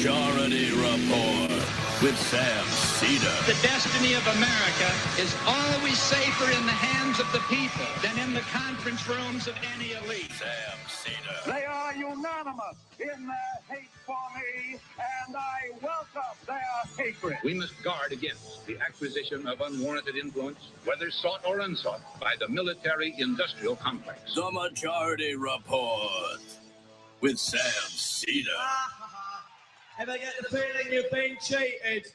Majority Report with Sam Seder. The destiny of America is always safer in the hands of the people than in the conference rooms of any elite. Sam Seder. They are unanimous in their hate for me, and I welcome their hatred. We must guard against the acquisition of unwarranted influence, whether sought or unsought, by the military-industrial complex. The Majority Report with Sam Seder. Ever get the feeling you've been cheated?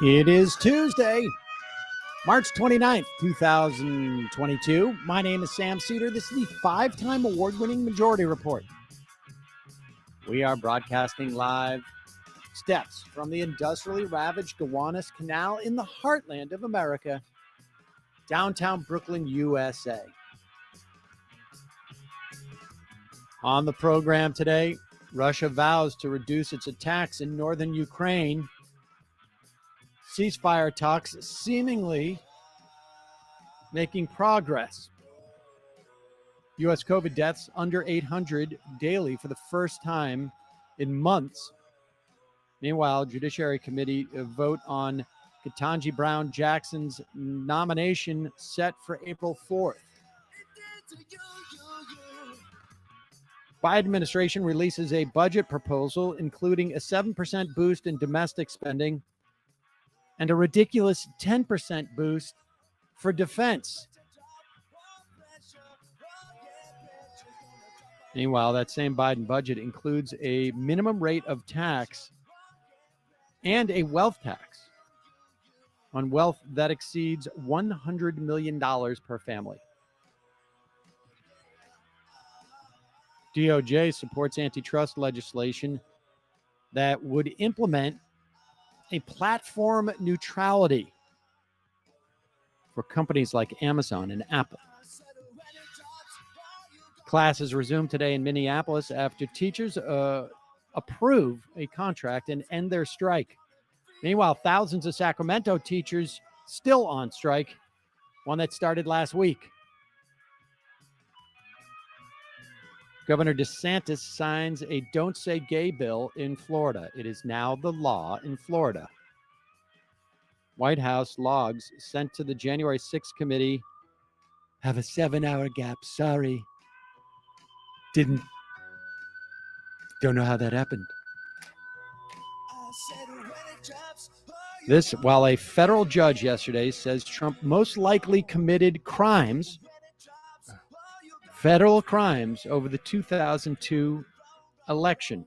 It is Tuesday, March 29th, 2022. My name is Sam Seder. This is the five-time award-winning Majority Report. We are broadcasting live steps from the industrially ravaged Gowanus Canal in the heartland of America, downtown Brooklyn, USA. On the program today, Russia vows to reduce its attacks in northern Ukraine. Ceasefire talks seemingly making progress. U.S. COVID deaths under 800 daily for the first time in months. Meanwhile, Judiciary Committee vote on Ketanji Brown Jackson's nomination set for April 4th. Biden administration releases a budget proposal including a 7% boost in domestic spending and a ridiculous 10% boost for defense. Meanwhile, that same Biden budget includes a minimum rate of tax and a wealth tax on wealth that exceeds $100 million per family. DOJ supports antitrust legislation that would implement a platform neutrality for companies like Amazon and Apple. Classes resume today in Minneapolis after teachers approve a contract and end their strike. Meanwhile, thousands of Sacramento teachers still on strike, one that started last week. Governor DeSantis signs a Don't Say Gay bill in Florida. It is now the law in Florida. White House logs sent to the January 6th committee have a 7-hour gap. Sorry. Don't know how that happened. This, while a federal judge yesterday says Trump most likely committed federal crimes over the 2002 election.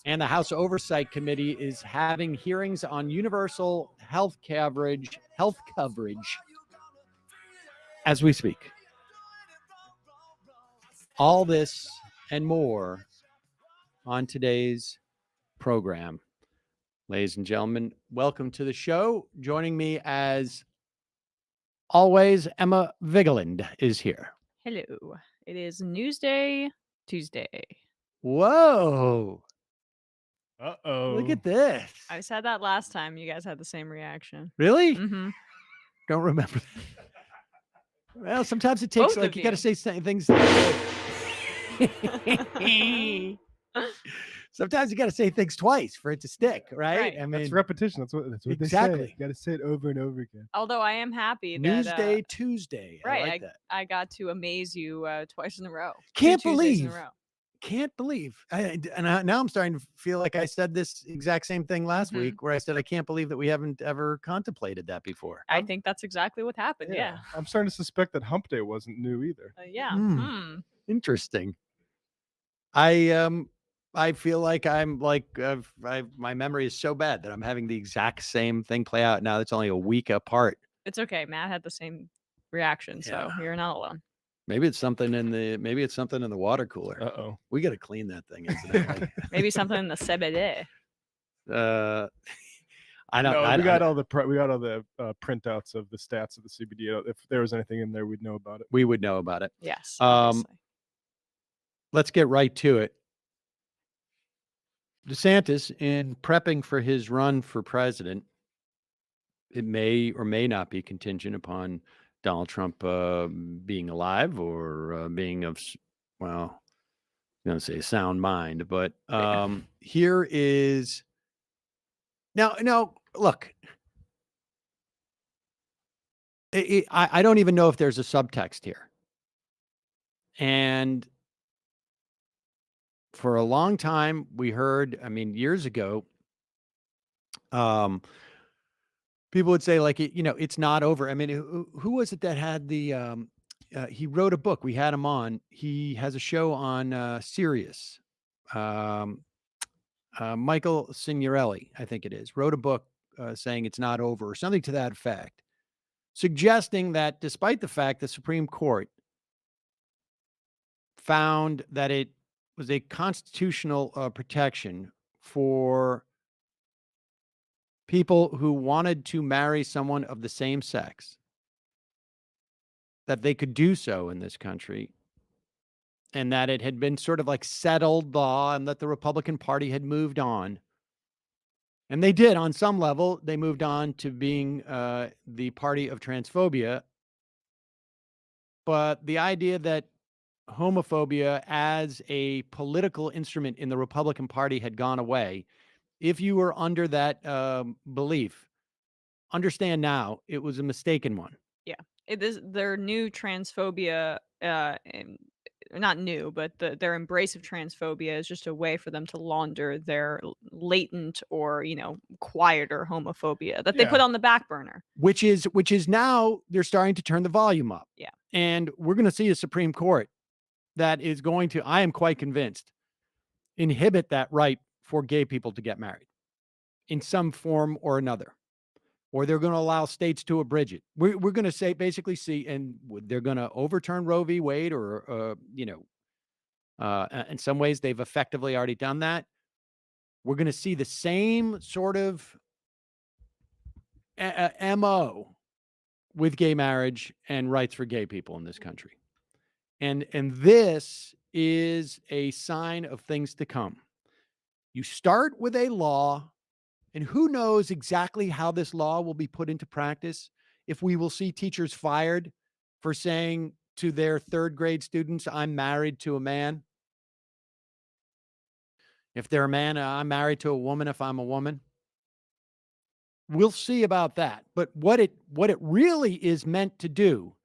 And the House Oversight Committee is having hearings on universal health coverage as we speak. All this and more on today's program. Ladies and gentlemen, welcome to the show. Joining me as always, Emma Vigeland is here. Hello. It is Newsday Tuesday. Whoa. Uh-oh. Look at this. I said that last time. You guys had the same reaction. Really? Mm-hmm. Don't remember. Well, sometimes it takes, Both of you got to say things. Sometimes you got to say things twice for it to stick, right? I mean, That's repetition. That's what exactly. they say. You got to say it over and over again. Although I am happy that Newsday Tuesday. right, I like that. I got to amaze you twice in a row. Can't 2 Tuesdays in a believe. row. Can't believe. Now I'm starting to feel like I said this exact same thing last week where I said I can't believe that we haven't ever contemplated that before. I think that's exactly what happened. Yeah. I'm starting to suspect that Hump Day wasn't new either. Yeah. Interesting. I feel like I'm like my memory is so bad that I'm having the exact same thing play out now. It's only a week apart. It's okay. Matt had the same reaction, so you're not alone. Maybe it's something in the water cooler. Uh-oh. We got to clean that thing, incidentally. Maybe something in the Seder. I don't. No, we got all the printouts of the stats of the CBD. If there was anything in there, we'd know about it. We would know about it. Yes. Let's get right to it. DeSantis, in prepping for his run for president, it may or may not be contingent upon Donald Trump being alive or being of, well, I'm going to say sound mind, but here is now look, I don't even know if there's a subtext here. And for a long time, we heard, I mean, years ago, people would say, like, it's not over. I mean, who was it that had the, he wrote a book. We had him on. He has a show on Sirius. Michael Signorelli, I think it is, wrote a book saying it's not over or something to that effect, suggesting that despite the fact the Supreme Court found that it was a constitutional protection for people who wanted to marry someone of the same sex, that they could do so in this country, and that it had been sort of like settled law and that the Republican Party had moved on. And they did on some level. They moved on to being the party of transphobia. But the idea that homophobia as a political instrument in the Republican Party had gone away, if you were under that belief, understand now it was a mistaken one. Yeah, it is their new transphobia, not new, but their embrace of transphobia is just a way for them to launder their latent or quieter homophobia that they put Yeah. on the back burner. Which is now they're starting to turn the volume up. Yeah. And we're going to see a Supreme Court that is going to, I am quite convinced, inhibit that right for gay people to get married in some form or another. Or they're going to allow states to abridge it. We're going to say, basically see, and they're going to overturn Roe v. Wade or, in some ways they've effectively already done that. We're going to see the same sort of MO with gay marriage and rights for gay people in this country. And this is a sign of things to come. You start with a law, and who knows exactly how this law will be put into practice, if we will see teachers fired for saying to their third grade students, I'm married to a man. If they're a man, I'm married to a woman if I'm a woman. We'll see about that. But what it really is meant to do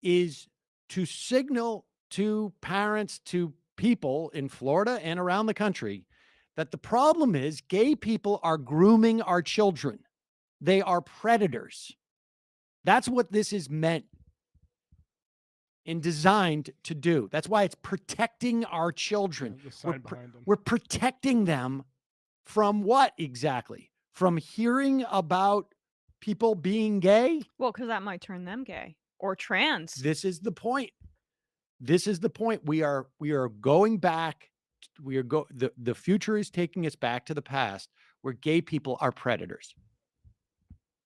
is to signal to parents, to people in Florida and around the country, that the problem is gay people are grooming our children. They are predators. That's what this is meant and designed to do. That's why it's protecting our children. The sign behind them. We're protecting them from what exactly? From hearing about people being gay? Well, because that might turn them gay or trans. This is the point. This is the point. We are going back. The future is taking us back to the past where gay people are predators.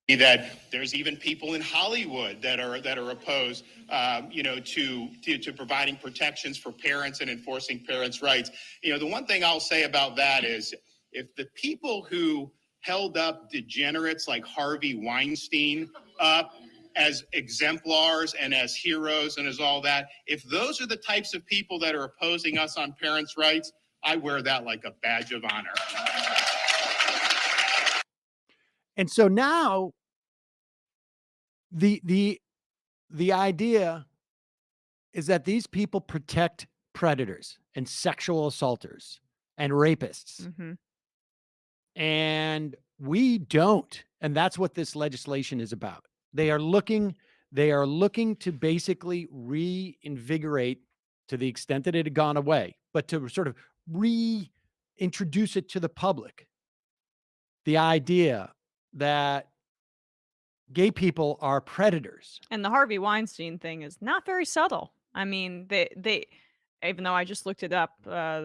That there's even people in Hollywood that are opposed, to providing protections for parents and enforcing parents' rights. The one thing I'll say about that is, if the people who held up degenerates like Harvey Weinstein up as exemplars and as heroes and as all that, if those are the types of people that are opposing us on parents' rights, I wear that like a badge of honor. And so now the idea is that these people protect predators and sexual assaulters and rapists. Mm-hmm. And we don't. And that's what this legislation is about. They are looking to basically reinvigorate, to the extent that it had gone away, but to sort of reintroduce it to the public, the idea that gay people are predators. And the Harvey Weinstein thing is not very subtle. I mean, they even though I just looked it up,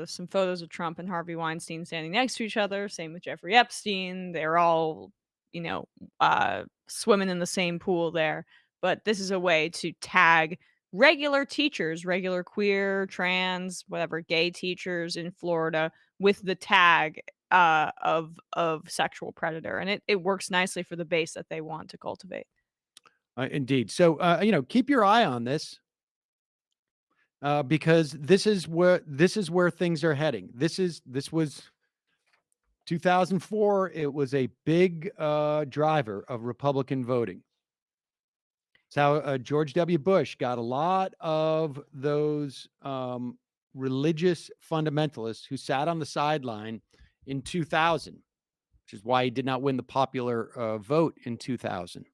some photos of Trump and Harvey Weinstein standing next to each other. Same with Jeffrey Epstein. They're all, swimming in the same pool there. But this is a way to tag regular teachers, regular queer, trans, whatever, gay teachers in Florida with the tag of sexual predator. And it works nicely for the base that they want to cultivate. Indeed. So, keep your eye on this because this is where things are heading. This was 2004. It was a big driver of Republican voting. It's how George W. Bush got a lot of those religious fundamentalists who sat on the sideline in 2000, which is why he did not win the popular vote in 2000.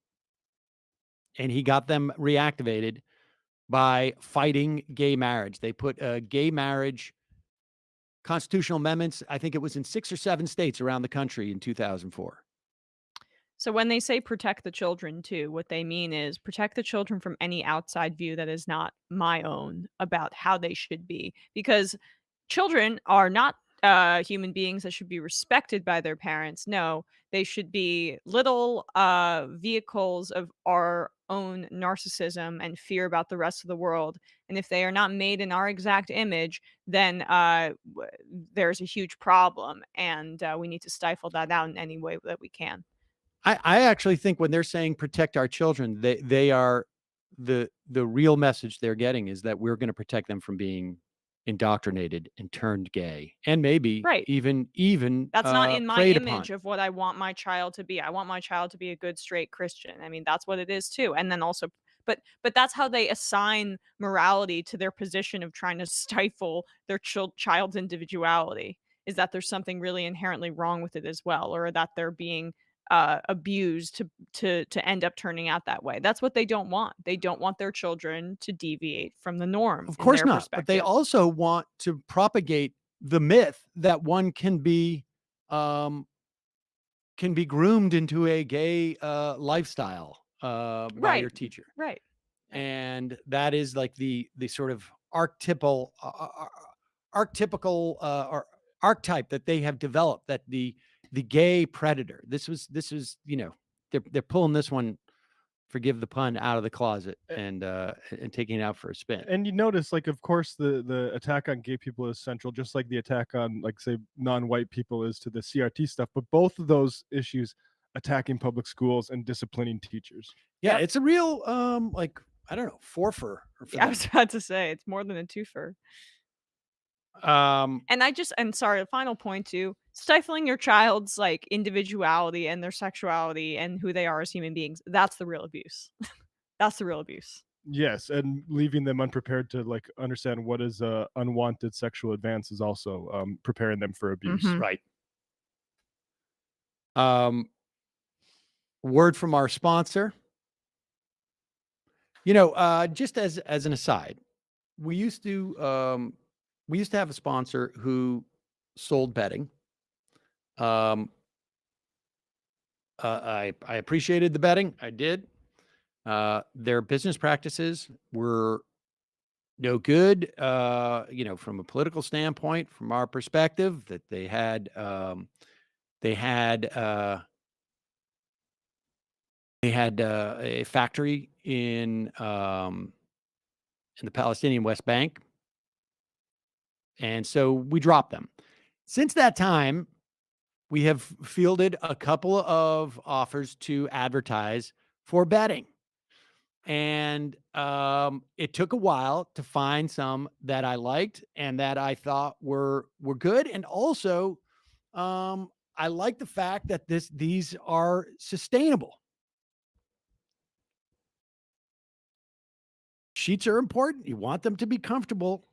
And he got them reactivated by fighting gay marriage. They put gay marriage constitutional amendments, I think it was in 6 or 7 states around the country in 2004. So when they say protect the children too, what they mean is protect the children from any outside view that is not my own about how they should be. Because children are not human beings that should be respected by their parents. No, they should be little vehicles of our own narcissism and fear about the rest of the world. And if they are not made in our exact image, then there's a huge problem. And we need to stifle that out in any way that we can. I actually think when they're saying protect our children, they are the real message they're getting is that we're going to protect them from being indoctrinated and turned gay, and maybe Right. even That's not in my preyed image upon. of what I want my child to be. I want my child to be a good straight Christian. I mean, that's what it is too. And then also, but that's how they assign morality to their position of trying to stifle their child's individuality. Is that there's something really inherently wrong with it as well, or that they're being abused to end up turning out that way. That's what they don't want. They don't want their children to deviate from the norm. Of in course their not. But they perspective. also want to propagate the myth that one can be groomed into a gay lifestyle by your teacher. Right. And that is like the sort of archetypical or archetype that they have developed, that the gay predator. This was they're pulling this one, forgive the pun, out of the closet and taking it out for a spin. And you notice, like, of course, the attack on gay people is central, just like the attack on, like, say, non-white people is to the CRT stuff. But both of those issues, attacking public schools and disciplining teachers. Yeah, it's a real I don't know, forfer. I was about to say it's more than a twofer. And sorry, a final point too, stifling your child's like individuality and their sexuality and who they are as human beings. That's the real abuse. That's the real abuse. Yes, and leaving them unprepared to like understand what is unwanted sexual advance is also preparing them for abuse. Mhm. Right. Word from our sponsor. Just as an aside, we used to have a sponsor who sold bedding. I appreciated the bedding. I did. Their business practices were no good, from a political standpoint, from our perspective, that they had a factory in the Palestinian West Bank. And so we dropped them. Since that time, we have fielded a couple of offers to advertise for bedding. And it took a while to find some that I liked and that I thought were good. And also, I like the fact that these are sustainable. Sheets are important. You want them to be comfortable.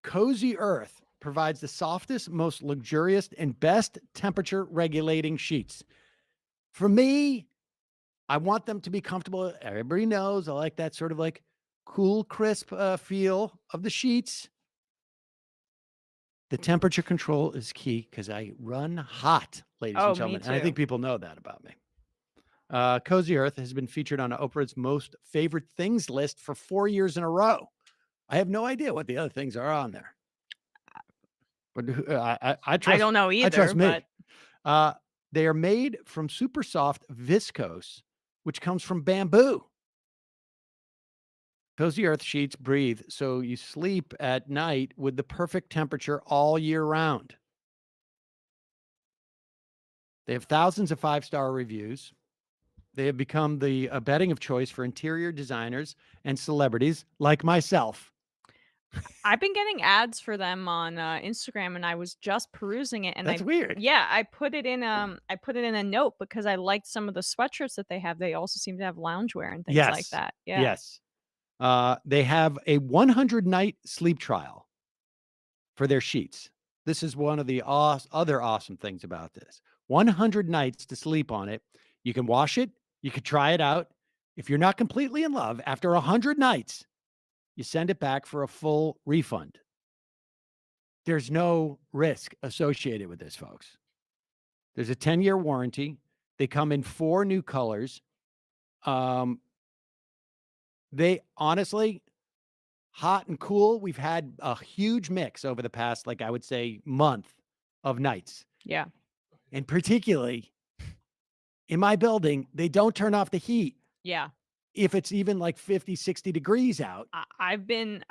Cozy Earth provides the softest, most luxurious, and best temperature regulating sheets. For me, I want them to be comfortable. Everybody knows I like that sort of like cool, crisp feel of the sheets. The temperature control is key because I run hot, ladies and Oh, me gentlemen. And I too. think people know that about me. Cozy Earth has been featured on Oprah's most favorite things list for 4 years in a row. I have no idea what the other things are on there. But I trust. I don't know either. I trust me. But They are made from super soft viscose, which comes from bamboo. Cozy Earth sheets breathe, so you sleep at night with the perfect temperature all year round. They have thousands of 5-star reviews. They have become the bedding of choice for interior designers and celebrities like myself. I've been getting ads for them on Instagram, and I was just perusing it, and That's weird. I put it in a note because I liked some of the sweatshirts that they have. They also seem to have loungewear and things like Yes. that. Yeah. Yes. They have a 100-night sleep trial for their sheets. This is one of the other awesome things about this. 100 nights to sleep on it. You can wash it. You can try it out. If you're not completely in love, after 100 nights, you send it back for a full refund. There's no risk associated with this, folks. There's a 10-year warranty. They come in 4 new colors. They honestly, hot and cool, we've had a huge mix over the past, like I would say, month of nights. Yeah. And particularly in my building, they don't turn off the heat Yeah. if it's even like 50, 60 degrees out. I'm gonna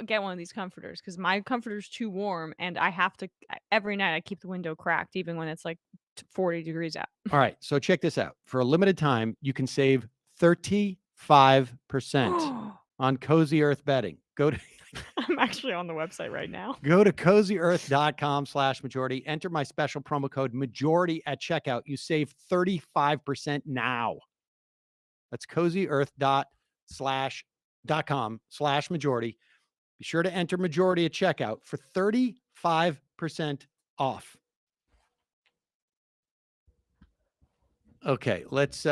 get one of these comforters because my comforter's too warm, and I have to every night I keep the window cracked even when it's like 40 degrees out. All right, so check this out. For a limited time, you can save 35% on Cozy Earth bedding. I'm actually on the website right now. Go to cozyearth.com/majority. Enter my special promo code majority at checkout. You save 35% now. That's cozyearth.com/majority. Be sure to enter majority at checkout for 35% off. Okay, let's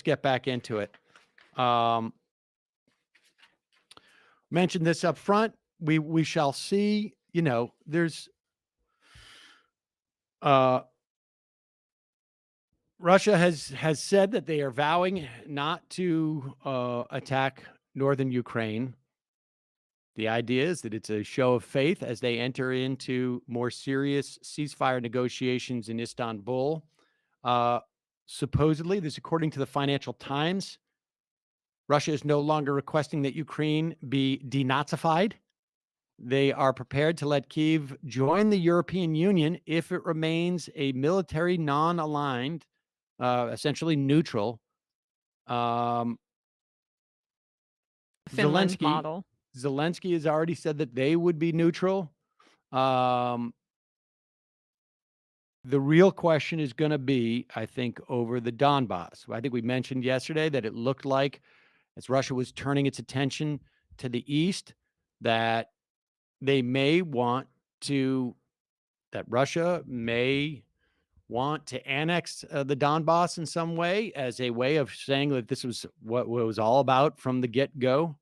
get back into it. Mentioned this up front. We shall see. You know, there's Russia has said that they are vowing not to attack northern Ukraine. The idea is that it's a show of faith as they enter into more serious ceasefire negotiations in Istanbul. Supposedly, this according to the Financial Times, Russia is no longer requesting that Ukraine be denazified. They are prepared to let Kyiv join the European Union if it remains a military non-aligned, essentially neutral. Finland model. Zelensky has already said that they would be neutral. The real question is going to be, I think, over the Donbass. I think we mentioned yesterday that it looked like, as Russia was turning its attention to the east, that Russia may want to annex the Donbass in some way, as a way of saying that this was what it was all about from the get-go.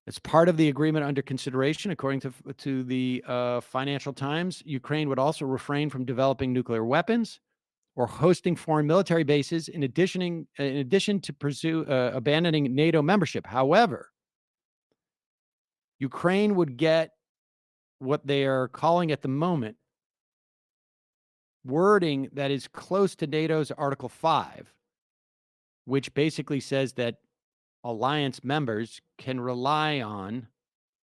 As part of the agreement under consideration, according to the Financial Times, Ukraine would also refrain from developing nuclear weapons or hosting foreign military bases, in addition to pursue abandoning NATO membership. However, Ukraine would get what they are calling at the moment wording that is close to NATO's Article 5, which basically says that alliance members can rely on,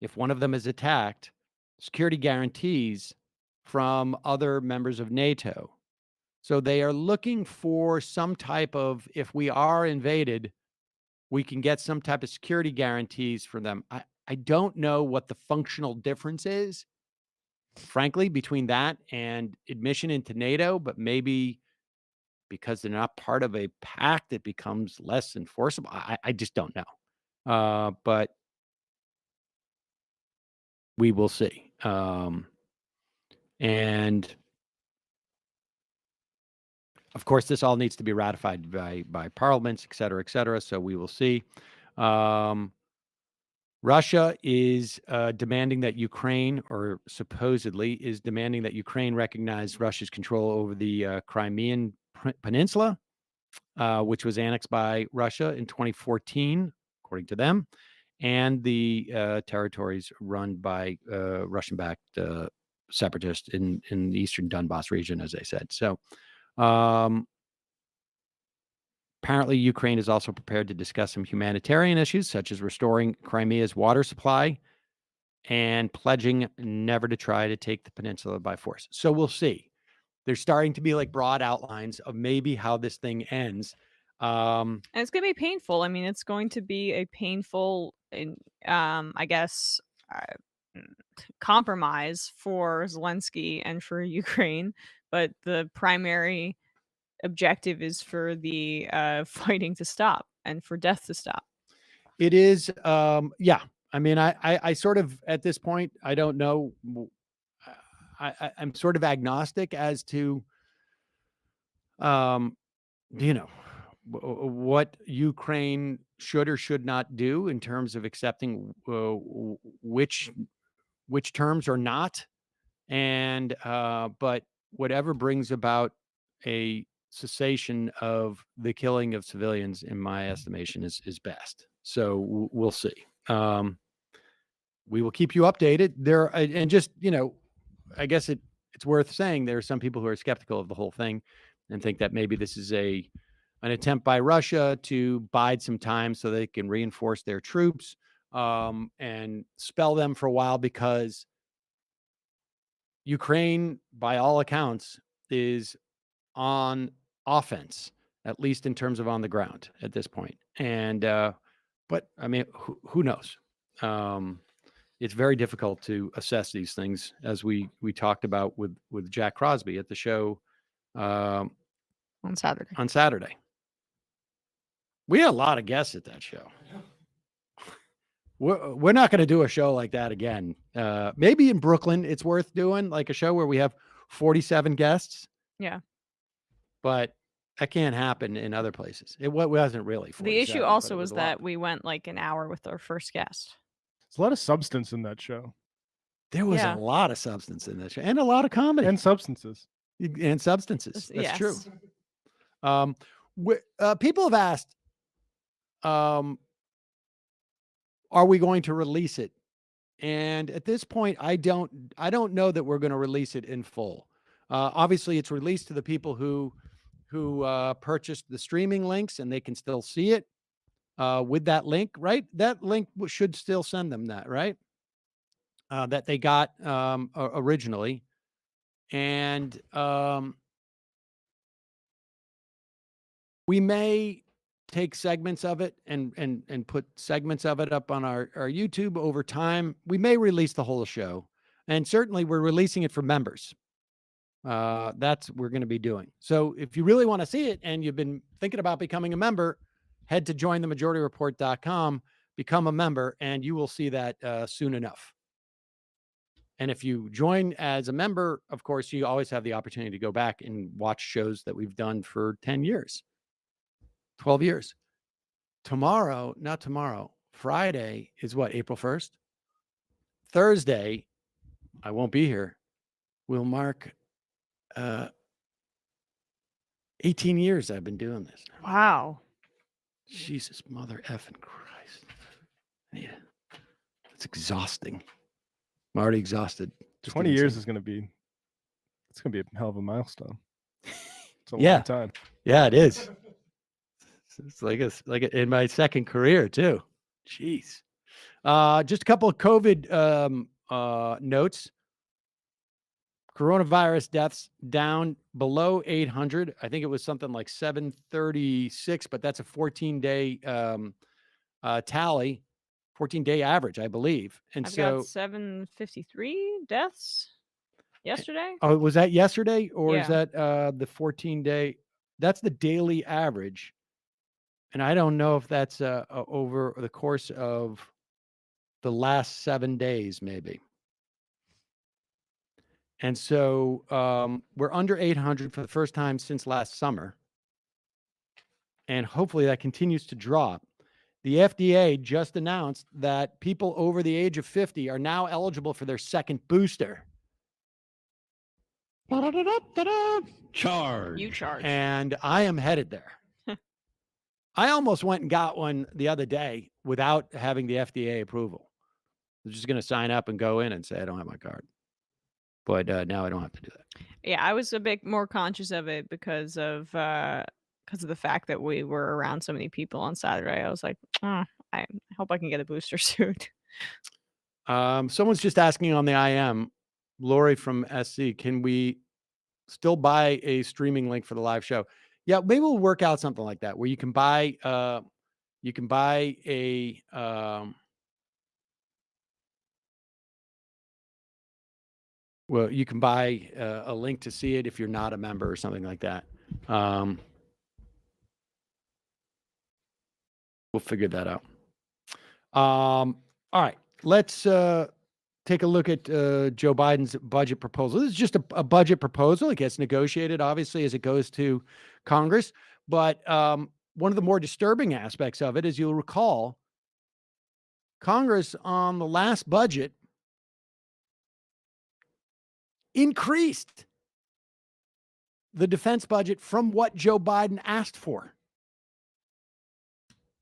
if one of them is attacked, security guarantees from other members of NATO. So they are looking for some type of, if we are invaded, we can get some type of security guarantees from them. I don't know what the functional difference is, frankly, between that and admission into NATO, but maybe because they're not part of a pact, it becomes less enforceable. I just don't know. But we will see. And of course, this all needs to be ratified by parliaments, et cetera, so we will see. Russia is demanding that Ukraine, or supposedly is demanding that Ukraine recognize Russia's control over the Crimean Peninsula, which was annexed by Russia in 2014, according to them, and the territories run by Russian-backed separatists in the eastern Donbass region, as I said. So apparently, Ukraine is also prepared to discuss some humanitarian issues, such as restoring Crimea's water supply and pledging never to try to take the peninsula by force. So we'll see. There's starting to be like broad outlines of maybe how this thing ends. And it's going to be painful. I mean, it's going to be a painful, I guess, compromise for Zelensky and for Ukraine. But the primary objective is for the fighting to stop and for death to stop. It is, yeah. I mean, I sort of at this point, I don't know. I'm sort of agnostic as to, you know, what Ukraine should or should not do in terms of accepting which terms or not, and but whatever brings about a cessation of the killing of civilians, in my estimation, is best. So we'll see. We will keep you updated there, and just, you know, I guess it's worth saying there are some people who are skeptical of the whole thing and think that maybe this is an attempt by Russia to bide some time so they can reinforce their troops and spell them for a while, because Ukraine, by all accounts, is on offense, at least in terms of on the ground at this point. And but I mean, who knows? It's very difficult to assess these things, as we talked about with Jack Crosby at the show on Saturday. On Saturday, we had a lot of guests at that show. We're not going to do a show like that again. Maybe in Brooklyn, it's worth doing like a show where we have 47 guests. Yeah, but that can't happen in other places. It wasn't really. The issue also was that we went like an hour with our first guest. There's a lot of substance in that show. There was a lot of substance in that show, and a lot of comedy and substances. That's yes. true. People have asked, are we going to release it? And at this point, I don't know that we're going to release it in full. Obviously, it's released to the people who purchased the streaming links, and they can still see it with that link, right? That link should still send them that, right? That they got originally. And we may take segments of it and put segments of it up on our YouTube over time. We may release the whole show, and certainly we're releasing it for members. That's what we're going to be doing. So if you really want to see it and you've been thinking about becoming a member, head to jointhemajorityreport.com, become a member, and you will see that soon enough. And if you join as a member, of course, you always have the opportunity to go back and watch shows that we've done for 10 years, 12 years. Friday is what, April 1st? Thursday, I won't be here, will mark 18 years I've been doing this. Wow. Jesus, mother effing Christ. Yeah. It's exhausting. I'm already exhausted. 20 years is going to be a hell of a milestone. It's a long time. Yeah, it is. It's like in my second career too. Jeez. Just a couple of COVID notes. Coronavirus deaths down below 800. I think it was something like 736, but that's a 14-day tally, 14-day average, I believe. And I've got 753 deaths yesterday. Oh, was that yesterday, or is Yeah. that the 14-day? That's the daily average, and I don't know if that's over the course of the last 7 days, maybe. And so we're under 800 for the first time since last summer. And hopefully that continues to drop. The FDA just announced that people over the age of 50 are now eligible for their second booster. Charge. You charge. And I am headed there. I almost went and got one the other day without having the FDA approval. I was just going to sign up and go in and say, I don't have my card. But now I don't have to do that. Yeah, I was a bit more conscious of it because of the fact that we were around so many people on Saturday. I was like, I hope I can get a booster soon. Someone's just asking on the IM, Lori from SC, can we still buy a streaming link for the live show. Yeah, maybe we'll work out something like that where you can buy a well, you can buy a link to see it if you're not a member or something like that. We'll figure that out. All right, let's take a look at Joe Biden's budget proposal. This is just a budget proposal. It gets negotiated, obviously, as it goes to Congress. But one of the more disturbing aspects of it, as you'll recall, Congress on the last budget increased the defense budget from what Joe Biden asked for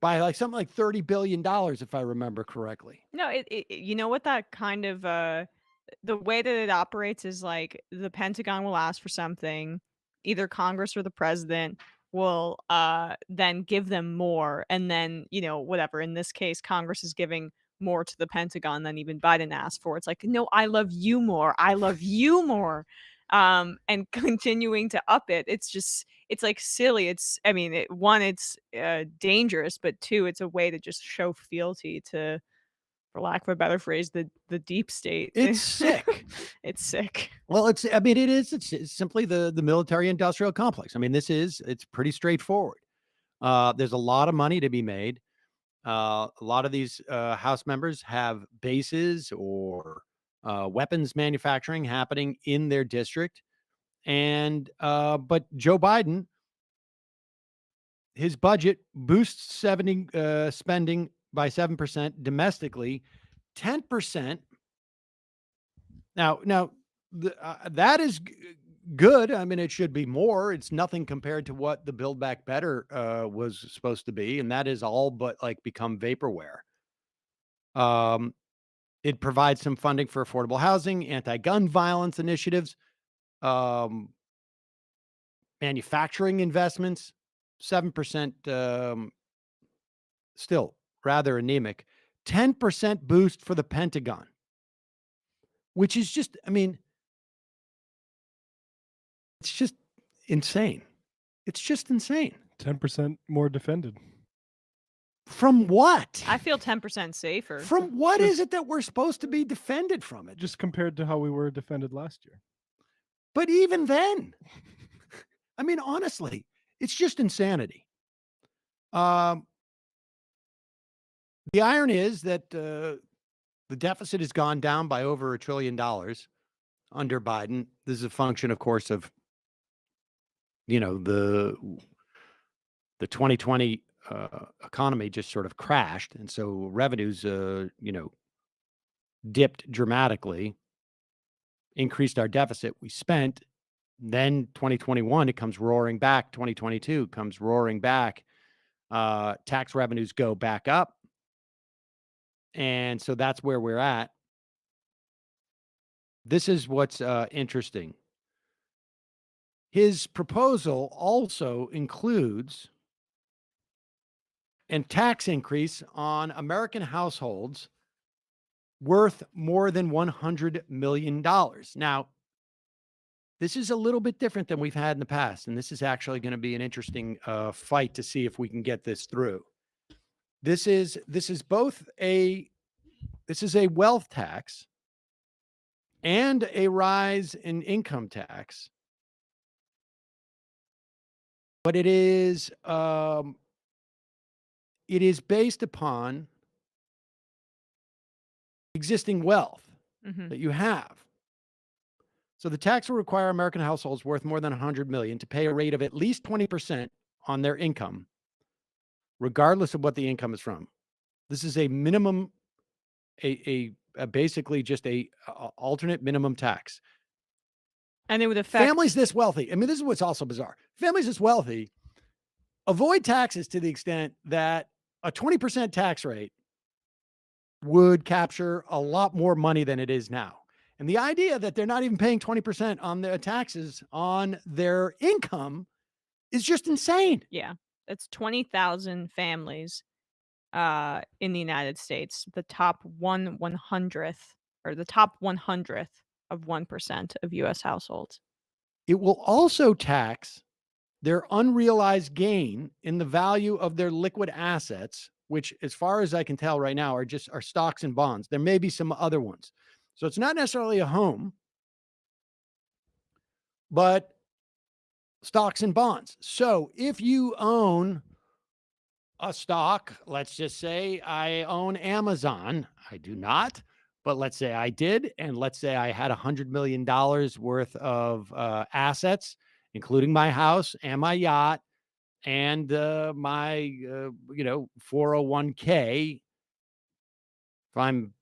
by like something like $30 billion, if I remember correctly. No, you know what that kind of the way that it operates is like the Pentagon will ask for something, either Congress or the president will then give them more, and then, you know, whatever. In this case, Congress is giving more to the Pentagon than even Biden asked for. It's like, no, I love you more. I love you more. And continuing to up it. It's like silly. I mean, it's dangerous, but two, it's a way to just show fealty to, for lack of a better phrase, the deep state. It's sick. It's sick. Well, it's simply the military industrial complex. I mean, it's pretty straightforward. There's a lot of money to be made. A lot of these House members have bases or weapons manufacturing happening in their district. And but Joe Biden, his budget boosts spending by 7% domestically, 10%. Now that is good. I mean, it should be more. It's nothing compared to what the Build Back Better was supposed to be, and that is all but like become vaporware. It provides some funding for affordable housing, anti-gun violence initiatives, manufacturing investments, 7%, still rather anemic, 10% boost for the Pentagon, which is just, I mean, it's just insane. It's just insane. 10% more defended. From what? I feel 10% safer. From what is it that we're supposed to be defended from it? Just compared to how we were defended last year. But even then, I mean, honestly, it's just insanity. The iron is that the deficit has gone down by over $1 trillion under Biden. This is a function, of course, of, you know, the 2020 economy just sort of crashed, and so revenues, dipped dramatically, increased our deficit. We spent. Then 2021, it comes roaring back. 2022 comes roaring back. Tax revenues go back up. And so that's where we're at. This is what's interesting. His proposal also includes a tax increase on American households worth more than $100 million. Now, this is a little bit different than we've had in the past, and this is actually going to be an interesting fight to see if we can get this through. This is a wealth tax and a rise in income tax, but it is based upon existing wealth that you have. So the tax will require American households worth more than $100 million to pay a rate of at least 20% on their income, regardless of what the income is from. This is a minimum, basically just a alternate minimum tax. And it would affect families this wealthy. I mean, this is what's also bizarre. Families this wealthy avoid taxes to the extent that a 20% tax rate would capture a lot more money than it is now. And the idea that they're not even paying 20% on their taxes on their income is just insane. Yeah. That's 20,000 families in the United States, the top 1/100th or the top 100th of 1% of US households. It will also tax their unrealized gain in the value of their liquid assets, which, as far as I can tell right now, are stocks and bonds. There may be some other ones. So it's not necessarily a home, but stocks and bonds. So if you own a stock, let's just say I own Amazon. I do not, but let's say I did. And let's say I had $100 million worth of assets, including my house and my yacht and my 401k. If I'm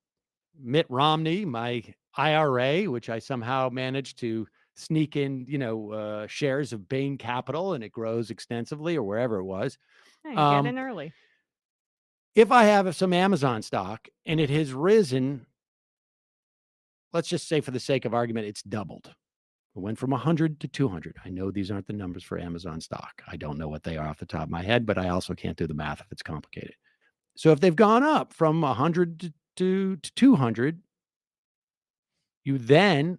Mitt Romney, my IRA, which I somehow managed to sneak in, shares of Bain Capital, and it grows extensively, or wherever it was. Yeah, you get in early. If I have some Amazon stock and it has risen, let's just say for the sake of argument, it's doubled. It went from 100 to 200. I know these aren't the numbers for Amazon stock. I don't know what they are off the top of my head, but I also can't do the math if it's complicated. So if they've gone up from 100 to 200, you then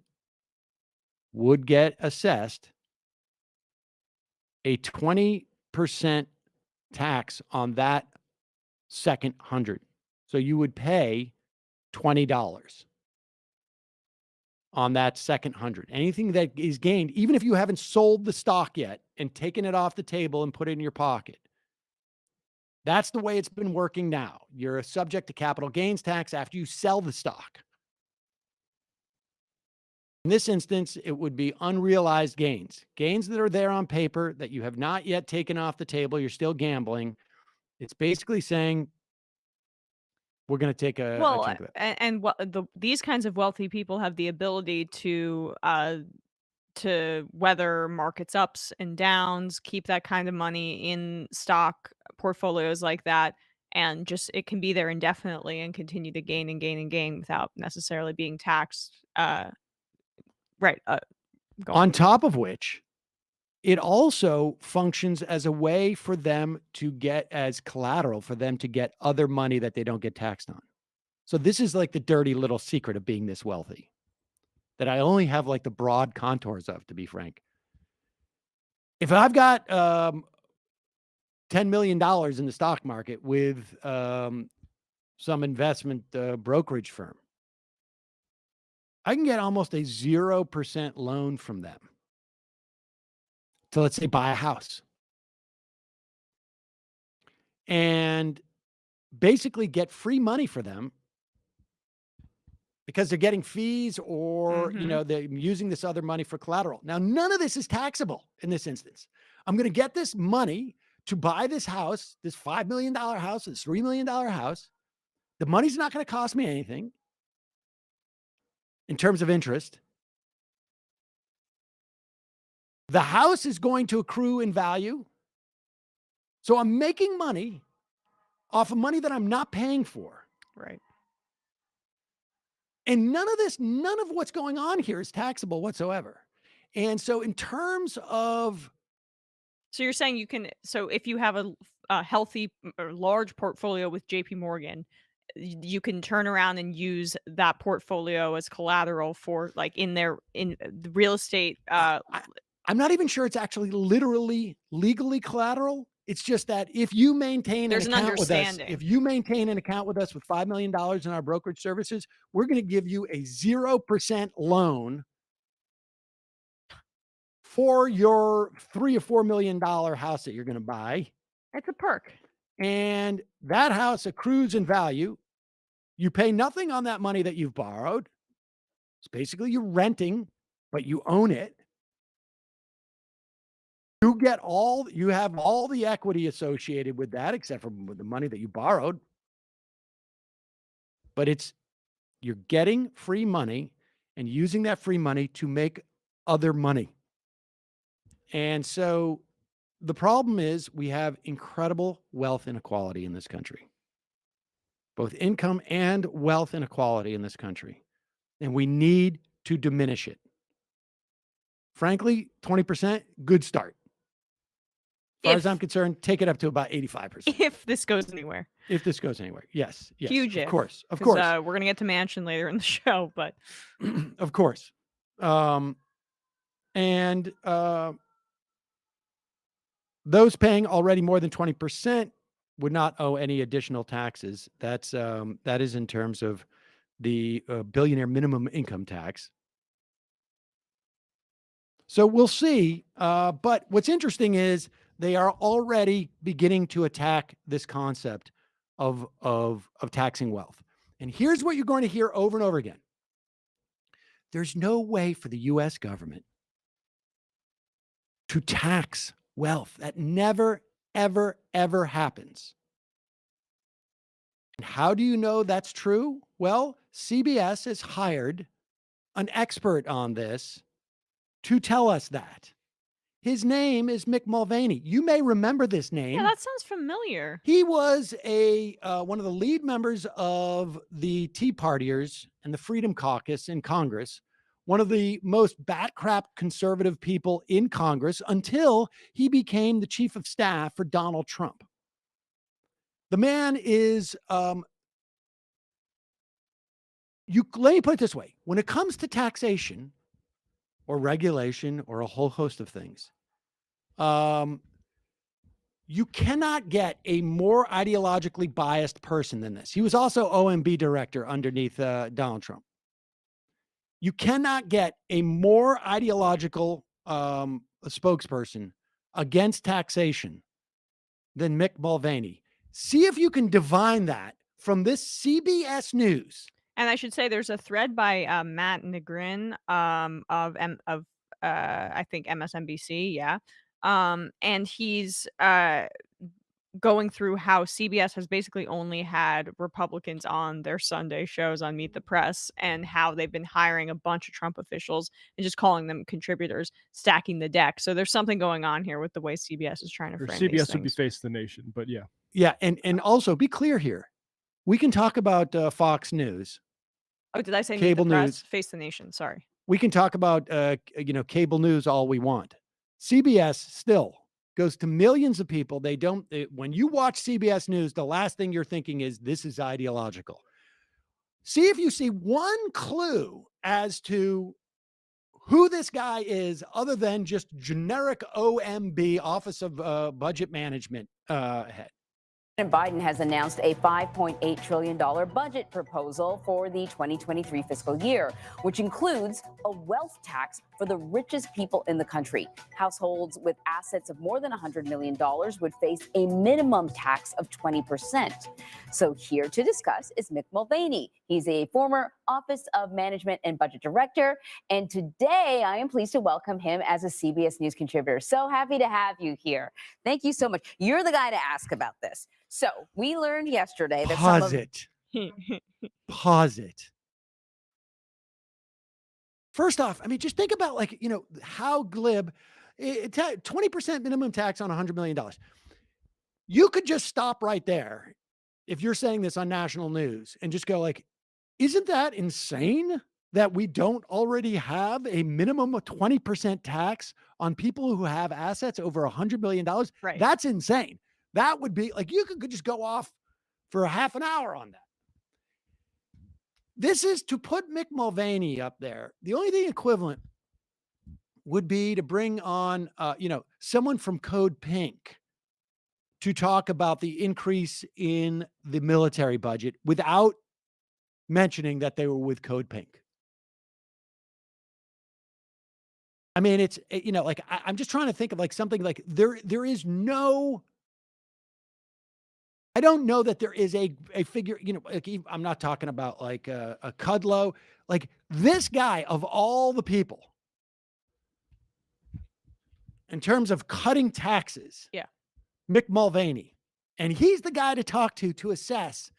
would get assessed a 20% tax on that second 100. So you would pay $20 on that second 100. Anything that is gained, even if you haven't sold the stock yet and taken it off the table and put it in your pocket. That's the way it's been working now. You're subject to capital gains tax after you sell the stock. In this instance, it would be unrealized gains. Gains that are there on paper that you have not yet taken off the table. You're still gambling. It's basically saying, we're going to take a chunk of it. And what these kinds of wealthy people have the ability to weather markets ups and downs, keep that kind of money in stock portfolios like that, and just it can be there indefinitely and continue to gain and gain and gain without necessarily being taxed. Right. On top of which, it also functions as a way for them to get as collateral for them to get other money that they don't get taxed on. So this is like the dirty little secret of being this wealthy that I only have like the broad contours of, to be frank. If I've got $10 million in the stock market with some investment brokerage firm, I can get almost a 0% loan from them to, let's say, buy a house. And basically get free money for them because they're getting fees or, they're using this other money for collateral. Now, none of this is taxable in this instance. I'm going to get this money to buy this house, this $5 million house, this $3 million house. The money's not going to cost me anything in terms of interest. The house is going to accrue in value. So I'm making money off of money that I'm not paying for. Right. And none of what's going on here is taxable whatsoever. And so in terms of... So you're saying so if you have a healthy or large portfolio with JP Morgan, you can turn around and use that portfolio as collateral for like in the real estate. I'm not even sure it's actually literally legally collateral. It's just that if you maintain an account with us, if you maintain an account with us with $5 million in our brokerage services, we're going to give you a 0% loan for your $3 or $4 million house that you're going to buy. It's a perk. And that house accrues in value. You pay nothing on that money that you've borrowed. It's basically you're renting, but you own it. You have all the equity associated with that, except for with the money that you borrowed. But you're getting free money and using that free money to make other money. And so the problem is we have incredible wealth inequality in this country, both income and wealth inequality in this country. And we need to diminish it. Frankly, 20%, good start. As far as I'm concerned, take it up to about 85%. If this goes anywhere. If this goes anywhere. Yes. Huge. Of course. Of course. We're going to get to Manchin later in the show, but. Of course. And those paying already more than 20% would not owe any additional taxes. That is in terms of the billionaire minimum income tax. So we'll see. But what's interesting is they are already beginning to attack this concept of taxing wealth. And here's what you're going to hear over and over again. There's no way for the U.S. government to tax wealth. That never, ever, ever happens. And how do you know that's true? Well, CBS has hired an expert on this to tell us that. His name is Mick Mulvaney. You may remember this name. Yeah, that sounds familiar. He was one of the lead members of the Tea Partiers and the Freedom Caucus in Congress, one of the most bat-crap conservative people in Congress until he became the chief of staff for Donald Trump. The man is, let me put it this way. When it comes to taxation or regulation or a whole host of things, you cannot get a more ideologically biased person than this. He was also OMB director underneath Donald Trump. You cannot get a more ideological spokesperson against taxation than Mick Mulvaney. See if you can divine that from this CBS News. And I should say there's a thread by Matt Negrin of I think MSNBC, yeah. And he's going through how CBS has basically only had Republicans on their Sunday shows on Meet the Press, and how they've been hiring a bunch of Trump officials and just calling them contributors, stacking the deck. So there's something going on here with the way CBS is trying to frame these CBS would be things. Face the Nation, but yeah. Yeah, and also be clear here. We can talk about Fox News. Oh, did I say Cable Meet the Press? News. Face the Nation, sorry. We can talk about cable news all we want. CBS still goes to millions of people. When you watch CBS News, the last thing you're thinking is this is ideological. See if you see one clue as to who this guy is other than just generic OMB, Office of Budget Management head. Biden has announced a $5.8 trillion budget proposal for the 2023 fiscal year, which includes a wealth tax for the richest people in the country. Households with assets of more than $100 million would face a minimum tax of 20%. So here to discuss is Mick Mulvaney. He's a former Office of Management and Budget Director. And today I am pleased to welcome him as a CBS News contributor. So happy to have you here. Thank you so much. You're the guy to ask about this. So we learned yesterday that Pause it. First off, I mean, just think about how glib 20% minimum tax on $100 million. You could just stop right there if you're saying this on national news and just go isn't that insane that we don't already have a minimum of 20% tax on people who have assets over $100 million? Right. That's insane. That would be you could just go off for a half an hour on that. This is to put Mick Mulvaney up there. The only thing equivalent would be to bring on, someone from Code Pink to talk about the increase in the military budget without mentioning that they were with Code Pink. I mean, it's, I'm just trying to think of something there is no, I don't know that there is a figure, I'm not talking about a Kudlow, this guy of all the people in terms of cutting taxes. Yeah. Mick Mulvaney. And he's the guy to talk to assess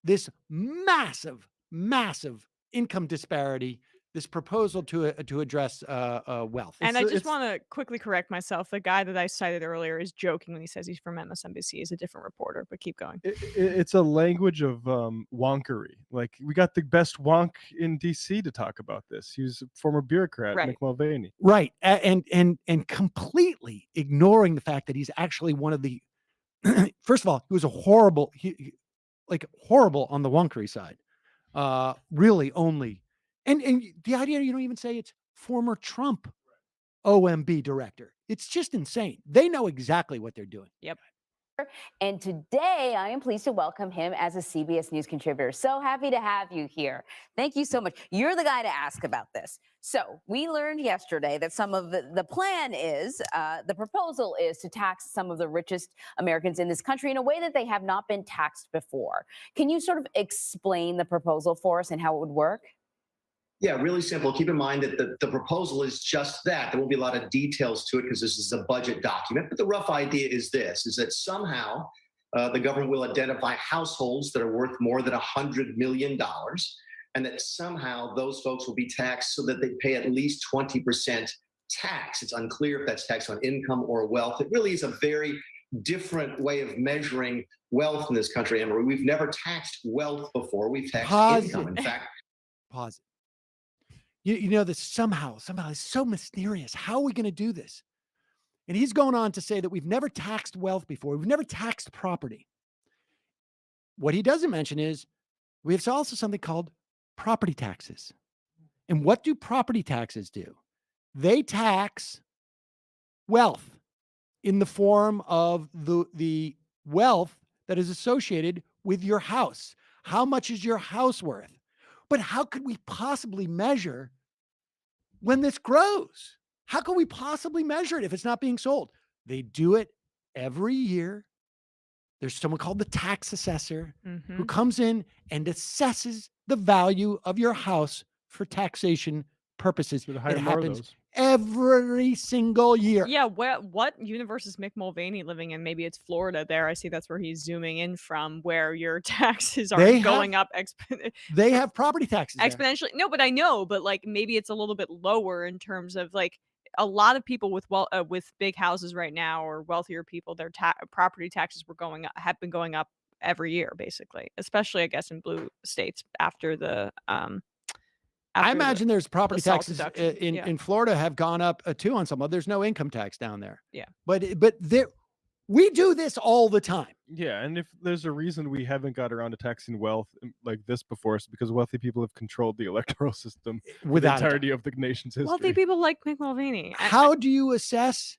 this massive, massive income disparity, this proposal to address wealth. And I just want to quickly correct myself. The guy that I cited earlier is joking when he says he's from MSNBC. He's a different reporter, but keep going. It's a language of wonkery. We got the best wonk in DC to talk about this. He was a former bureaucrat, Right. Mick Mulvaney. Right. And completely ignoring the fact that he's actually one of the, first of all, he was a horrible, horrible on the wonkery side. Really only. And the idea, you don't even say it's former Trump OMB director. It's just insane. They know exactly what they're doing. Yep. And today I am pleased to welcome him as a CBS News contributor. So happy to have you here. Thank you so much. You're the guy to ask about this. So we learned yesterday that some of the plan is, the proposal is to tax some of the richest Americans in this country in a way that they have not been taxed before. Can you sort of explain the proposal for us and how it would work? Yeah, really simple. Keep in mind that the proposal is just that. There won't be a lot of details to it because this is a budget document. But the rough idea is this, is that somehow the government will identify households that are worth more than $100 million, and that somehow those folks will be taxed so that they pay at least 20% tax. It's unclear if that's tax on income or wealth. It really is a very different way of measuring wealth in this country, Emery. We've never taxed wealth before. We've taxed income. In fact, pause. You know, this somehow is so mysterious. How are we going to do this? And he's going on to say that we've never taxed wealth before. We've never taxed property. What he doesn't mention is we have also something called property taxes. And what do property taxes do? They tax wealth in the form of the wealth that is associated with your house. How much is your house worth? But how could we possibly measure when this grows? How can we possibly measure it if it's not being sold? They do it every year. There's someone called the tax assessor who comes in and assesses the value of your house for taxation purposes. It happens every single year. Yeah, what universe is Mick Mulvaney living in? Maybe it's Florida there. I see that's where he's zooming in from, where your taxes are going up. They have property taxes exponentially. No, but I know, but like maybe it's a little bit lower in terms of like a lot of people with big houses right now, or wealthier people, their property taxes have been going up every year, basically, especially I guess in blue states after the I imagine there's property taxes in Florida have gone up too on some. There's no income tax down there. Yeah. But we do this all the time. Yeah. And if there's a reason we haven't got around to taxing wealth like this before, it's because wealthy people have controlled the electoral system for the entirety of the nation's history. Wealthy people like Mick Mulvaney. How do you assess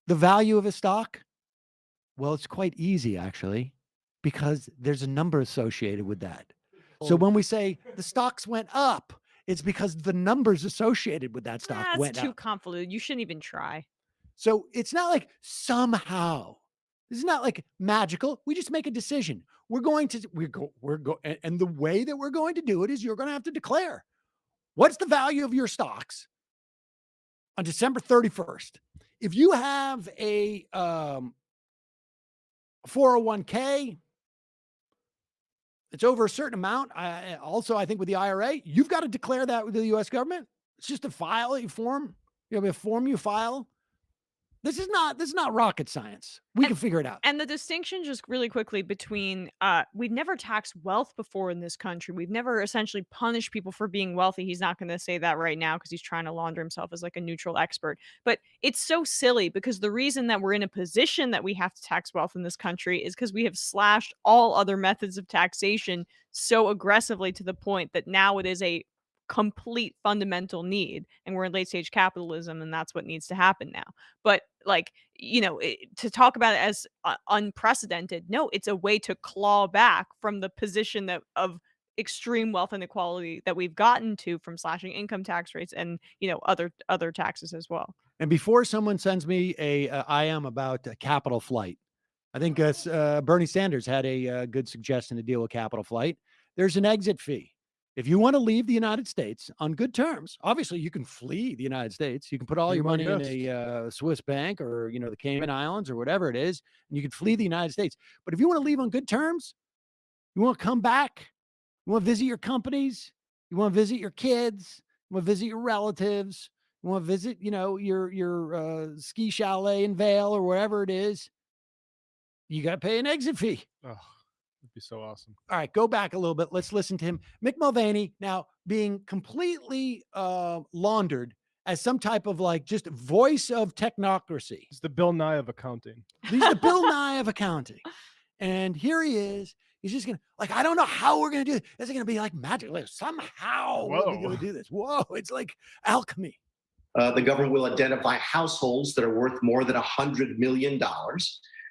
the value of a stock? Well, it's quite easy, actually, because there's a number associated with that. So when we say the stocks went up, it's because the numbers associated with that stock went up. That's too convoluted. You shouldn't even try. So it's not like somehow. This is not like magical. We just make a decision. And the way that we're going to do it is you're going to have to declare what's the value of your stocks on December 31st. If you have a 401k, it's over a certain amount. I think with the IRA, you've got to declare that with the U.S. government. It's just a form. You have a form you file. This is not rocket science. We can figure it out. And the distinction, just really quickly, between we've never taxed wealth before in this country. We've never essentially punished people for being wealthy. He's not going to say that right now because he's trying to launder himself as like a neutral expert. But it's so silly because the reason that we're in a position that we have to tax wealth in this country is because we have slashed all other methods of taxation so aggressively to the point that now it is a complete fundamental need, and we're in late stage capitalism, and that's what needs to happen now. But like, to talk about it as unprecedented, no, it's a way to claw back from the position of extreme wealth inequality that we've gotten to from slashing income tax rates and other taxes as well. And before someone sends me a IM about capital flight, I think Bernie Sanders had a good suggestion to deal with capital flight. There's an exit fee. If you want to leave the United States on good terms, obviously you can flee the United States. You can put all your money in a Swiss bank or, the Cayman Islands or whatever it is, and you can flee the United States. But if you want to leave on good terms, you want to come back, you want to visit your companies, you want to visit your kids, you want to visit your relatives, you want to visit, your ski chalet in Vail or wherever it is, you got to pay an exit fee. Oh. It'd be so awesome. All right, go back a little bit. Let's listen to him. Mick Mulvaney now being completely laundered as some type of just voice of technocracy. He's the Bill Nye of accounting. He's the Bill Nye of accounting. And here he is. He's just going to, like, I don't know how we're going to do it. Is it going to be like magic? Like, somehow we're going to do this. Whoa, it's like alchemy. The government will identify households that are worth more than $100 million,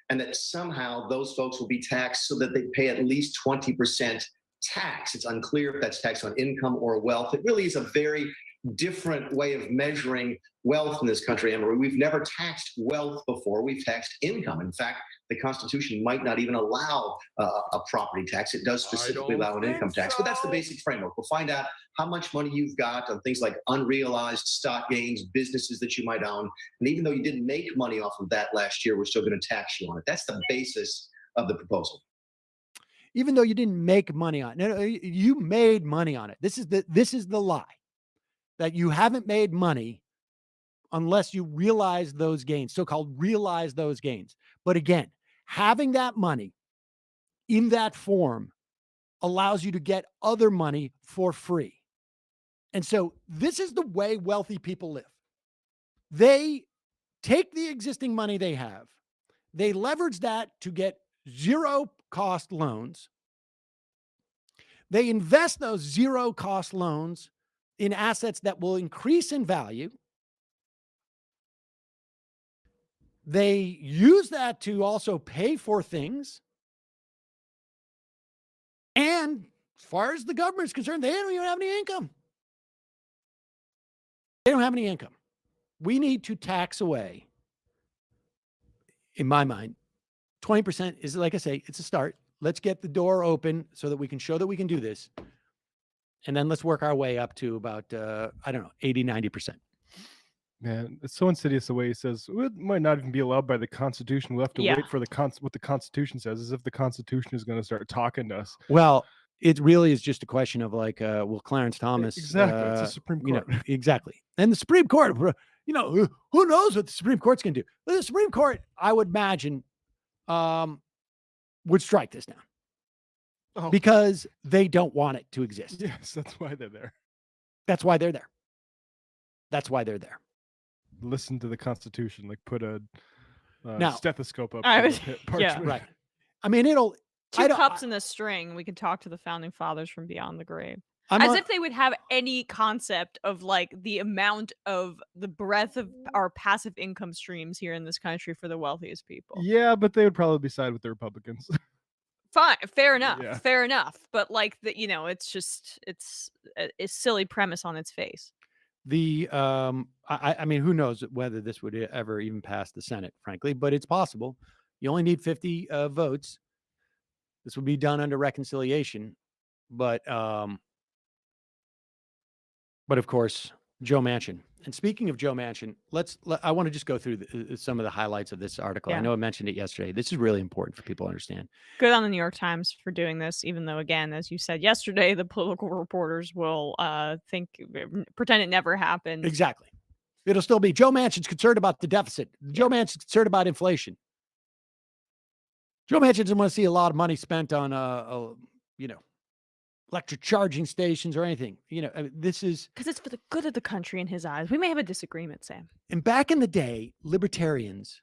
and that somehow those folks will be taxed so that they pay at least 20% tax. It's unclear if that's tax on income or wealth. It really is a very different way of measuring wealth in this country, Emery. We've never taxed wealth before. We've taxed income. In fact, the Constitution might not even allow a property tax. It does specifically allow an income tax, but that's the basic framework. We'll find out how much money you've got on things like unrealized stock gains, businesses that you might own. And even though you didn't make money off of that last year, we're still going to tax you on it. That's the basis of the proposal. Even though you didn't make money on it. No, you made money on it. This is the lie, that you haven't made money unless you realize those gains, so-called realize those gains. But again, having that money in that form allows you to get other money for free. And so this is the way wealthy people live. They take the existing money they have, they leverage that to get zero cost loans. They invest those zero cost loans in assets that will increase in value. They use that to also pay for things. And as far as the government is concerned, they don't even have any income. They don't have any income. We need to tax away, in my mind, 20% is, like I say, it's a start. Let's get the door open so that we can show that we can do this. And then let's work our way up to about, 80, 90%. Man, it's so insidious the way he says it might not even be allowed by the Constitution. We'll have to wait for what the Constitution says, as if the Constitution is going to start talking to us. Well, it really is just a question of like, will Clarence Thomas... Exactly. It's the Supreme Court. Exactly. And the Supreme Court, who knows what the Supreme Court's going to do? But the Supreme Court, I would imagine, would strike this down because they don't want it to exist. Yes, that's why they're there. That's why they're there. That's why they're there. Listen to the Constitution, like put a stethoscope up. Right. I mean, two cups and a string. We can talk to the founding fathers from beyond the grave. If they would have any concept of like the amount of the breadth of our passive income streams here in this country for the wealthiest people. Yeah, but they would probably side with the Republicans. Fine, fair enough. Yeah. Fair enough. But like it's a silly premise on its face. I mean, who knows whether this would ever even pass the Senate, frankly, but it's possible. You only need 50 votes. This would be done under reconciliation, but of course, Joe Manchin. And speaking of Joe Manchin, I want to just go through some of the highlights of this article. Yeah. I know I mentioned it yesterday. This is really important for people to understand. Good on the New York Times for doing this, even though, again, as you said yesterday, the political reporters will pretend it never happened. Exactly. It'll still be Joe Manchin's concerned about the deficit. Joe Manchin's concerned about inflation. Joe Manchin doesn't want to see a lot of money spent on, electric charging stations or anything. This is because it's for the good of the country in his eyes. We may have a disagreement, Sam. And back in the day, libertarians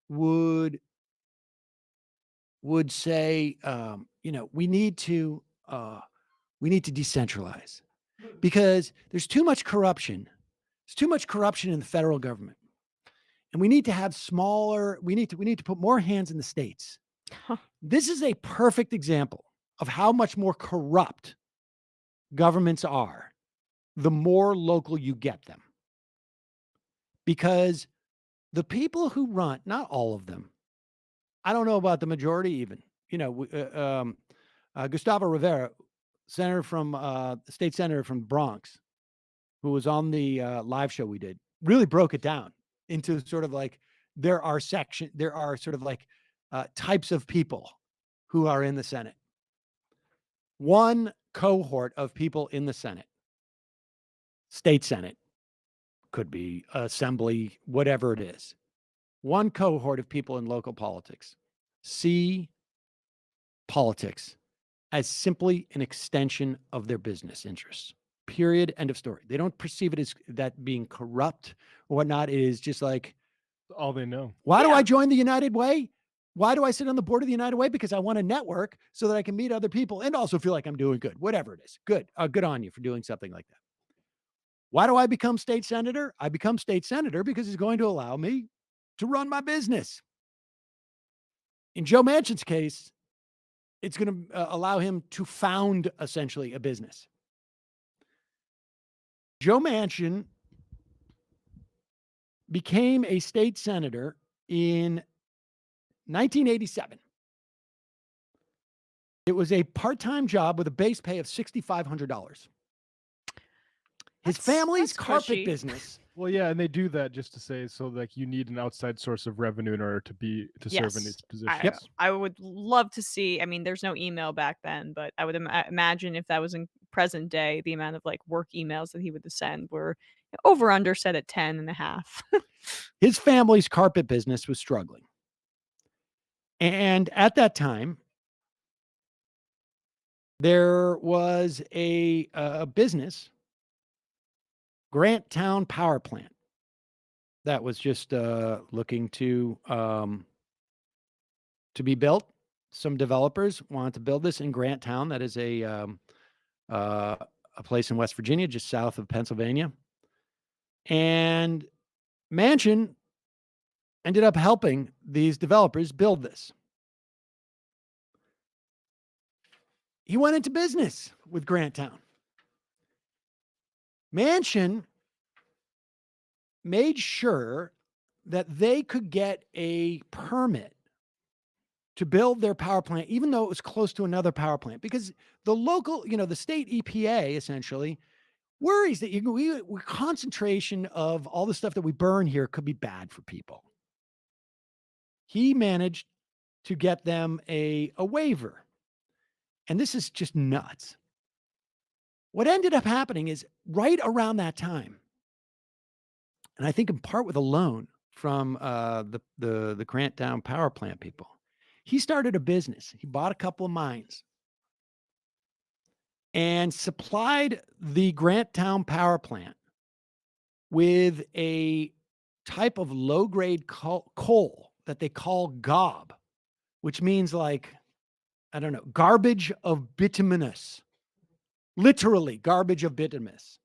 would say, we need to decentralize because there's too much corruption. There's too much corruption in the federal government, and we need to have smaller. We need to put more hands in the states. This is a perfect example of how much more corrupt governments are, the more local you get them. Because the people who run, not all of them, I don't know about the majority even, Gustavo Rivera, state senator from Bronx, who was on the live show we did, really broke it down into sort of like, there are sort of like types of people who are in the Senate. One cohort of people in the Senate, state Senate, could be assembly, whatever it is. One cohort of people in local politics see politics as simply an extension of their business interests. Period. End of story. They don't perceive it as that being corrupt or whatnot. It is just like all they know. Why do I join the United Way? Why do I sit on the board of the United Way? Because I want to network so that I can meet other people and also feel like I'm doing good, whatever it is. Good. Good on you for doing something like that. Why do I become state senator? I become state senator because it's going to allow me to run my business. In Joe Manchin's case, it's going to allow him to found essentially a business. Joe Manchin became a state senator in 1987. It was a part-time job with a base pay of $6,500. His family's carpet cushy. business. Well, yeah, and they do that just to say so like you need an outside source of revenue in order to serve in these positions. I would love to see. I mean, there's no email back then, but I would imagine if that was in present day, the amount of like work emails that he would send were over under set at 10.5. His family's carpet business was struggling. And at that time, there was a business, Grant Town Power Plant, that was just looking to be built. Some developers wanted to build this in Grant Town. That is a place in West Virginia, just south of Pennsylvania. And Manchin ended up helping these developers build this. He went into business with Grant Town. Manchin made sure that they could get a permit to build their power plant, even though it was close to another power plant, because the local, the state EPA essentially worries that concentration of all the stuff that we burn here could be bad for people. He managed to get them a waiver. And this is just nuts. What ended up happening is right around that time, and I think in part with a loan from the Grant Town Power Plant people, he started a business. He bought a couple of mines and supplied the Grant Town Power Plant with a type of low-grade coal that they call gob, which means like, I don't know, garbage of bituminous. Literally, garbage of bituminous.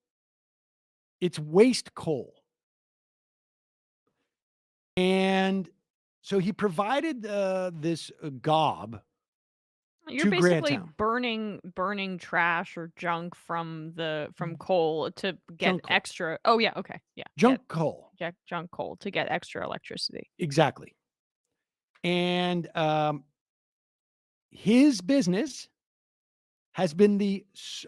It's waste coal. And so he provided this gob. You're basically burning trash or junk from coal to get extra. Oh yeah, okay, yeah. Junk coal to get extra electricity. Exactly. And his business has been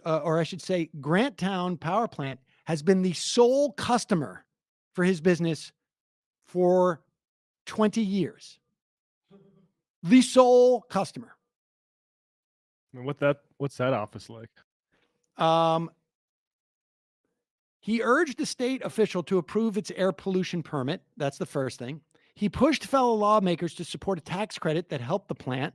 or I should say, Grant Town Power Plant has been the sole customer for his business for 20 years. The sole customer. I mean, what's that office like? He urged the state official to approve its air pollution permit. That's the first thing. He pushed fellow lawmakers to support a tax credit that helped the plant.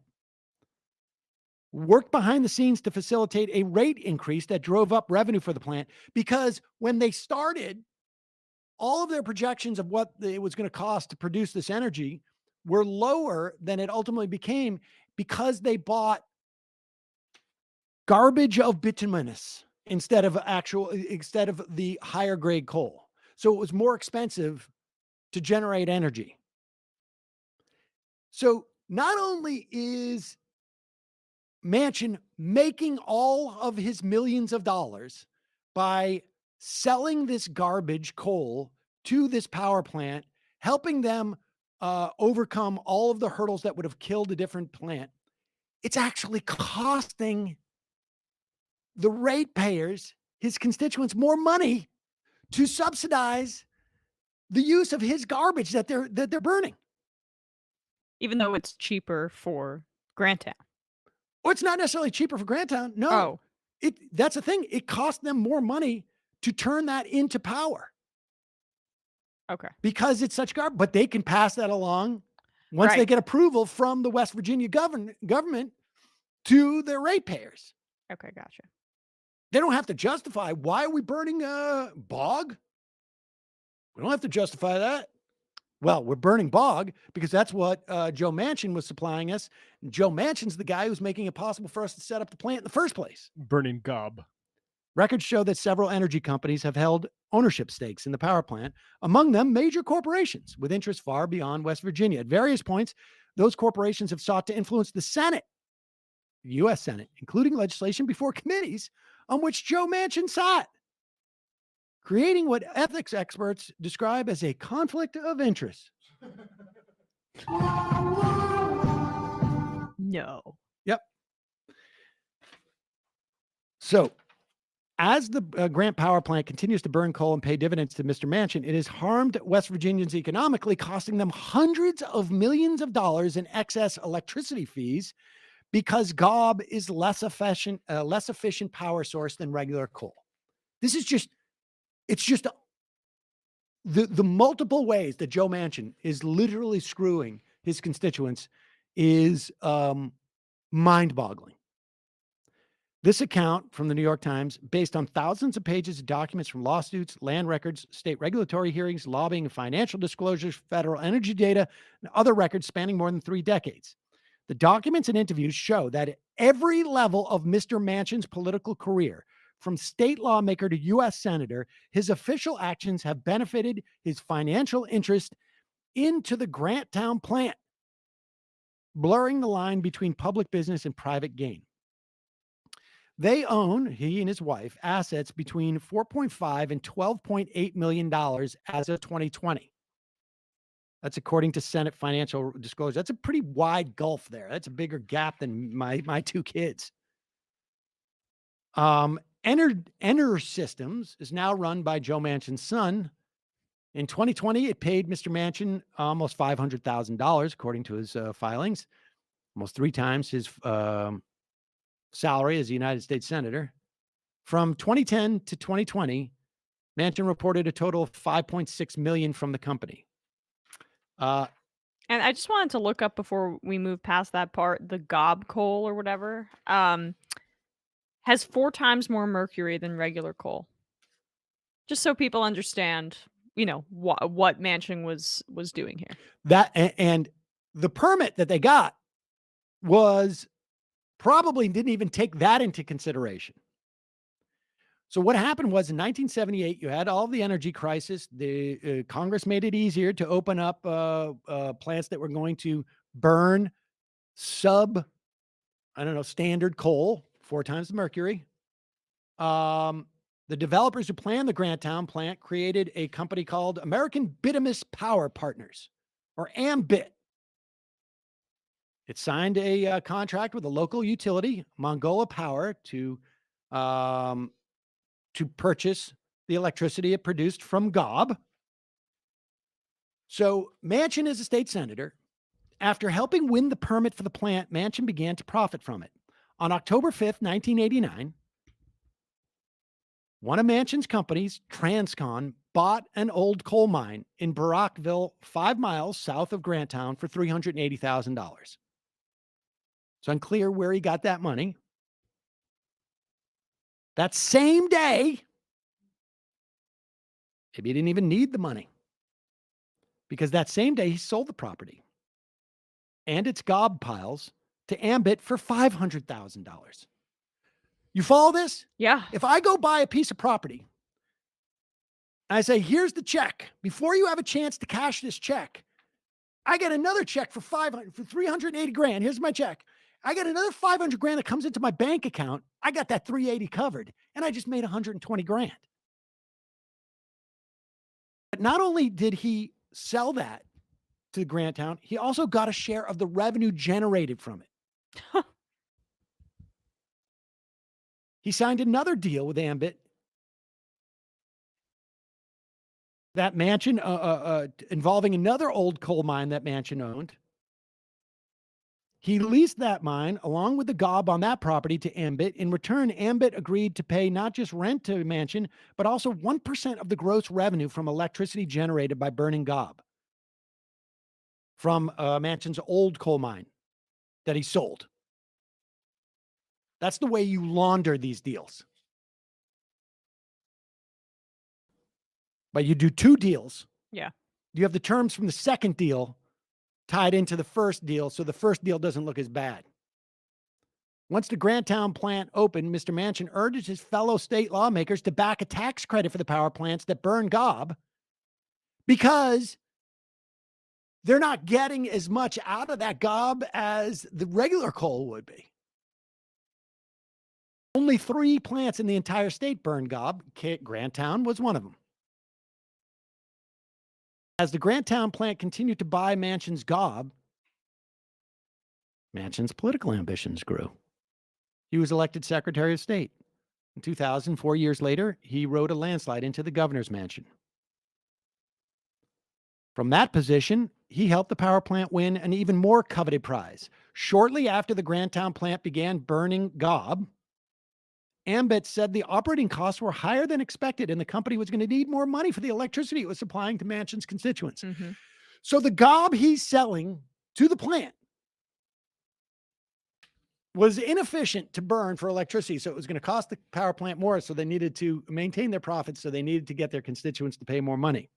Worked behind the scenes to facilitate a rate increase that drove up revenue for the plant, because when they started, all of their projections of what it was going to cost to produce this energy were lower than it ultimately became, because they bought garbage of bituminous instead of the higher grade coal. So it was more expensive to generate energy. So not only is Manchin making all of his millions of dollars by selling this garbage coal to this power plant, helping them overcome all of the hurdles that would have killed a different plant, it's actually costing the ratepayers, his constituents, more money to subsidize the use of his garbage that they're burning. Even though it's cheaper for Grant Town. Or it's not necessarily cheaper for Grant Town. No. Oh. That's the thing. It cost them more money to turn that into power. Okay. Because it's such garbage. But they can pass that along once they get approval from the West Virginia government to their ratepayers. Okay, gotcha. They don't have to justify, why are we burning bog? We don't have to justify that. Well, we're burning bog because that's what Joe Manchin was supplying us. Joe Manchin's the guy who's making it possible for us to set up the plant in the first place. Burning gob. Records show that several energy companies have held ownership stakes in the power plant, among them major corporations with interests far beyond West Virginia. At various points, those corporations have sought to influence the Senate, the U.S. Senate, including legislation before committees on which Joe Manchin sat, creating what ethics experts describe as a conflict of interest. No. Yep. So, as the Grant Power Plant continues to burn coal and pay dividends to Mr. Manchin, it has harmed West Virginians economically, costing them hundreds of millions of dollars in excess electricity fees because GOB is less efficient power source than regular coal. This is just, it's just the multiple ways that Joe Manchin is literally screwing his constituents is mind-boggling. This account from the New York Times, based on thousands of pages of documents from lawsuits, land records, state regulatory hearings, lobbying, and financial disclosures, federal energy data, and other records spanning more than 3 decades. The documents and interviews show that at every level of Mr. Manchin's political career, from state lawmaker to U.S. senator, his official actions have benefited his financial interest into the Grant Town plant, blurring the line between public business and private gain. They own, he and his wife, assets between $4.5 and $12.8 million as of 2020. That's according to Senate financial disclosure. That's a pretty wide gulf there. That's a bigger gap than my 2 kids. Ener Systems is now run by Joe Manchin's son. In 2020, it paid Mr. Manchin almost $500,000, according to his filings, almost 3 times his salary as a United States Senator. From 2010 to 2020, Manchin reported a total of $5.6 million from the company. And I just wanted to look up before we move past that part, the gob coal or whatever, has 4 times more mercury than regular coal. Just so people understand, you know, what Manchin was doing here. That and the permit that they got was probably didn't even take that into consideration. So what happened was in 1978, you had all the energy crisis. The Congress made it easier to open up plants that were going to burn standard coal, 4 times the mercury. The developers who planned the Grant Town plant created a company called American Bituminous Power Partners, or AMBIT. It signed a contract with a local utility, Mongolia Power, to purchase the electricity it produced from GOB. So Manchin is a state senator. After helping win the permit for the plant, Manchin began to profit from it. On October 5th, 1989, one of Manchin's companies, Transcon, bought an old coal mine in Brockville, 5 miles south of Granttown, for $380,000. It's unclear where he got that money. That same day, maybe he didn't even need the money, because that same day he sold the property and its gob piles to Ambit for $500,000. You follow this? Yeah. If I go buy a piece of property and I say, here's the check, before you have a chance to cash this check, I get another check for $380,000. Here's my check. I get another $500,000 that comes into my bank account. I got that 380 covered, and I just made $120,000. But not only did he sell that to Grant Town, he also got a share of the revenue generated from it. He signed another deal with Ambit that Manchin, involving another old coal mine that Manchin owned. He leased that mine along with the gob on that property to Ambit. In return, Ambit agreed to pay not just rent to Manchin, but also 1% of the gross revenue from electricity generated by burning gob from Manchin's old coal mine that he sold. That's the way you launder these deals. But you do 2 deals. Yeah. You have the terms from the second deal tied into the first deal, so the first deal doesn't look as bad. Once the Granttown plant opened, Mr. Manchin urged his fellow state lawmakers to back a tax credit for the power plants that burn gob because they're not getting as much out of that gob as the regular coal would be. Only 3 plants in the entire state burn gob. Granttown was one of them. As the Granttown plant continued to buy Manchin's gob, Manchin's political ambitions grew. He was elected Secretary of State. In 2000, 4 years later, he rode a landslide into the governor's mansion. From that position, he helped the power plant win an even more coveted prize. Shortly after the Granttown plant began burning gob, Gambit said the operating costs were higher than expected and the company was going to need more money for the electricity it was supplying to Manchin's constituents. Mm-hmm. So the gob he's selling to the plant was inefficient to burn for electricity. So it was going to cost the power plant more. So they needed to maintain their profits. So they needed to get their constituents to pay more money.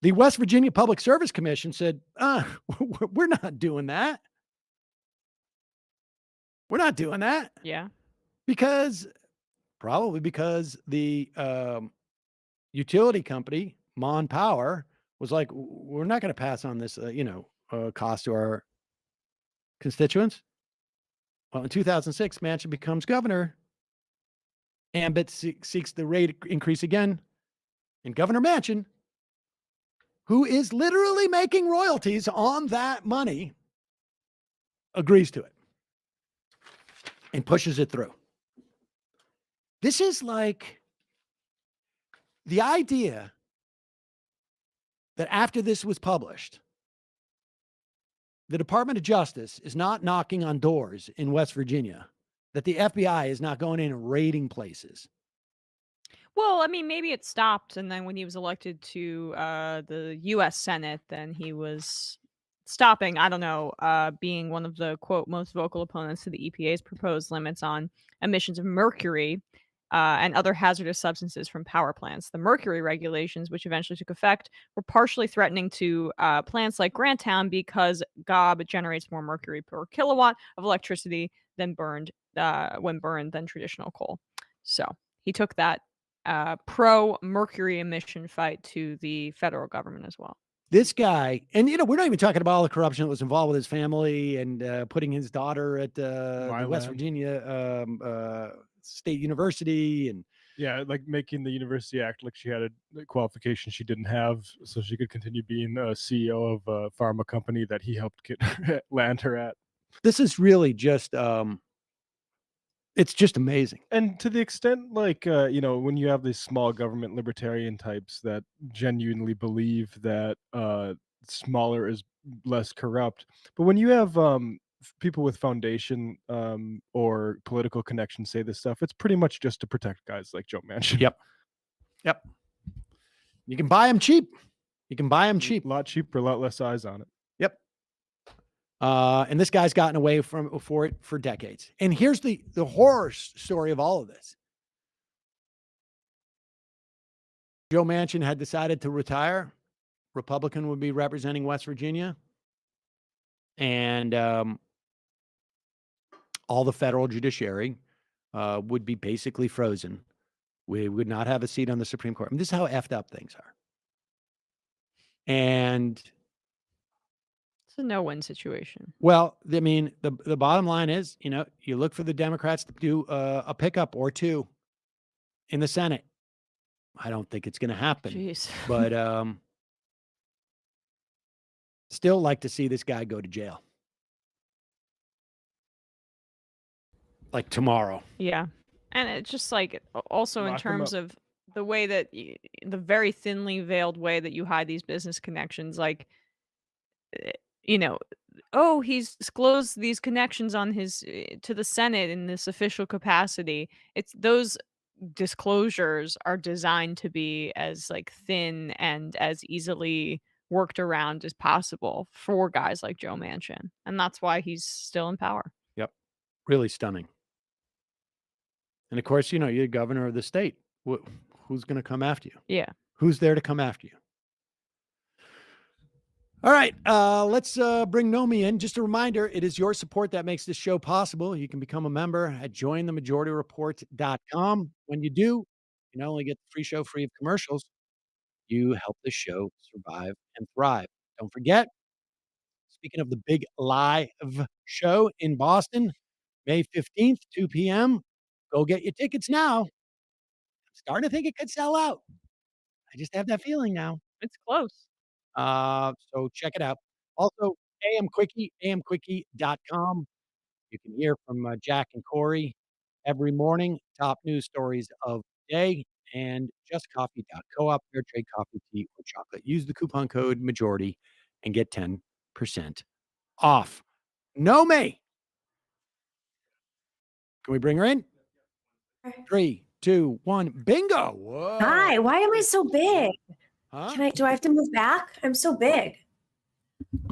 The West Virginia Public Service Commission said, we're not doing that. We're not doing that. Yeah. Probably because the utility company, Mon Power, was like, we're not going to pass on this, cost to our constituents. Well, in 2006, Manchin becomes governor. Gambit seeks the rate increase again. And Governor Manchin, who is literally making royalties on that money, agrees to it and pushes it through. This is like the idea that after this was published, the Department of Justice is not knocking on doors in West Virginia, that the FBI is not going in and raiding places. Well, I mean, maybe it stopped, and then when he was elected to the U.S. Senate, then he was stopping, I don't know, being one of the, quote, most vocal opponents to the EPA's proposed limits on emissions of mercury and other hazardous substances from power plants. The mercury regulations, which eventually took effect, were partially threatening to plants like Granttown because gob generates more mercury per kilowatt of electricity than when burned than traditional coal. So he took that pro-mercury emission fight to the federal government as well. This guy, and we're not even talking about all the corruption that was involved with his family and putting his daughter at the West Virginia State University, and like making the university act like she had a qualification she didn't have, so she could continue being a CEO of a pharma company that he helped land her at. This is really just it's just amazing. And to the extent, when you have these small government libertarian types that genuinely believe that smaller is less corrupt, but when you have people with foundation or political connections say this stuff, it's pretty much just to protect guys like Joe Manchin. Yep. You can buy them cheap. A lot cheaper, a lot less eyes on it. Yep. And this guy's gotten away for it for decades. And here's the horror story of all of this. Joe Manchin had decided to retire. Republican would be representing West Virginia. And all the federal judiciary would be basically frozen. We would not have a seat on the Supreme Court. I mean, this is how effed up things are. And it's a no-win situation. Well, I mean, the bottom line is, you look for the Democrats to do a pickup or two in the Senate. I don't think it's going to happen. Jeez. But still like to see this guy go to jail. Like tomorrow. Yeah. And it's just like also in terms of the way that the very thinly veiled way that you hide these business connections, like, he's disclosed these connections on his to the Senate in this official capacity. It's those disclosures are designed to be as thin and as easily worked around as possible for guys like Joe Manchin. And that's why he's still in power. Yep. Really stunning. And of course, you're the governor of the state. Who's going to come after you? Yeah. Who's there to come after you? All right, let's bring Nomi in. Just a reminder, it is your support that makes this show possible. You can become a member at jointhemajorityreport.com. When you do, you not only get the free show free of commercials, you help the show survive and thrive. Don't forget, speaking of the big live show in Boston, May 15th, 2 p.m., go get your tickets now. I'm starting to think it could sell out. I just have that feeling now. It's close. So check it out. Also, AM Quickie, amquickie.com. You can hear from Jack and Corey every morning. Top news stories of the day. And justcoffee.coop, fair trade coffee, tea, or chocolate. Use the coupon code majority and get 10% off. Nomi. Can we bring her in? 3, 2, 1. Bingo. Whoa. Hi, why am I so big? Huh? Do I have to move back? I'm so big.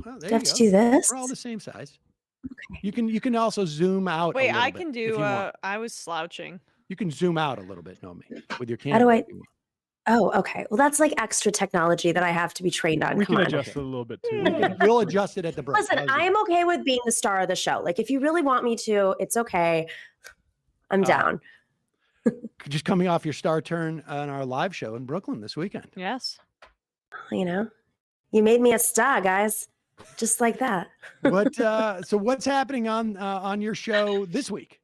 Well, Do I have to do this? We're all the same size. Okay. You can also zoom out. Wait, a little I bit can if do. you want. I was slouching. You can zoom out a little bit, Nomi, with your camera. How do I? if you want. Oh, okay. Well, that's like extra technology that I have to be trained on. We Come can on. adjust it a little bit too. We'll adjust it at the break. Listen, I am okay with being the star of the show. Like, if you really want me to, it's okay. I'm down. Just coming off your star turn on our live show in Brooklyn this weekend. Yes. You know, you made me a star, guys. Just like that. So what's happening on your show this week?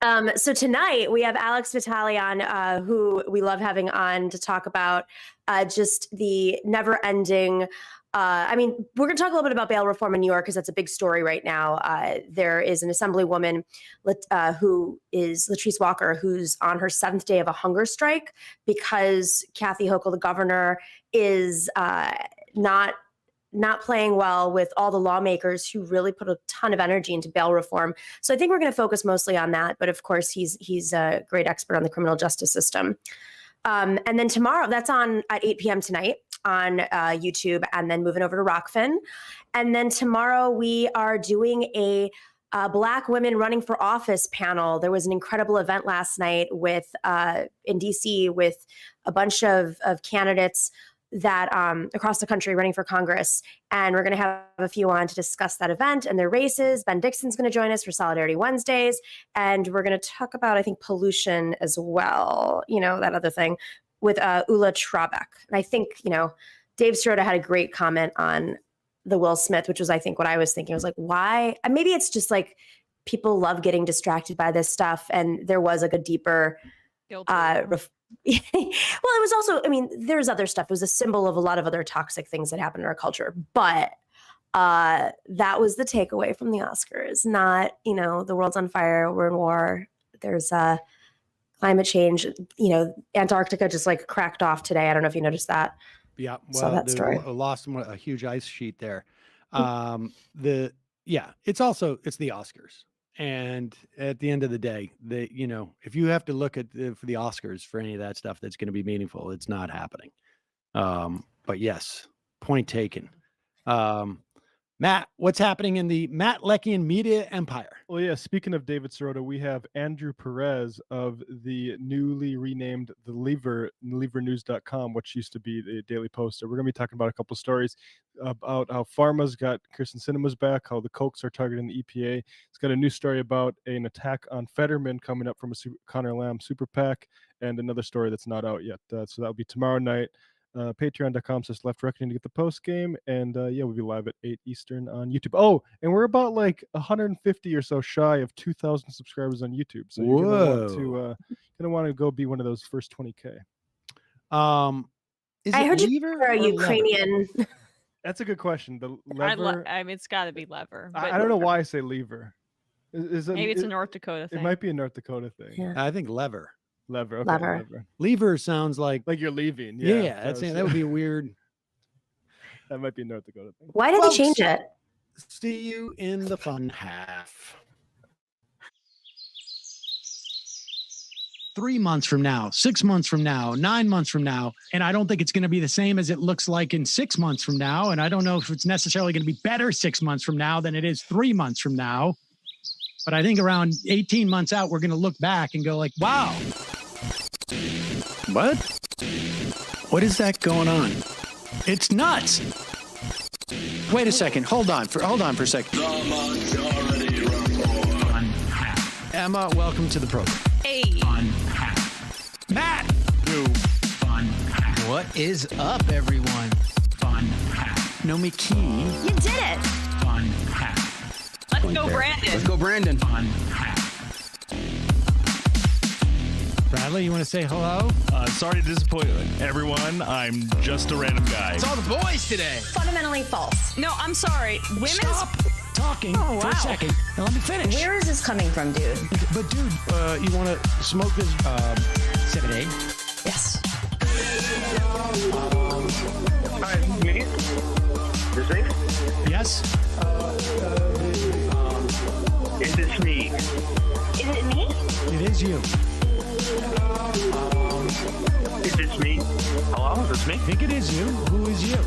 So tonight we have Alex Vitale on, who we love having on to talk about just the never-ending. We're going to talk a little bit about bail reform in New York because that's a big story right now. There is an assemblywoman who is Latrice Walker, who's on her 7th day of a hunger strike because Kathy Hochul, the governor, is not playing well with all the lawmakers who really put a ton of energy into bail reform. So I think we're going to focus mostly on that. But of course, he's a great expert on the criminal justice system. And then tomorrow, that's on at 8 p.m. tonight on YouTube, and then moving over to Rockfin. And then tomorrow we are doing a Black Women Running for Office panel. There was an incredible event last night with in DC with a bunch of candidates that across the country running for Congress. And we're going to have a few on to discuss that event and their races. Ben Dixon's going to join us for Solidarity Wednesdays. And we're going to talk about, I think, pollution as well. You know, that other thing with Ula Trabeck. And I think, Dave Sirota had a great comment on the Will Smith, which was, I think, what I was thinking. I was like, why? And maybe it's just like people love getting distracted by this stuff. And there was like a deeper well, it was also, there's other stuff. It was a symbol of a lot of other toxic things that happen in our culture. But that was the takeaway from the Oscars. Not, the world's on fire, we're in war. There's climate change. Antarctica just like cracked off today. I don't know if you noticed that. Yeah, Saw that story. Lost a huge ice sheet there. It's the Oscars. And at the end of the day, if you have to look at for the Oscars for any of that stuff that's going to be meaningful, it's not happening. But yes, point taken. Matt, what's happening in the Matt Leckian media empire? Well, yeah, speaking of David Sirota, we have Andrew Perez of the newly renamed The Lever, levernews.com, which used to be the Daily Poster. We're going to be talking about a couple stories about how Pharma's got Kirsten Sinema's back, how the Kochs are targeting the EPA. It's got a new story about an attack on Fetterman coming up from a Connor Lamb super PAC, and another story that's not out yet. So that'll be tomorrow night. Patreon.com/Left Reckoning to get the post game, and we'll be live at 8 Eastern on YouTube. Oh, and we're about like 150 or so shy of 2,000 subscribers on YouTube. So you're gonna want to go be one of those first 20K. I heard you were a Ukrainian. That's a good question. The lever. It's got to be lever. I don't know why I say lever. Maybe it's a North Dakota thing. It might be a North Dakota thing. Yeah. I think lever. Lever. Okay, lever. Lever sounds like you're leaving. Yeah, that would be weird. That might be a North Dakota thing. Why did they change it? See you in the fun half. 3 months from now, 6 months from now, 9 months from now. And I don't think it's going to be the same as it looks like in 6 months from now. And I don't know if it's necessarily going to be better 6 months from now than it is 3 months from now. But I think around 18 months out, we're going to look back and go like, wow. What is that going on? It's nuts. Wait a second. Hold on for a second. The Majority Report. Emma, welcome to the program. Hey. Matt. What is up, everyone? No me key. You did it. Let's go, Brandon. Let's go, Brandon. Bradley, you want to say hello? Sorry to disappoint everyone. I'm just a random guy. It's all the boys today. Fundamentally false. No, I'm sorry. Women's. Stop talking Oh, for wow. a second. Now let me finish. Where is this coming from, dude? But dude, you want to smoke this 7A? Yes. Hi, me? This is? Yes. Is this me? Is it me? It is you. Is this me? Hello, is this me? I think it is you. Who is you?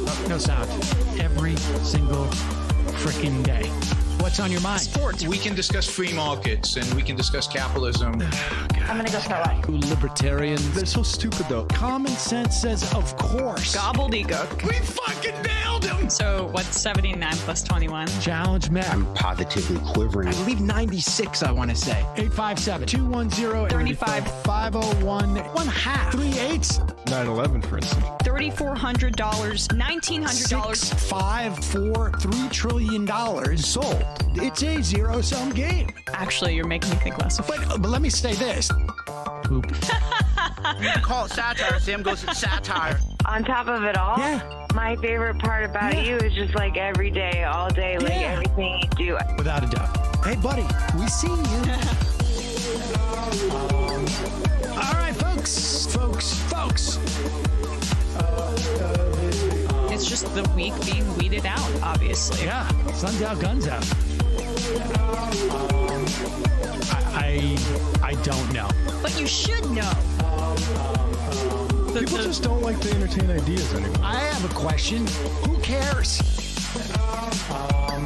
Oh, no sound. Every single freaking day. What's on your mind? Sports. We can discuss free markets and we can discuss capitalism. I'm gonna go start watching. Libertarians. They're so stupid, though. Common sense says, of course. Gobbledygook. We fucking nailed him. So what's 79 plus 21? Challenge Matt. I'm positively quivering. I believe 96, I want to say. 857-210-35 501 1/2 3/8 9/11, for instance. $3,400, $1,900. 5 4 $3 trillion sold. It's a zero-sum game. Actually, you're making me think less of it. But let me say this. Poop. Call it satire. Sam goes, it's satire. On top of it all, Yeah. my favorite part about you is just like every day, all day, like Yeah. everything you do. Without a doubt. Hey, buddy, we see you. All right, folks. It's just the week being weeded out, obviously. Yeah, sun's out, guns out. I don't know. But you should know. People just don't like to entertain ideas anymore. I have a question. Who cares?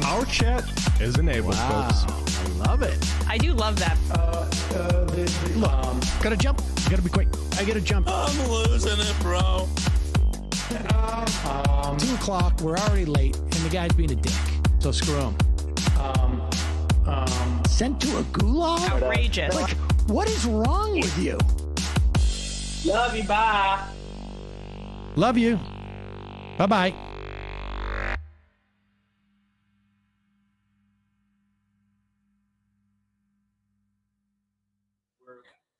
Our chat is enabled, folks. I love it. I do love that. Look, gotta jump. Gotta be quick. I gotta jump. I'm losing it, bro. 2 o'clock. We're already late, and the guy's being a dick. So screw him. Sent to a gulag? Outrageous. Like, what is wrong with you? Love you, bye. Love you. Bye-bye.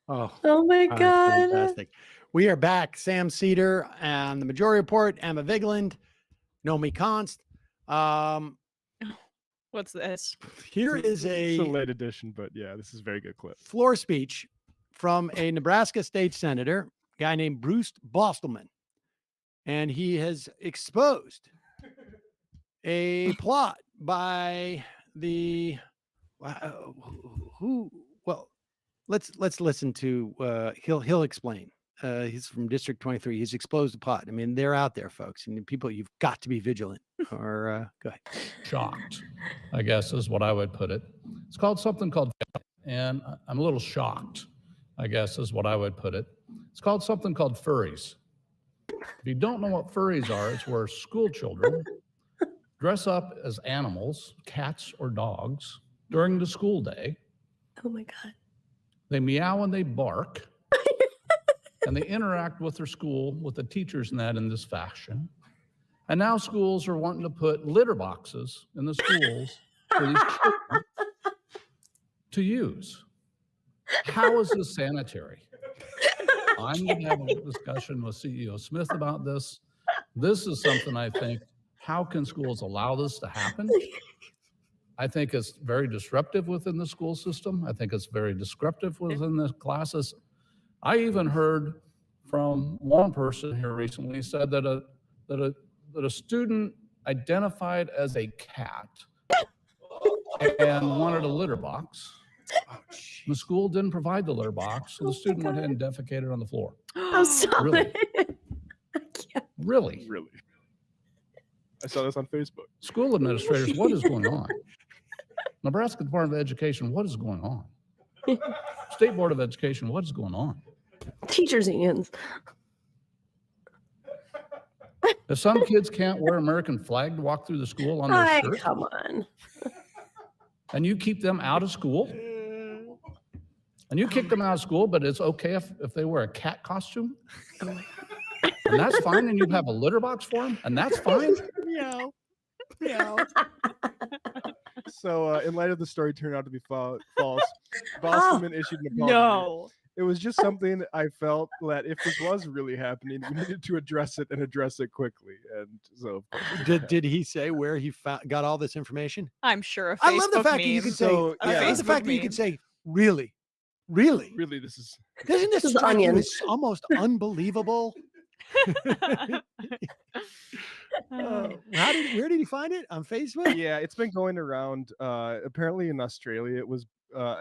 Oh my God. God. Fantastic. We are back. Sam Seder and the Majority Report. Emma Vigeland. Nomi Const. What's this? Here is It's a late edition, but yeah, this is a very good clip. floor speech from a Nebraska state senator, a guy named Bruce Bostelman. And he has exposed a plot by the let's listen to he'll explain. He's from District 23. He's exposed a plot. I mean, they're out there, folks, and people, you've got to be vigilant. Or go ahead. Shocked, I guess is what I would put it. It's called something called, and I'm a little shocked, I guess is what I would put it. It's called something called furries. If you don't know what furries are, it's where school children dress up as animals, cats or dogs, during the school day. Oh my God. They meow and they bark, and they interact with their school, with the teachers and that in this fashion. And now schools are wanting to put litter boxes in the schools for these children to use. How is this sanitary? I'm going to have a discussion with CEO Smith about this. This is something I think, how can schools allow this to happen? I think it's very disruptive within the school system. I think it's very disruptive within the classes. I even heard from one person here recently said that a student identified as a cat and wanted a litter box. The school didn't provide the litter box, so the student went ahead and defecated on the floor. Oh, stop Really? it. Really? Really? I saw this on Facebook. School administrators, what is going on? Nebraska Department of Education, what is going on? State Board of Education, what is going on? Teachers unions. If some kids can't wear American flag to walk through the school on their shirt, Come on. and you keep them out of school, and you kick them out of school, but it's okay if they wear a cat costume, and that's fine, and you have a litter box for them, and that's fine. Meow. Meow. So, in light of the story turned out to be false, Boston issued an apology. No. It was just something I felt that if this was really happening, we needed to address it and address it quickly. And so, of course, Did he say where he got all this information? I'm sure. I love the fact that you can say. So, I yeah. love the fact that you can say, really, really, this is. Doesn't this is strike you onion. as almost unbelievable? Where did he find it? On Facebook? Yeah, it's been going around. Apparently in Australia, it was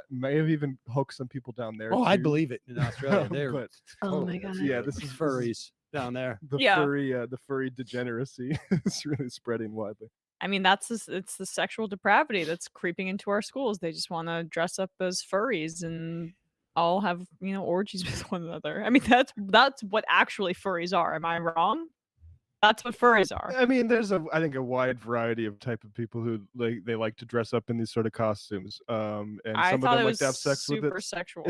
may have even hooked some people down there. Oh, I too. believe it. In Australia, they're But, Oh my God. yeah, this is furries down there. The furry degeneracy is really spreading widely. I mean, it's the sexual depravity that's creeping into our schools. They just want to dress up as furries and all have, orgies with one another. I mean, that's what actually furries are. Am I wrong? That's what furries are. I mean, there's I think a wide variety of type of people who they like to dress up in these sort of costumes. And I some of thought them it like was to have sex with super it. sexual.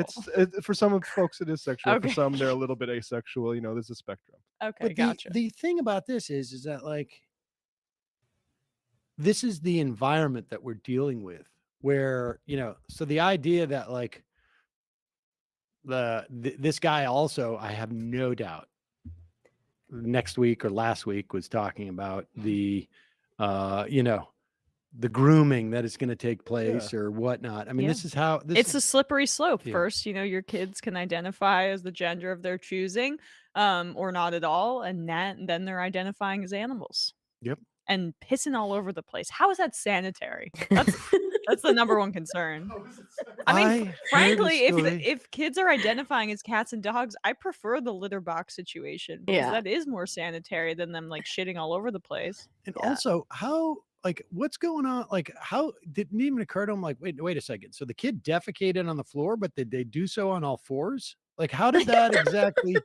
For some of folks it is sexual. Okay. For some they're a little bit asexual. There's a spectrum. Okay, But gotcha. the thing about this is that like this is the environment that we're dealing with, where so the idea that like this guy also, I have no doubt, next week or last week was talking about the the grooming that is going to take place or whatnot. I mean, Yeah. this is how It's a slippery slope. Yeah. First, your kids can identify as the gender of their choosing, or not at all, and then they're identifying as animals. Yep. And pissing all over the place. How is that sanitary? That's the number one concern. I mean, frankly, if kids are identifying as cats and dogs, I prefer the litter box situation because Yeah. that is more sanitary than them like shitting all over the place. And also, how like what's going on? Like, how didn't even occur to him? Like, wait a second. So the kid defecated on the floor, but did they do so on all fours? Like, how did that exactly?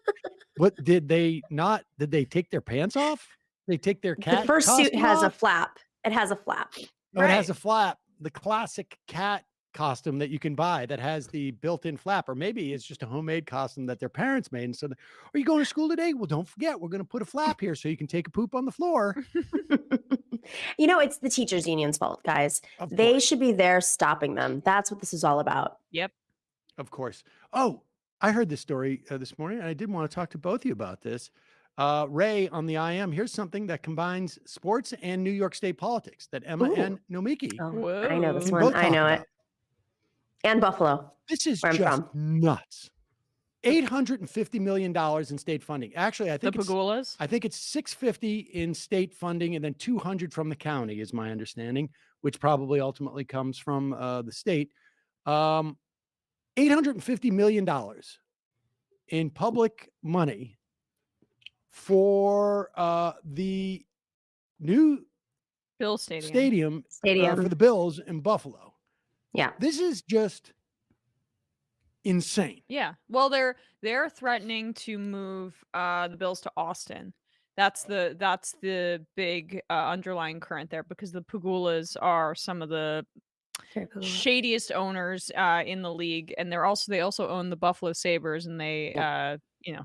What did they not? Did they take their pants off? They take their cat. The first suit costume has a off? flap. It has a flap. Oh, it has a flap. The classic cat costume that you can buy that has the built-in flap, or maybe it's just a homemade costume that their parents made. And so, are you going to school today? Well, don't forget, we're going to put a flap here so you can take a poop on the floor. It's the teachers union's fault, guys. They should be there stopping them. That's what this is all about. Yep. Of course. Oh, I heard this story this morning, and I did want to talk to both of you about this. Ray on the IM, here's something that combines sports and New York State politics that Emma and Nomiki. Oh, I know this can one. both I talk know about. it. And Buffalo. This is where I'm just from. nuts. $850 million in state funding. Actually, I think The Pagulas? I think it's 650 in state funding and then 200 from the county is my understanding, which probably ultimately comes from the state. $850 million in public money for the new Bill Stadium. For the Bills in Buffalo. Yeah. This is just insane. Yeah. Well, they're threatening to move the Bills to Austin. That's the big underlying current there because the Pagulas are some of the shadiest owners in the league, and they also own the Buffalo Sabres, and they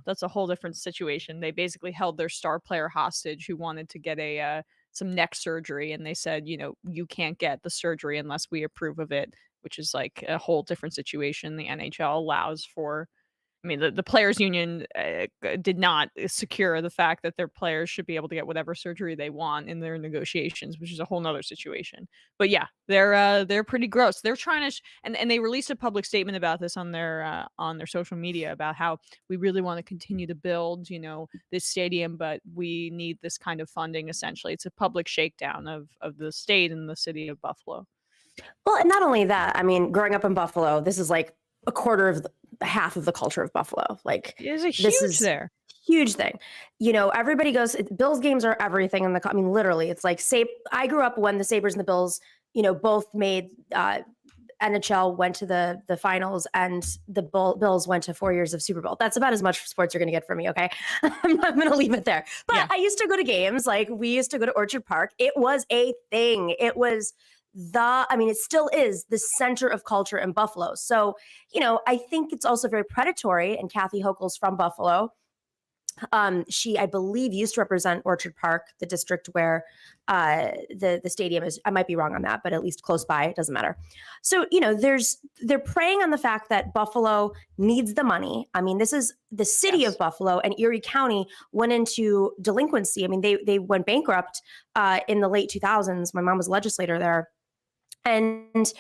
that's a whole different situation. They basically held their star player hostage who wanted to get some neck surgery, and they said, you can't get the surgery unless we approve of it, which is like a whole different situation. The NHL allows for, the players union did not secure the fact that their players should be able to get whatever surgery they want in their negotiations, which is a whole nother situation. But yeah, they're pretty gross. They're trying to, and they released a public statement about this on their social media about how we really want to continue to build, this stadium, but we need this kind of funding. Essentially, it's a public shakedown of the state and the city of Buffalo. Well, and not only that, growing up in Buffalo, this is like a quarter of half of the culture of Buffalo. Like, there's a huge there. Huge thing. Everybody goes, Bills games are everything in literally, it's like, I grew up when the Sabres and the Bills, both made NHL went to the finals and the Bills went to 4 years of Super Bowl. That's about as much sports you're going to get from me, okay? I'm going to leave it there. But I used to go to games. Like, we used to go to Orchard Park. It was a thing. It was it still is the center of culture in Buffalo. So, I think it's also very predatory. And Kathy Hochul's from Buffalo. She, I believe, used to represent Orchard Park, the district where the stadium is. I might be wrong on that, but at least close by. It doesn't matter. So, they're preying on the fact that Buffalo needs the money. I mean, this is the city of Buffalo, and Erie County went into delinquency. I mean, they went bankrupt in the late 2000s. My mom was a legislator there. And,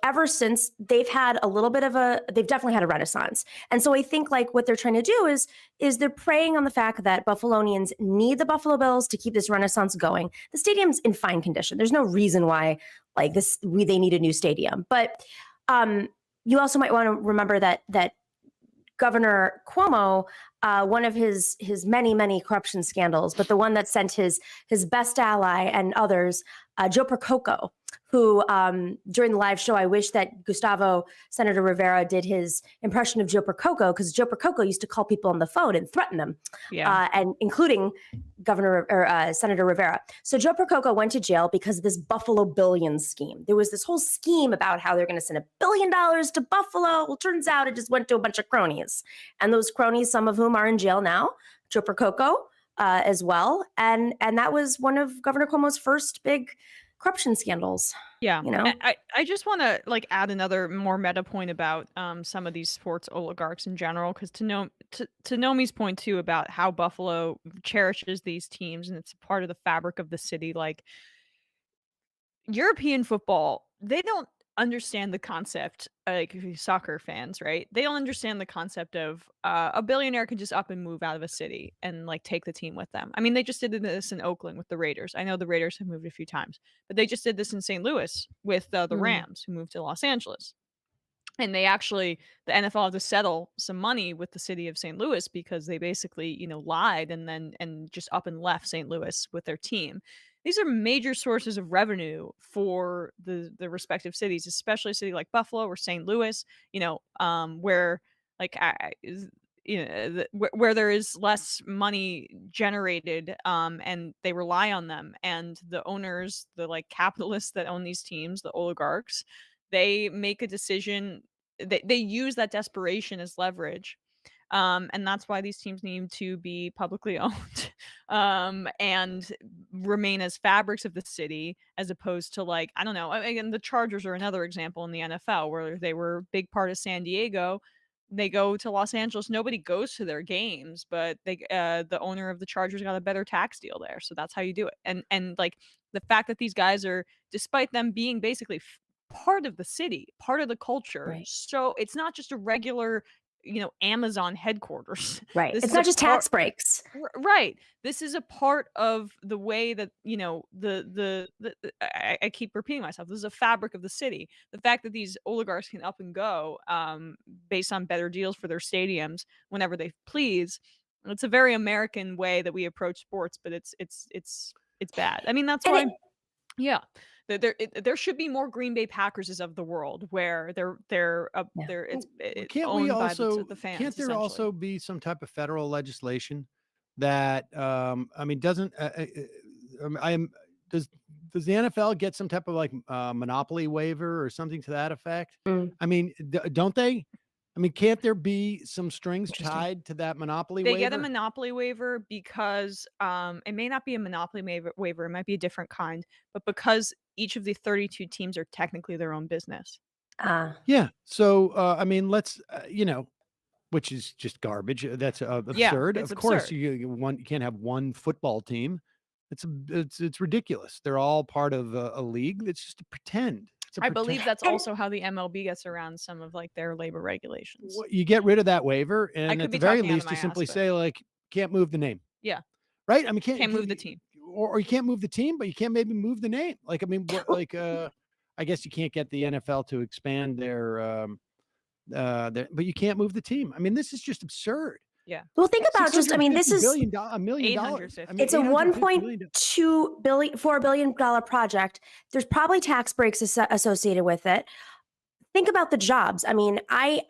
ever since, they've definitely had a renaissance. And so I think like what they're trying to do is they're preying on the fact that Buffalonians need the Buffalo Bills to keep this renaissance going. The stadium's in fine condition. There's no reason why they need a new stadium. But you also might want to remember that Governor Cuomo, one of his many, many corruption scandals, but the one that sent his best ally and others, Joe Percoco, who during the live show, I wish that Senator Rivera did his impression of Joe Percoco, because Joe Percoco used to call people on the phone and threaten them, and including Senator Rivera. So Joe Percoco went to jail because of this Buffalo Billions scheme. There was this whole scheme about how they're going to send $1 billion to Buffalo. Well, turns out it just went to a bunch of cronies, and those cronies, some of whom are in jail now, Joe Percoco as well, and that was one of Governor Cuomo's first big corruption scandals. Yeah. I just want to add another more meta point about some of these sports oligarchs in general, because to Nomi's point too about how Buffalo cherishes these teams and it's part of the fabric of the city. Like, European football, they don't understand the concept, like soccer fans, right? They don't understand the concept of a billionaire can just up and move out of a city and take the team with them. I mean, they just did this in Oakland with the Raiders. I know the Raiders have moved a few times, but they just did this in St. Louis with the Rams, who moved to Los Angeles. And the NFL had to settle some money with the city of St. Louis because they basically, lied and just up and left St. Louis with their team. These are major sources of revenue for the respective cities, especially a city like Buffalo or St. Louis, where where there is less money generated, and they rely on them. And the owners, the capitalists that own these teams, the oligarchs, they make a decision. They use that desperation as leverage. And that's why these teams need to be publicly owned and remain as fabrics of the city, as opposed to I don't know. Again, the Chargers are another example in the NFL where they were a big part of San Diego. They go to Los Angeles. Nobody goes to their games, but the owner of the Chargers got a better tax deal there. So that's how you do it. And the fact that these guys are, despite them being basically part of the city, part of the culture. Right. So it's not just a regular Amazon headquarters. Right. It's not just tax breaks. Right. This is a part of the way that, I keep repeating myself. This is a fabric of the city. The fact that these oligarchs can up and go based on better deals for their stadiums whenever they please. It's a very American way that we approach sports, but it's bad. I mean, that's why. There should be more Green Bay Packerses of the world where they're can't owned we also the fans. Can't there also be some type of federal legislation that doesn't does the NFL get some type of monopoly waiver or something to that effect? I mean, don't they? I mean, can't there be some strings tied to that monopoly waiver? They get a monopoly waiver because it may not be a monopoly waiver. It might be a different kind, but because each of the 32 teams are technically their own business. Yeah. So, let's, which is just garbage. That's absurd. It's of course, absurd. You can't have one football team. It's ridiculous. They're all part of a league. That's just a pretend. I believe that's also how the MLB gets around some of their labor regulations. You get rid of that waiver, and at the very least, you simply say can't move the name. Yeah. Right. I mean, can't move the team, or you can't move the team, but you can't maybe move the name. I guess you can't get the NFL to expand their, but you can't move the team. I mean, this is just absurd. Yeah. Well, think about this is $1 million. It's a $1.4 billion project. There's probably tax breaks associated with it. think about the jobs. I mean, I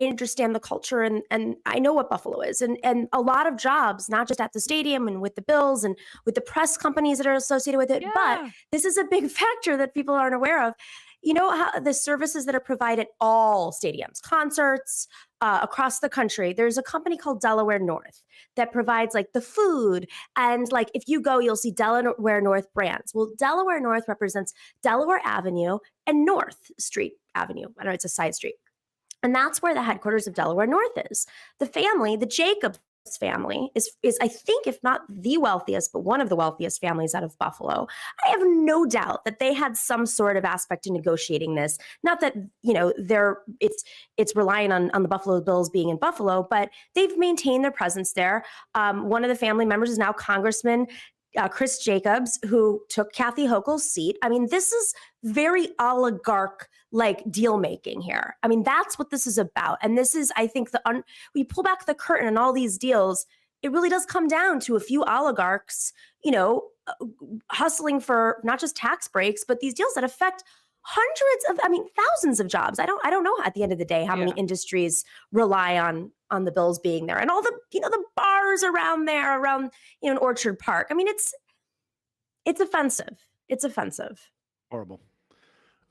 understand the culture and I know what Buffalo is, and a lot of jobs, not just at the stadium and with the Bills and with the press companies that are associated with it, but this is a big factor that people aren't aware of. You know how the services that are provided at all stadiums, concerts across the country. There's a company called Delaware North that provides like the food, and like if you go, you'll see Delaware North brands. Well, Delaware North represents Delaware Avenue and North Street Avenue. I know it's a side street, and that's where the headquarters of Delaware North is. The family, the Jacobs family, is I think, if not the wealthiest, but one of the wealthiest families out of Buffalo. I have no doubt that they had some sort of aspect in negotiating this. Not that, you know, it's relying on the Buffalo Bills being in Buffalo, but they've maintained their presence there. One of the family members is now Congressman Chris Jacobs, who took Kathy Hochul's seat. I mean, this is very oligarch like deal making here. I mean, that's what this is about. And this is, I think, we pull back the curtain on all these deals, it really does come down to a few oligarchs, you know, hustling for not just tax breaks, but these deals that affect hundreds of, I mean, thousands of jobs. I don't know at the end of the day how many industries rely on the Bills being there, and all the, you know, the bars around there, around, you know, in Orchard Park. I mean, it's offensive. It's offensive. Horrible.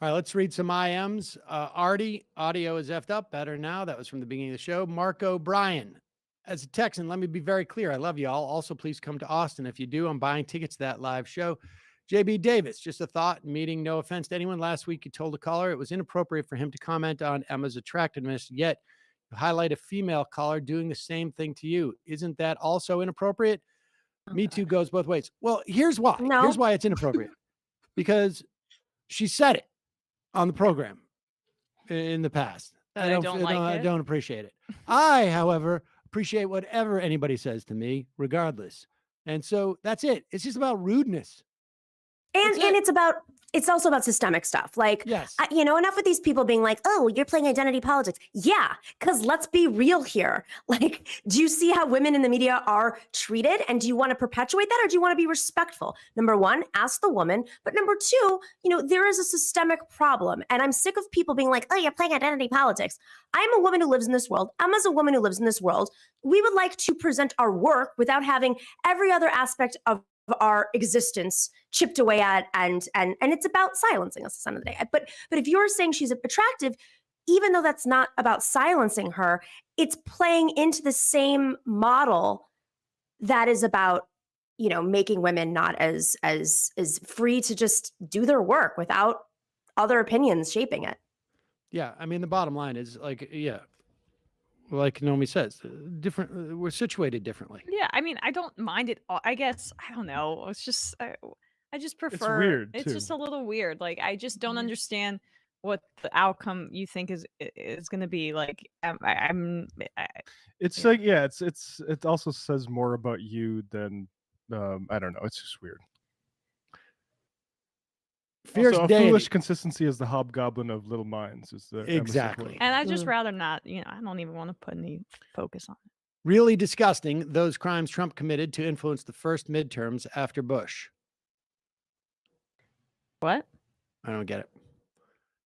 All right, let's read some IMs. Artie, audio is effed up. Better now. That was from the beginning of the show. Marco Bryan. As a Texan, let me be very clear. I love you all. Also, please come to Austin. If you do, I'm buying tickets to that live show. JB Davis, just a thought, meeting, no offense to anyone. Last week, you told a caller it was inappropriate for him to comment on Emma's attractiveness, yet you highlight a female caller doing the same thing to you. Isn't that also inappropriate? Me Too goes both ways. Well, here's why. No. Here's why it's inappropriate. Because she said it on the program in the past. I don't like I it. don't appreciate it. I, however, appreciate whatever anybody says to me, regardless. And so that's it. It's just about rudeness. And it's also about systemic stuff. Like, yes. You know, enough with these people being like, oh, you're playing identity politics. Yeah, because let's be real here. Like, do you see how women in the media are treated? And do you want to perpetuate that, or do you want to be respectful? Number one, ask the woman. But number two, you know, there is a systemic problem. And I'm sick of people being like, oh, you're playing identity politics. I'm a woman who lives in this world. Emma's a woman who lives in this world. We would like to present our work without having every other aspect of our existence chipped away at, and it's about silencing us at the end of the day. But if you're saying she's attractive, even though that's not about silencing her, it's playing into the same model that is about, you know, making women not as free to just do their work without other opinions shaping it. Yeah, I mean, the bottom line is like, yeah, like Naomi says, different. We're situated differently. Yeah, I mean, I don't mind it. I guess, I don't know. It's just, I just prefer. weird, It's too. just a little weird. Like, I just don't understand what the outcome you think is going to be. Like, It's like, yeah, it also says more about you than I don't know. It's just weird. Fierce Also, a deity. foolish consistency is the hobgoblin of little minds. Is the Exactly. And I just rather not, you know, I don't even want to put any focus on it. Really disgusting, those crimes Trump committed to influence the first midterms after Bush. What? I don't get it.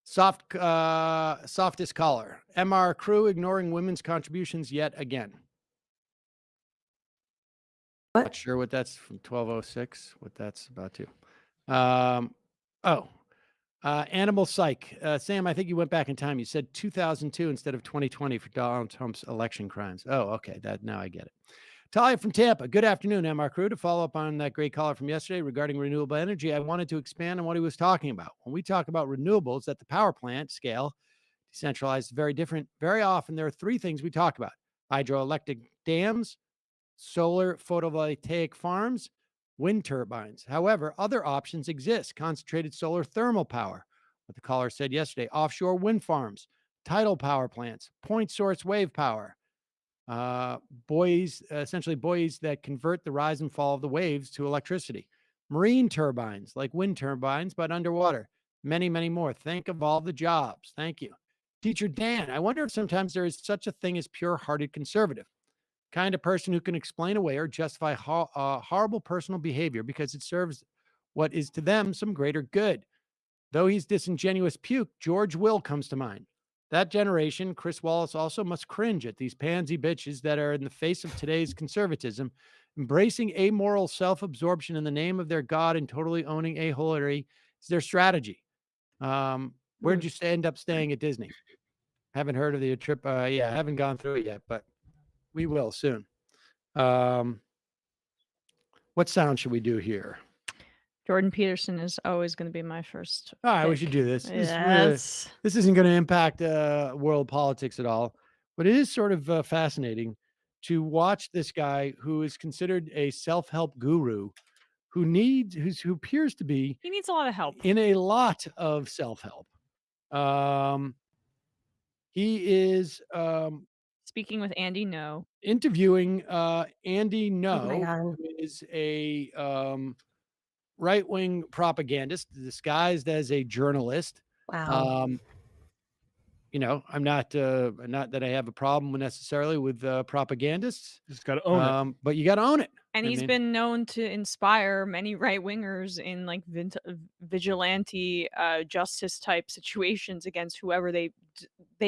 Softest caller. MR crew ignoring women's contributions yet again. What? Not sure what that's from 1206, what that's about to. Animal Psych. Sam, I think you went back in time. You said 2002 instead of 2020 for Donald Trump's election crimes. Oh, okay. Now I get it. Talia from Tampa. Good afternoon, MR crew. To follow up on that great caller from yesterday regarding renewable energy, I wanted to expand on what he was talking about. When we talk about renewables at the power plant scale, decentralized, very different. Very often there are three things we talk about: hydroelectric dams, solar photovoltaic farms, wind turbines. However, other options exist: concentrated solar thermal power, what the caller said yesterday, offshore wind farms, tidal power plants, point source wave power, essentially buoys that convert the rise and fall of the waves to electricity, marine turbines like wind turbines, but underwater, many, many more. Think of all the jobs. Thank you. Teacher Dan, I wonder if sometimes there is such a thing as pure-hearted conservative. Kind of person who can explain away or justify horrible personal behavior because it serves what is to them some greater good. Though he's disingenuous puke, George Will comes to mind. That generation, Chris Wallace also must cringe at these pansy bitches that are in the face of today's conservatism, embracing amoral self-absorption in the name of their God and totally owning aholery is their strategy. Where'd you end up staying at Disney? Haven't heard of the trip. Yeah, I haven't gone through it yet, but we will soon. What sound should we do here? Jordan Peterson is always going to be my first. All right, we pick. should do this. Yes. This isn't going to impact world politics at all, but it is sort of fascinating to watch this guy who is considered a self-help guru, who appears to be He needs a lot of help. in a lot of self-help. He is Speaking with Andy No. interviewing Andy Oh my No, God. who is a right-wing propagandist disguised as a journalist. Wow. You know, I'm not that I have a problem necessarily with propagandists. Just got to own it. But you got to own it. And I he's mean, been known to inspire many right wingers in like vigilante justice type situations against whoever they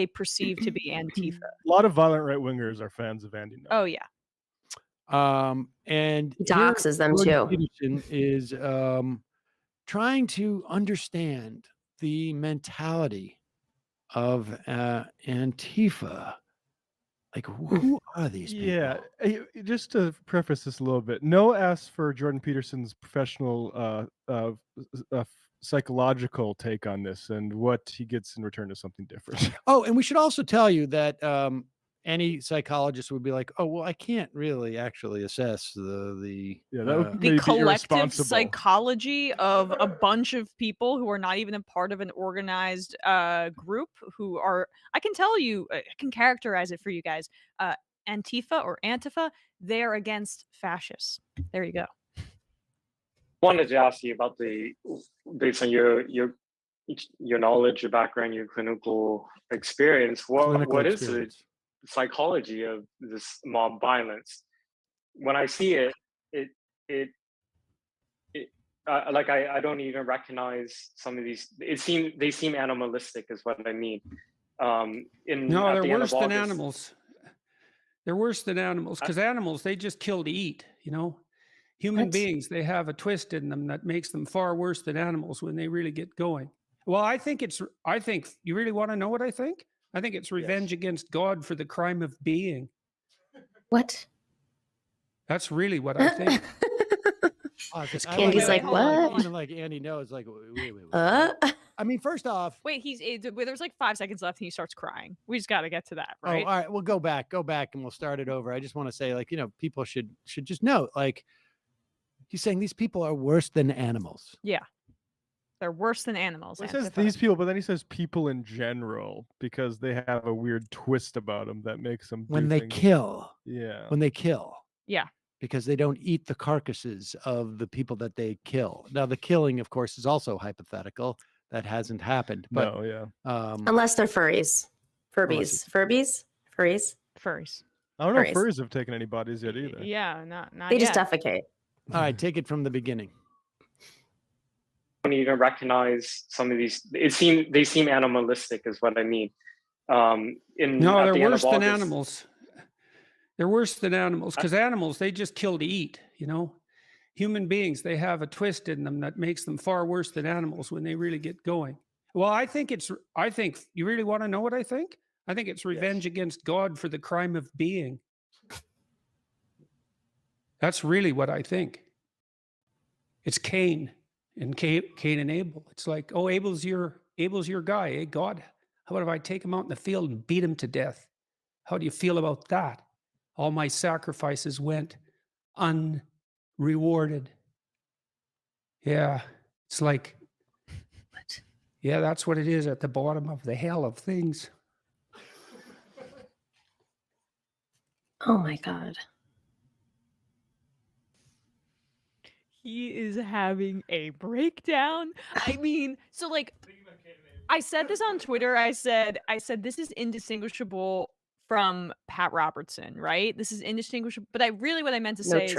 perceive to be Antifa. A lot of violent right wingers are fans of Andy No. Oh yeah. And He doxes them Jordan too. Peterson is trying to understand the mentality of Antifa. Like, who are these people? Yeah, just to preface this a little bit, No asked for Jordan Peterson's professional psychological take on this, and what he gets in return is something different. Oh, and we should also tell you that any psychologist would be like, oh, well, I can't really actually assess the collective psychology of a bunch of people who are not even a part of an organized group who are, I can tell you, I can characterize it for you guys. Antifa or Antifa, they are against fascists. There you go. Wanted to ask you about based on your knowledge, your background, your clinical experience. What is the psychology of this mob violence? When I see it, like I don't even recognize some of these. They seem animalistic, is what I mean. No, they're worse than animals. They're worse than animals because animals, they just kill to eat. You know, human beings, they have a twist in them that makes them far worse than animals when they really get going. Well, I think you really want to know what I think? I think it's revenge against God for the crime of being. What? That's really what I think. Candy's like, what? Even like Andy knows, like, wait. I mean, first off, Wait, there's like 5 seconds left and he starts crying. We just got to get to that, right? Oh, all right, we'll go back and we'll start it over. I just want to say, like, you know, people should just know, like, he's saying these people are worse than animals. Yeah. They're worse than animals. He says these people, but then he says people in general because they have a weird twist about them that makes them When they kill. Yeah. When they kill. Yeah. Because they don't eat the carcasses of the people that they kill. Now, the killing, of course, is also hypothetical. That hasn't happened. But, no, yeah. Unless they're furries. Furries. Furries? Furries. I don't know if furries have taken any bodies yet either. Yeah, not They just yet. defecate. All right, take it from the beginning. I don't even recognize some of these. They seem animalistic, is what I mean. No, they're worse than animals. They're worse than animals because animals, they just kill to eat. You know, human beings, they have a twist in them that makes them far worse than animals when they really get going. Well, I think you really want to know what I think? I think it's revenge against God for the crime of being. That's really what I think. It's Cain and Abel. It's like, oh, Abel's your guy, eh? God, how about if I take him out in the field and beat him to death? How do you feel about that? All my sacrifices went unrewarded. Yeah, it's like, yeah, that's what it is at the bottom of the hell of things. Oh my God. He is having a breakdown. I mean, so like, I said this on Twitter. I said this is indistinguishable from Pat Robertson, right? This is indistinguishable. But what I meant to say is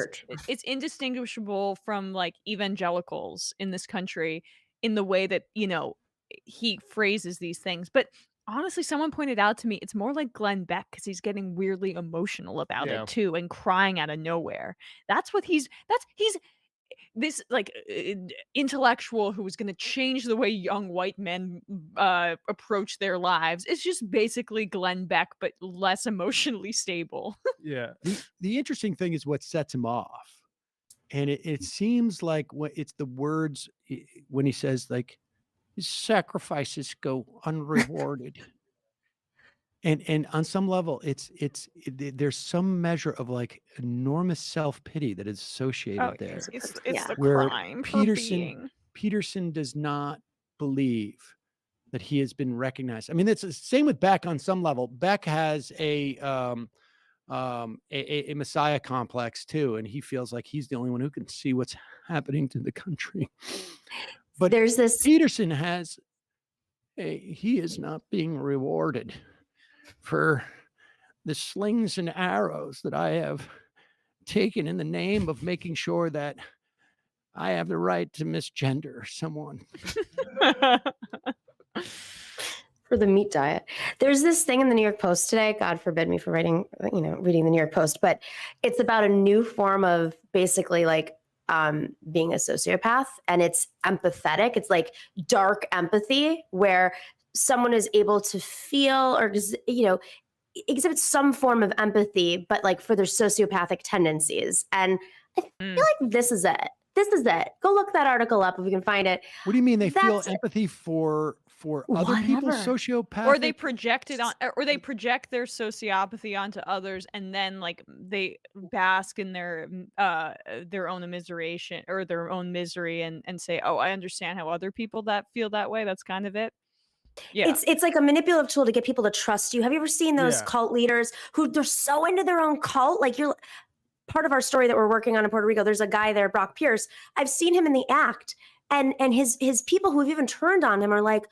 it's indistinguishable from like evangelicals in this country in the way that, you know, he phrases these things. But Honestly, someone pointed out to me it's more like Glenn Beck because he's getting weirdly emotional about Yeah. it too and crying out of nowhere. That's what he's this like intellectual who is going to change the way young white men approach their lives. It's just basically Glenn Beck but less emotionally stable. Yeah. The interesting thing is what sets him off. And it seems like what it's the words when he says like his sacrifices go unrewarded. And on some level, there's some measure of like enormous self-pity that is associated there. It's Yeah. the Where crime for being. Peterson does not believe that he has been recognized. I mean, it's the same with Beck on some level. Beck has a messiah complex too, and he feels like he's the only one who can see what's happening to the country. But There's this Peterson has he is not being rewarded for the slings and arrows that I have taken in the name of making sure that I have the right to misgender someone. for the meat diet. There's this thing in the New York Post today, God forbid me for reading the New York Post, but it's about a new form of basically like being a sociopath, and it's empathetic. It's like dark empathy where someone is able to feel or, exhibit some form of empathy, but like for their sociopathic tendencies. And I feel like this is it. This is it. Go look that article up if you can find it. What do you mean they feel That's it. empathy for other people's Whatever. sociopathic? Or they project it on, or they project their sociopathy onto others, and then like they bask in their own immiseration or their own misery, and say, "Oh, I understand how other people that feel that way." That's kind of it. Yeah, It's like a manipulative tool to get people to trust you. Have you ever seen those Yeah. cult leaders who they're so into their own cult? Like you're part of our story that we're working on in Puerto Rico. There's a guy there, Brock Pierce. I've seen him in the act, and his people who have even turned on him are like,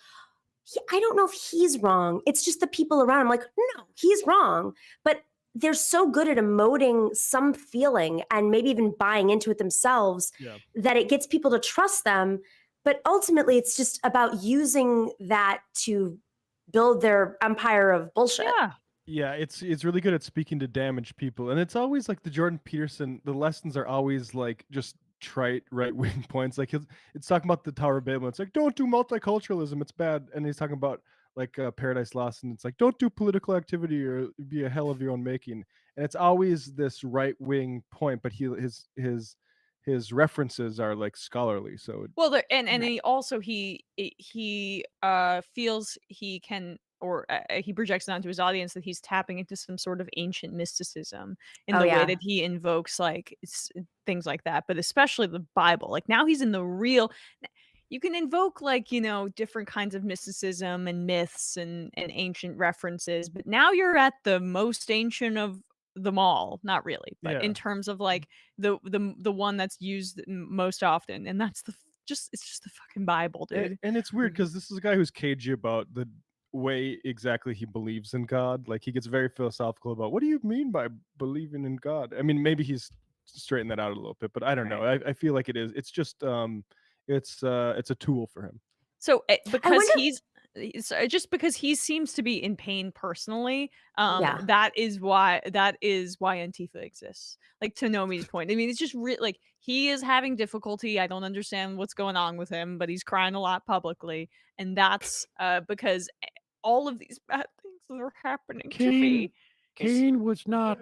I don't know if he's wrong. It's just the people around him. Like, no, he's wrong. But they're so good at emoting some feeling and maybe even buying into it themselves that it gets people to trust them. But ultimately, it's just about using that to build their empire of bullshit. Yeah, it's really good at speaking to damaged people, and it's always like the Jordan Peterson. The lessons are always like just trite right-wing points. Like it's talking about the Tower of Babel. It's like, don't do multiculturalism, it's bad. And he's talking about like Paradise Lost, and it's like, don't do political activity or it'd be a hell of your own making. And it's always this right-wing point, but his references are like scholarly. So well, and he also he feels he can, or he projects it onto his audience that he's tapping into some sort of ancient mysticism in the way that he invokes like things like that, but especially the Bible. Like now he's in the real. You can invoke like different kinds of mysticism and myths and ancient references, but now you're at the most ancient of them all. Not really, but in terms of like the one that's used most often, and that's it's just the fucking Bible, dude. and it's weird because this is a guy who's cagey about the way exactly he believes in God. Like he gets very philosophical about what do you mean by believing in God? I mean, maybe he's straightened that out a little bit, but I don't know. I feel like it is. It's just it's a tool for him. So because just because he seems to be in pain personally, that is why Antifa exists. Like to Nomi's point, I mean, it's just like he is having difficulty. I don't understand what's going on with him, but he's crying a lot publicly, and that's because all of these bad things that are happening to me. Cain was not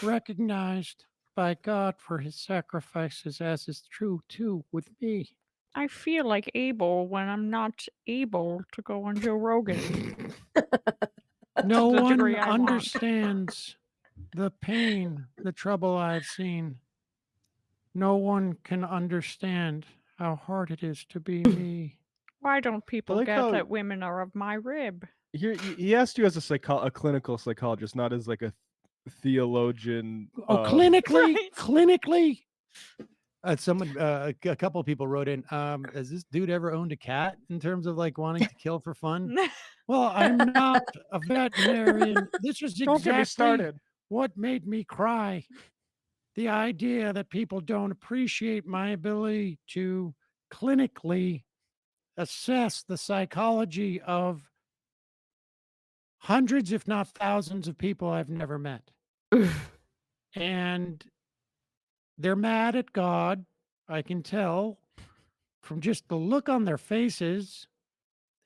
recognized by God for his sacrifices, as is true too with me. I feel like Abel when I'm not able to go on Joe Rogan. No To the one degree I want. understands the pain, the trouble I've seen. No one can understand how hard it is to be me. Why don't people like get how- that women are of my rib? He asked you as a clinical psychologist, not as like a theologian. Clinically. A couple of people wrote in, has this dude ever owned a cat in terms of like wanting to kill for fun? Well, I'm not a veterinarian. This is Don't get me exactly started. what made me cry. The idea that people don't appreciate my ability to clinically assess the psychology of hundreds, if not thousands of people I've never met. And they're mad at God. I can tell from just the look on their faces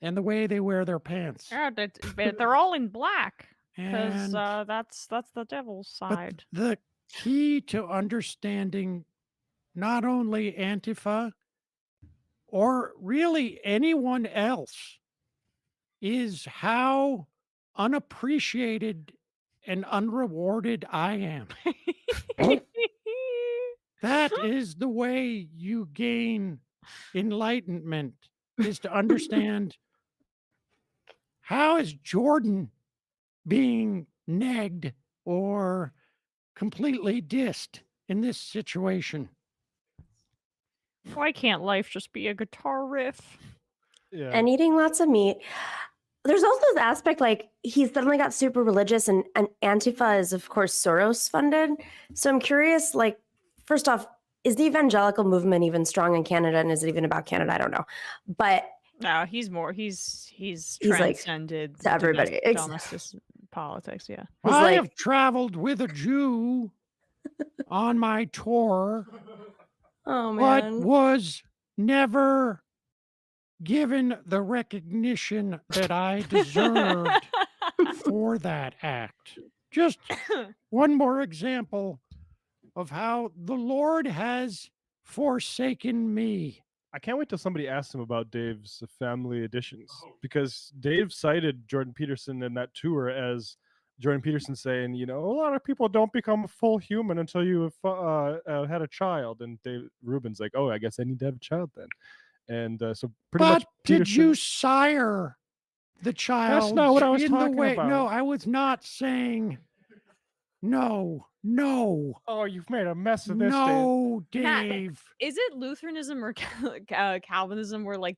and the way they wear their pants. Yeah, they're all in black because And that's the devil's but side. the key to understanding not only Antifa or really anyone else is how unappreciated and unrewarded I am. That is the way you gain enlightenment, is to understand how is Jordan being negged or completely dissed in this situation. Why can't life just be a guitar riff? Yeah. And eating lots of meat. There's also this aspect like he suddenly got super religious, and Antifa is of course Soros funded. So I'm curious, like, first off, is the evangelical movement even strong in Canada, and is it even about Canada? I don't know, but No, he's like, transcended to everybody. domestic politics. Yeah, I have traveled with a Jew on my tour, oh but man, was never given the recognition that I deserved for that act. Just one more example of how the Lord has forsaken me. I can't wait till somebody asks him about Dave's family editions, because Dave cited Jordan Peterson in that tour as Jordan Peterson saying, you know, a lot of people don't become a full human until you've had a child. And Dave Rubin's like, oh, I guess I need to have a child then. And so pretty much did you sire the child? That's not what I was in the talking way? about. No, I was not saying no. Oh, you've made a mess of this. No, Matt, Dave. is it Lutheranism or Calvinism where like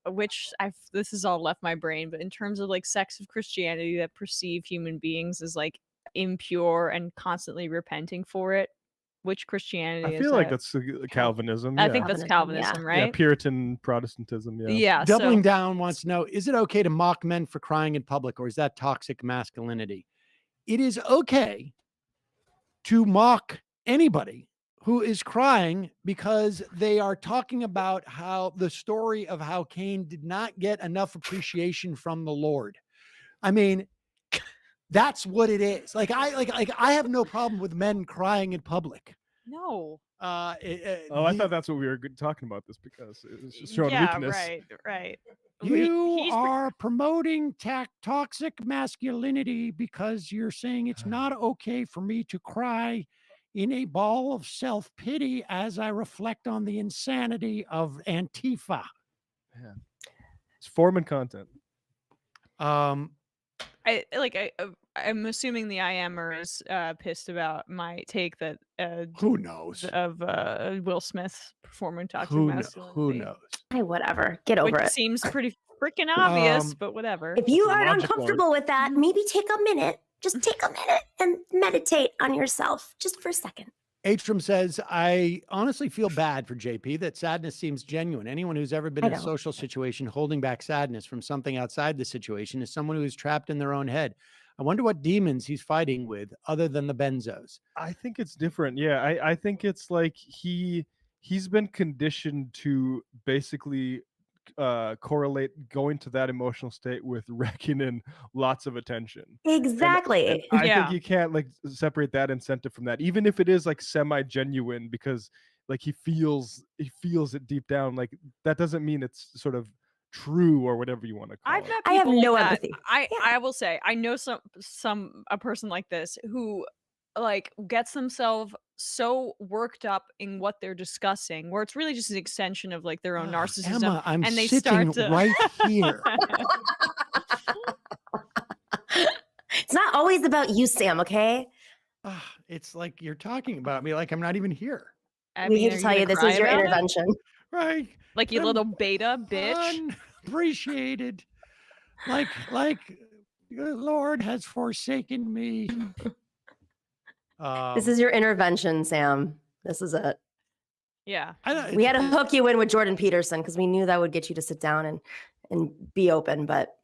which this has all left my brain, but in terms of like sects of Christianity that perceive human beings as like impure and constantly repenting for it? Which Christianity I is feel like that? that's Calvinism. I yeah. think that's Calvinism, right? Yeah, Puritan Protestantism. Yeah. Yeah. Doubling down wants to know, is it okay to mock men for crying in public, or is that toxic masculinity? It is okay to mock anybody who is crying because they are talking about how the story of how Cain did not get enough appreciation from the Lord. I mean, that's what it is. Like I have no problem with men crying in public. No. I thought that's what we were talking about this, because it was just showing Yeah, weakness. right. You are promoting toxic masculinity because you're saying it's not okay for me to cry in a ball of self-pity as I reflect on the insanity of Antifa. Yeah. It's form and content. I'm assuming the IMer is pissed about my take that who knows of Will Smith performing toxic masculinity. Who knows? Hey, whatever. Get over Which it. seems pretty freaking obvious, but whatever. If you are uncomfortable with that, maybe take a minute. Just take a minute and meditate on yourself just for a second. Atram says, I honestly feel bad for JP. That sadness seems genuine. Anyone who's ever been in a social situation holding back sadness from something outside the situation is someone who is trapped in their own head. I wonder what demons he's fighting with other than the benzos. I think it's different. Yeah, I think it's like he's been conditioned to basically correlate going to that emotional state with raking in lots of attention. Exactly. And I think you can't like separate that incentive from that, even if it is like semi-genuine, because like he feels it deep down. Like that doesn't mean it's sort of true or whatever you want to call it. I have no that. empathy. I will say I know a person like this who like gets themselves so worked up in what they're discussing, where it's really just an extension of like their own narcissism. Emma, I'm and they sitting start to right here. It's not always about you, Sam, okay? It's like you're talking about me like I'm not even here. We need to tell you this is your intervention. Right. Like you little beta bitch. Appreciated. Like the Lord has forsaken me. This is your intervention, Sam. This is it. Yeah. We had to hook you in with Jordan Peterson because we knew that would get you to sit down and be open, but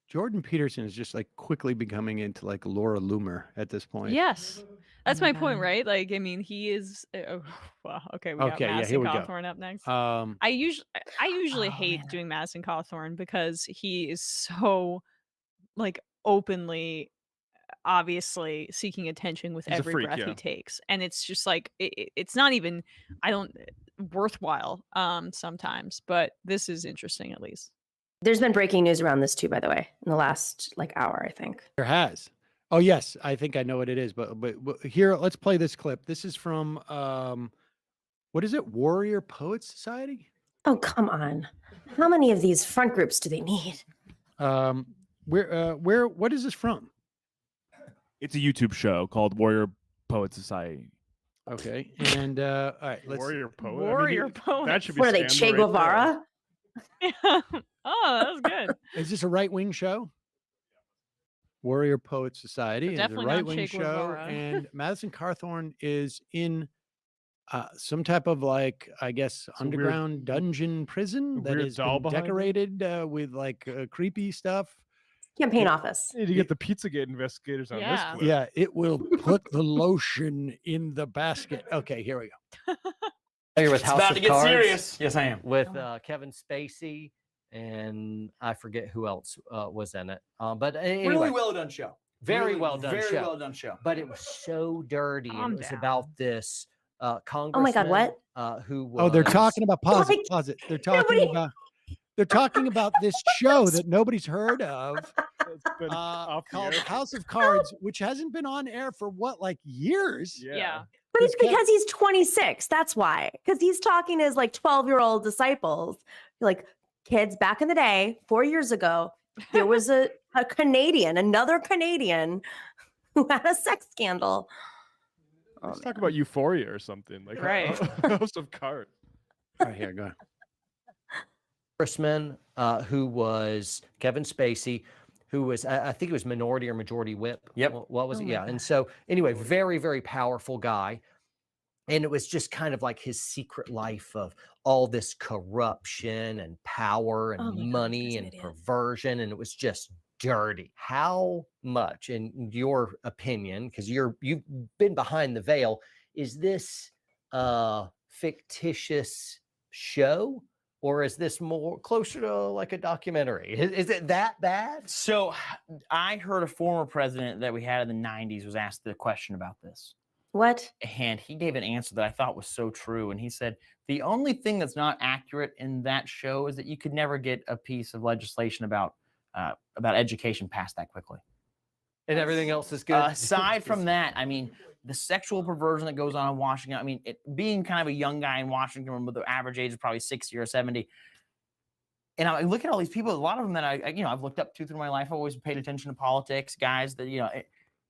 Jordan Peterson is just like quickly becoming into like Laura Loomer at this point. Yes. That's my point, right? Like, I mean, he is. Oh, wow. Okay, we got Okay, yeah, Madison here we go. Cawthorn up next. Um, I usually hate doing Madison Cawthorn because he is so like openly, obviously seeking attention with He's a every freak, breath yeah. he takes, and it's just like it's not even worthwhile sometimes, but this is interesting at least. There's been breaking news around this too, by the way, in the last like hour, I think. there has. Oh yes, I think I know what it is, but here, let's play this clip. This is from what is it? Warrior Poets Society? Oh, come on. How many of these front groups do they need? What is this from? It's a YouTube show called Warrior Poet Society. Okay, and all right, let's Warrior Poet. Warrior Poet. That should be. What are they, Che scandal right Guevara? Oh, that was good. Is this a right-wing show? Warrior Poet Society is a Definitely not right-wing Che show, Guevara. and Madison Cawthorn is in some type of like, I guess, a weird- underground dungeon prison that weird is doll behind him? decorated with like creepy stuff. Campaign office. there. Need to get the Pizzagate investigators on Yeah. this clip. Yeah, it will put the lotion in the basket. Okay, here we go. Here with It's House about of to get Cards, serious. Yes, I am. with Kevin Spacey, and I forget who else was in it. But anyway, Really well done show. very Really well done Very show. well done show. But it was so dirty. And Calm it was down. about this congressman. Oh my God, what? Who was? Oh, they're talking about pause it, Like, pause it. They're talking about this show that nobody's heard of It's been off the called air. House of Cards, which hasn't been on air for what, like years? Yeah. But it's because he's 26. That's why. Because he's talking to his like 12-year-old disciples. Like, kids, back in the day, 4 years ago, there was a another Canadian who had a sex scandal. Let's talk about Euphoria or something like Right. House of Cards. All right, here, go. Congressman who was Kevin Spacey, who was I think it was minority or majority whip. Yep. What was Oh it? my Yeah. And so anyway, very, very powerful guy. And it was just kind of like his secret life of all this corruption and power and Oh my God, money he's an and idiot. perversion. And it was just dirty. How much, in your opinion, because you've been behind the veil, is this a fictitious show? Or is this more closer to like a documentary? Is it that bad? So I heard a former president that we had in the 90s was asked the question about this. What? And he gave an answer that I thought was so true. And he said, the only thing that's not accurate in that show is that you could never get a piece of legislation about education passed that quickly. And everything else is good. Aside from that, I mean, the sexual perversion that goes on in Washington, I mean, being kind of a young guy in Washington, with the average age is probably 60 or 70. And I look at all these people, a lot of them that I've looked up to through my life. I've always paid attention to politics, guys that,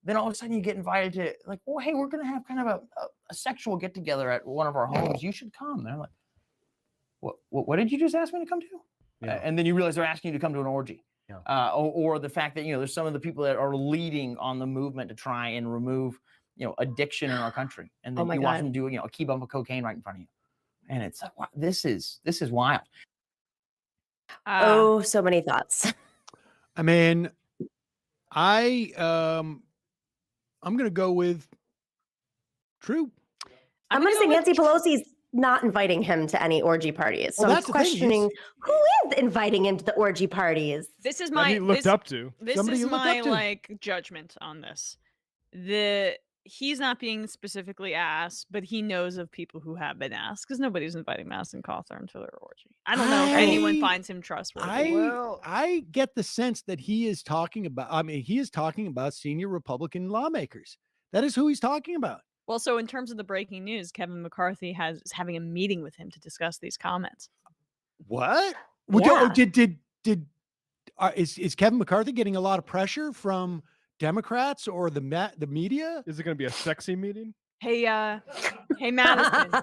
then all of a sudden you get invited to like, well, hey, we're going to have kind of a sexual get together at one of our homes. You should come. And I'm like, what did you just ask me to come to? Yeah. And then you realize they're asking you to come to an orgy. Yeah. Or the fact that, there's some of the people that are leading on the movement to try and remove, addiction in our country. And then my you watch God. them do, a key bump of cocaine right in front of you. And it's like, wow, this is wild. Oh, so many thoughts. I mean, I'm gonna go with true. I'm going to say Nancy Pelosi's not inviting him to any orgy parties. So Well, I'm that's the thing, questioning who is inviting him to the orgy parties. This is That my he looked up to. This Somebody is you looked my up to. like judgment on this. He's not being specifically asked, but he knows of people who have been asked because nobody's inviting Madison Cawthorn to their orgy. I don't know if anyone finds him trustworthy. I get the sense that he is talking about. I mean, he is talking about senior Republican lawmakers. That is who he's talking about. Well, so in terms of the breaking news, Kevin McCarthy is having a meeting with him to discuss these comments. What? Yeah. Is Kevin McCarthy getting a lot of pressure from Democrats or the media? Is it going to be a sexy meeting? Hey, Madison.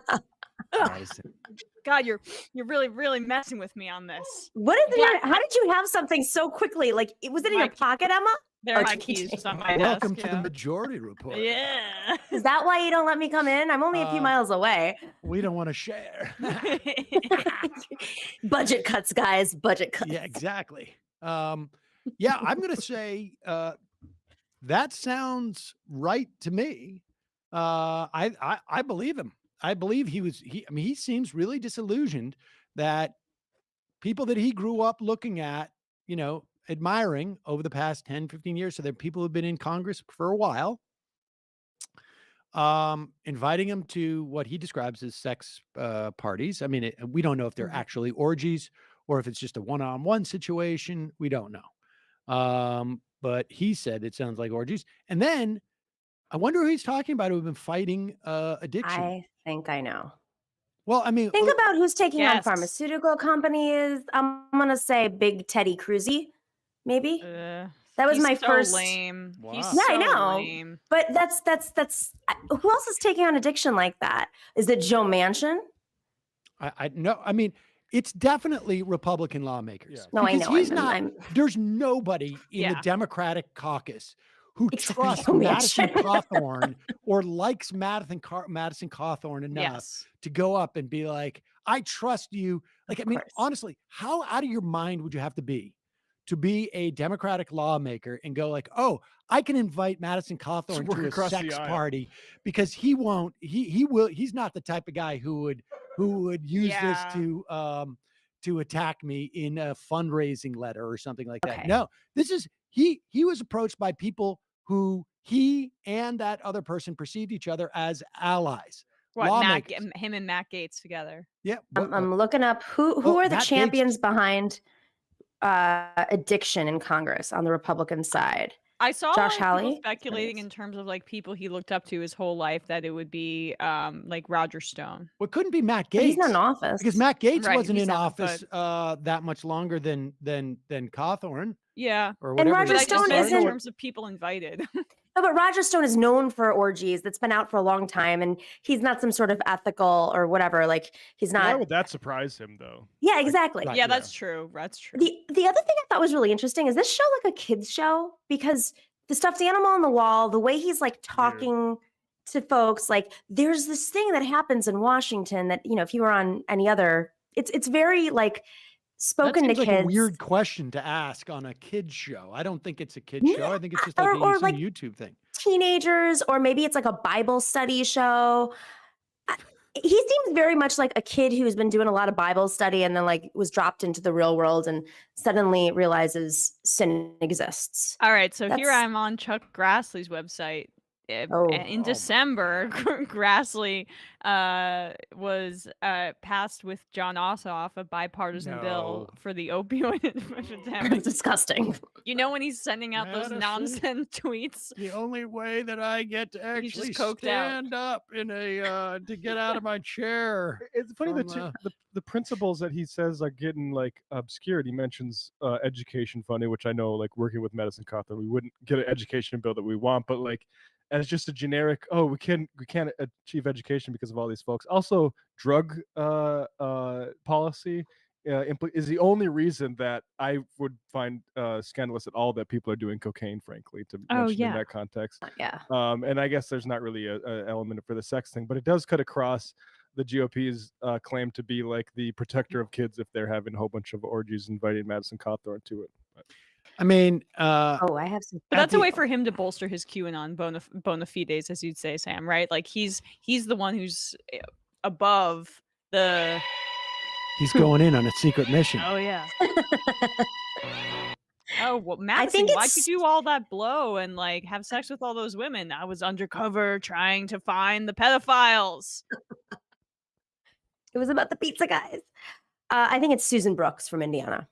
God, you're really messing with me on this. What is how did you have something so quickly? Like, was it in your pocket, Emma? There are Or my did you keys take- just on my Welcome desk. to the Majority Report. Yeah. Is that why you don't let me come in? I'm only a few miles away. We don't want to share. Budget cuts, guys. Budget cuts. Yeah, exactly. Yeah, I'm going to say that sounds right to me. I believe him. I believe he seems really disillusioned that people that he grew up looking at, admiring over the past 10, 15 years. So there are people who've been in Congress for a while, inviting him to what he describes as sex parties. I mean, we don't know if they're actually orgies or if it's just a one-on-one situation. We don't know. But he said it sounds like orgies. And then I wonder who he's talking about who have been fighting addiction. I think I know. Well, I mean, think about who's taking on Yes. pharmaceutical companies. I'm gonna say Big Teddy Cruzy, maybe. That was He's my so first. lame. He's Yeah, I so know. lame. But that's who else is taking on addiction like that? Is it Joe Manchin? I know. I mean, it's definitely Republican lawmakers. No, I Because know, he's I'm- not. There's nobody in the Yeah. Democratic caucus who Except for trusts Joe Madison Manchin. Cawthorn or likes Madison Cawthorn enough Yes. to go up and be like, "I trust you." Like, I mean, course. honestly, how out of your mind would you have to be a Democratic lawmaker and go like, "Oh, I can invite Madison Cawthorn work to a across the sex aisle." party because he won't. He will. He's not the type of guy who would use Yeah. this to attack me in a fundraising letter or something like that. Okay. No, this is he was approached by people who he and that other person perceived each other as allies. What, Lawmakers. him and Matt Gaetz together? Yeah. I'm looking up who Oh, are the Matt Gaetz. champions behind addiction in Congress on the Republican side. I saw Josh people Hawley? speculating in terms of like people he looked up to his whole life that it would be like Roger Stone. Well, it couldn't be Matt Gaetz. But he's not in office. Because Matt Gaetz Right, wasn't he's in not, office that much longer than Cawthorn Yeah. or And whatever. Roger But I just Stone meant in isn't- terms of people invited. No, but Roger Stone is known for orgies. That's been out for a long time, and he's not some sort of ethical or whatever. Like he's Why not. would that surprise him, though? Yeah, exactly. yeah, that's true. That's true. The other thing I thought was really interesting is this show like a kids show because the stuffed animal on the wall, the way he's like talking to folks, like there's this thing that happens in Washington that if you were on any other, it's very like spoken that to seems kids. like a weird question to ask on a kids show. I don't think it's a kids show. I think it's just like or some like YouTube thing. Teenagers, or maybe it's like a Bible study show. He seems very much like a kid who's been doing a lot of Bible study and then like was dropped into the real world and suddenly realizes sin exists. All right, so here That's- I'm on Chuck Grassley's website. Oh. In December, Grassley was passed with John Ossoff a bipartisan bill for the opioid epidemic. That's disgusting. You know when he's sending out those Madison, nonsense tweets? The only way that I get to He's just actually coked out. stand up in a to get out of my chair. It's funny from, that the principles that he says are getting like obscured. He mentions education funding, which I know, like working with Madison Cawthorn, we wouldn't get an education bill that we want, but like as just a generic, we can't achieve education because of all these folks. Also, drug policy is the only reason that I would find scandalous at all that people are doing cocaine, frankly, to mention in that context. Yeah. And I guess there's not really a element for the sex thing, but it does cut across the GOP's claim to be like the protector of kids if they're having a whole bunch of orgies, inviting Madison Cawthorn to it. But. I mean, I have some. But that's a way for him to bolster his QAnon bona fides, as you'd say, Sam. Right? Like he's the one who's above the. He's going in on a secret mission. Oh yeah. Oh well, Madison, think why'd you it's- do all that blow and like have sex with all those women? I was undercover trying to find the pedophiles. It was about the pizza guys. I think it's Susan Brooks from Indiana.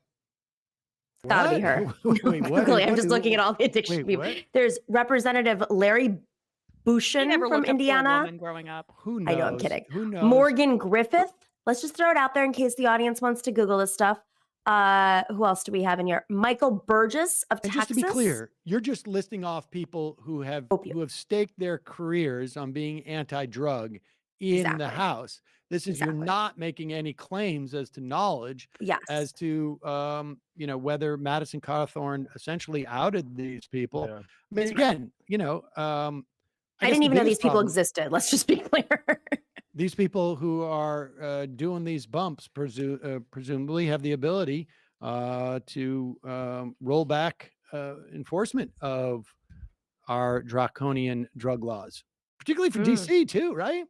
Gotta be her. Wait, what? Quickly, I'm What? just looking at all the addiction Wait, people. what? There's Representative Larry He Bushin never from looked up for a Indiana. woman growing up. Who knows? I know, I'm kidding. Who knows? Morgan Griffith. Let's just throw it out there in case the audience wants to Google this stuff. Who else do we have in here? Michael Burgess of And Texas. just to be clear, you're just listing off people who have staked their careers on being anti-drug in the Exactly. House. This is you're not making any claims as to knowledge Yes. as to whether Madison Cawthorn essentially outed these people. Yeah. I mean, again, I guess didn't the even know these biggest people problem- existed. Let's just be clear. These people who are doing these bumps presumably have the ability to roll back enforcement of our draconian drug laws, particularly for DC too, right?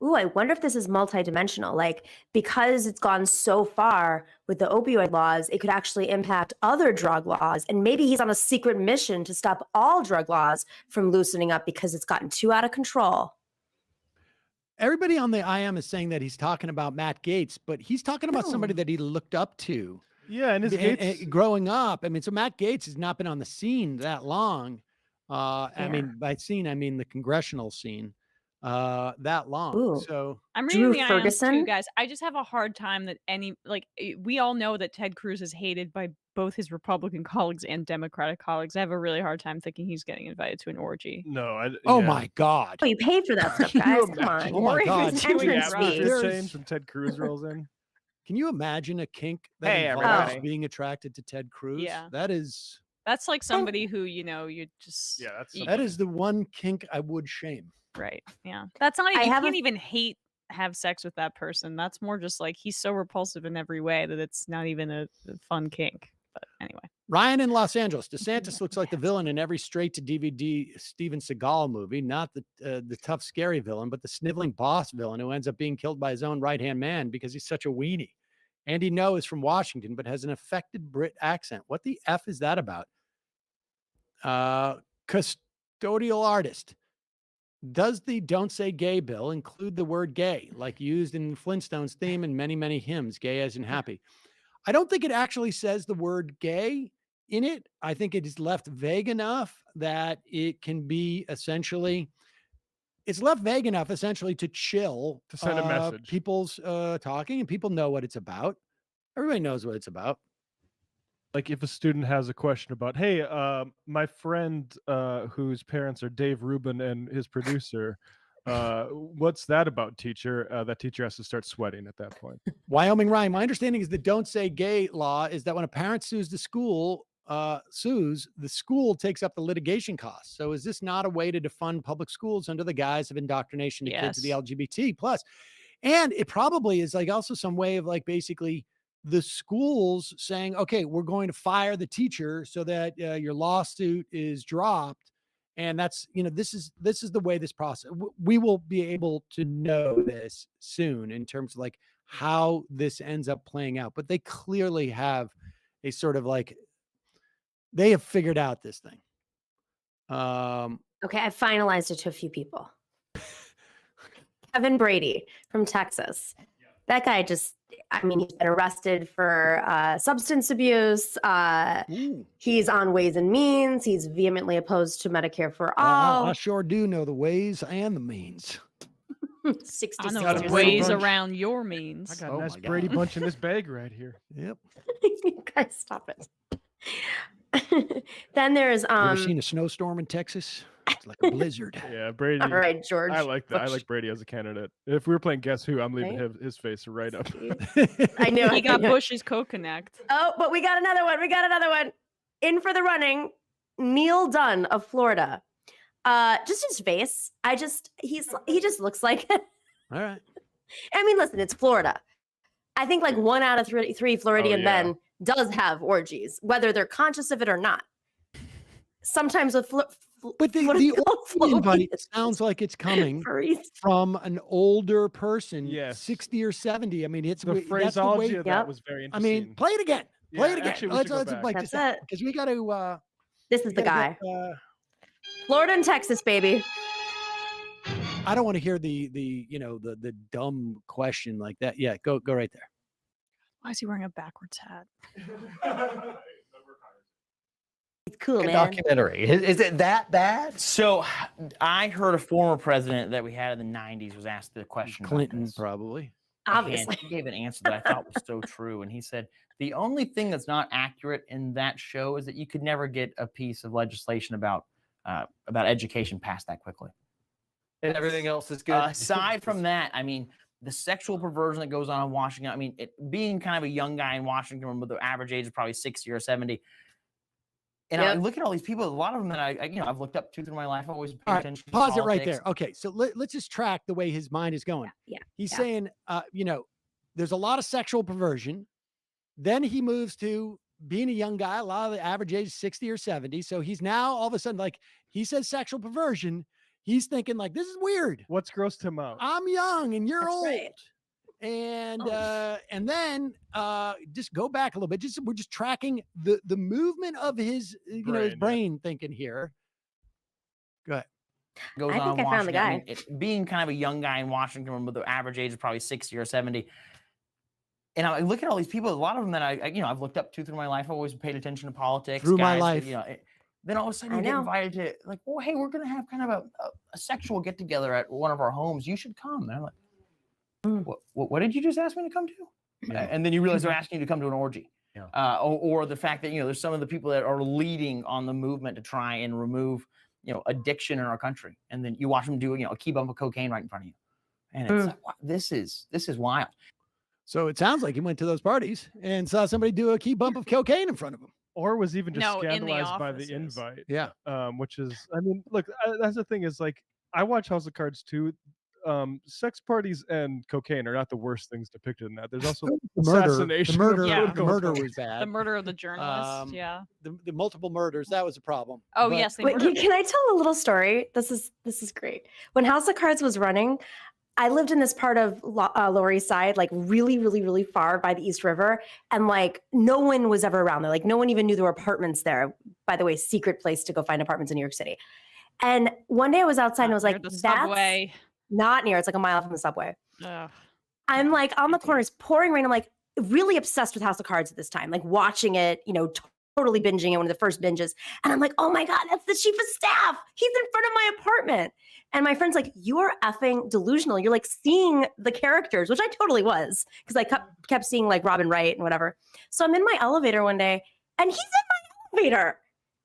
Ooh, I wonder if this is multidimensional. Like, because it's gone so far with the opioid laws, it could actually impact other drug laws. And maybe he's on a secret mission to stop all drug laws from loosening up because it's gotten too out of control. Everybody on the IM is saying that he's talking about Matt Gaetz, but he's talking about somebody that he looked up to. Yeah, and his Gaetz growing up. I mean, so Matt Gaetz has not been on the scene that long. I mean, by scene, I mean the congressional scene. That long. Ooh. So I'm reading Drew the IMs Ferguson? too, guys. I just have a hard time that we all know that Ted Cruz is hated by both his Republican colleagues and Democratic colleagues. I have a really hard time thinking he's getting invited to an orgy. No. Oh my God. Oh, you paid for that stuff, guys. Come on. Oh my God. Entrance fees. Change when Ted Cruz rolls in. Can you imagine a kink that Hey, involves everybody. being attracted to Ted Cruz? Yeah. That's like somebody who, you just that is the one kink I would shame. right. Yeah. That's not even you can't even have sex with that person. That's more just like he's so repulsive in every way that it's not even a fun kink. But anyway. Ryan in Los Angeles. DeSantis looks like the villain in every straight to DVD Steven Seagal movie, not the tough, scary villain, but the sniveling boss villain who ends up being killed by his own right-hand man because he's such a weenie. Andy No is from Washington, but has an affected Brit accent. What the F is that about? Custodial artist. Does the Don't Say Gay bill include the word gay, like used in Flintstones theme and many, many hymns, gay as in happy? I don't think it actually says the word gay in it. I think it is left vague enough that it can be essentially, it's left vague enough essentially to chill. To send a message. People's talking and people know what it's about. Everybody knows what it's about. Like if a student has a question about, hey, my friend whose parents are Dave Rubin and his producer, what's that about, teacher? That teacher has to start sweating at that point. Wyoming Ryan, my understanding is the Don't Say Gay law is that when a parent sues the school, the school takes up the litigation costs. So is this not a way to defund public schools under the guise of indoctrination to kids of the LGBT plus? And it probably is like also some way of like basically the schools saying, okay, we're going to fire the teacher so that your lawsuit is dropped. And that's, this is the way this process, we will be able to know this soon in terms of like how this ends up playing out. But they clearly have a sort of like, they have figured out this thing. Okay, I finalized it to a few people. Kevin Brady from Texas. That guy just, he's been arrested for substance abuse. He's on Ways and Means. He's vehemently opposed to Medicare for all. I sure do know the ways and the means. 60 I know the ways around your means. I got a nice Brady bunch in this bag right here. Yep. You guys, stop it. Then there's You ever seen a snowstorm in Texas? It's like a blizzard. Yeah, Brady. All right, George. I like that. I like Brady as a candidate. If we were playing Guess Who, I'm leaving his face right up. I knew he got Bush's co-connect. Oh, but we got another one. In for the running, Neil Dunn of Florida. Just his face. He just looks like it. All right. Listen, it's Florida. I think like 1 out of 3 Floridian men does have orgies, whether they're conscious of it or not. Sometimes with but the orgy invite sounds like it's coming from an older person, 60 or 70. It's the phraseology of that was very interesting. Play it again. Play it again. Actually, Let's go like That's this it. because we got to. This is the guy. Florida and Texas, baby. I don't want to hear the dumb question like that. Yeah, go right there. Why is he wearing a backwards hat? It's cool, man. Documentary. Is it that bad? So I heard a former president that we had in the 90s was asked the question. Clinton, probably. Obviously. And he gave an answer that I thought was so true. And he said, the only thing that's not accurate in that show is that you could never get a piece of legislation about education passed that quickly. And everything else is good. Aside from that, the sexual perversion that goes on in Washington, being kind of a young guy in Washington, with the average age is probably 60 or 70. And I look at all these people, a lot of them that I've looked up to through my life. I've always paid attention to pause it right politics. there. Okay, so let's just track the way his mind is going. Yeah. He's saying, there's a lot of sexual perversion. Then he moves to being a young guy. A lot of the average age is 60 or 70. So he's now all of a sudden, like he says sexual perversion. He's thinking like, this is weird. What's grossed him out? I'm young and you're That's old. right. And then just go back a little bit. We're just tracking the movement of his, his brain thinking here. Go ahead. Goes I on think in I found the Washington. guy. Being kind of a young guy in Washington, with the average age of probably 60 or 70. And I look at all these people, a lot of them that I've looked up to through my life. I've always paid attention to politics. Through my guys life. that, then all of a sudden you get invited to like, oh, hey, we're going to have kind of a sexual get together at one of our homes. You should come. And I'm like, what did you just ask me to come to? Yeah. And then you realize they're asking you to come to an orgy. Yeah. Or the fact that, there's some of the people that are leading on the movement to try and remove, addiction in our country. And then you watch them do, a key bump of cocaine right in front of you. And it's like, wow, this is wild. So it sounds like he went to those parties and saw somebody do a key bump of cocaine in front of him. Or was even just No, in the scandalized by the offices. invite. Yeah. Which is, I mean, look, that's the thing is like, I watch House of Cards too. Sex parties and cocaine are not the worst things depicted in that. There's also assassination. The murder of was bad. The murder of the journalist. Yeah. The multiple murders, that was a problem. Oh, But- yes. They Wait, murdered can I tell a little story? This is great. When House of Cards was running, I lived in this part of Lower East Side, like really, really, really far by the East River. And like no one was ever around there. Like no one even knew there were apartments there. By the way, secret place to go find apartments in New York City. And one day I was outside and I was like, the that's subway. not near. It's like a mile from the subway. Ugh. I'm like on the corner, it's pouring rain. I'm like really obsessed with House of Cards at this time, like watching it, totally binging it, one of the first binges. And I'm like, oh my God, that's the chief of staff. He's in front of my apartment. And my friend's like, you are effing delusional. You're like seeing the characters, which I totally was, because I kept seeing like Robin Wright and whatever. So I'm in my elevator one day and he's in my elevator.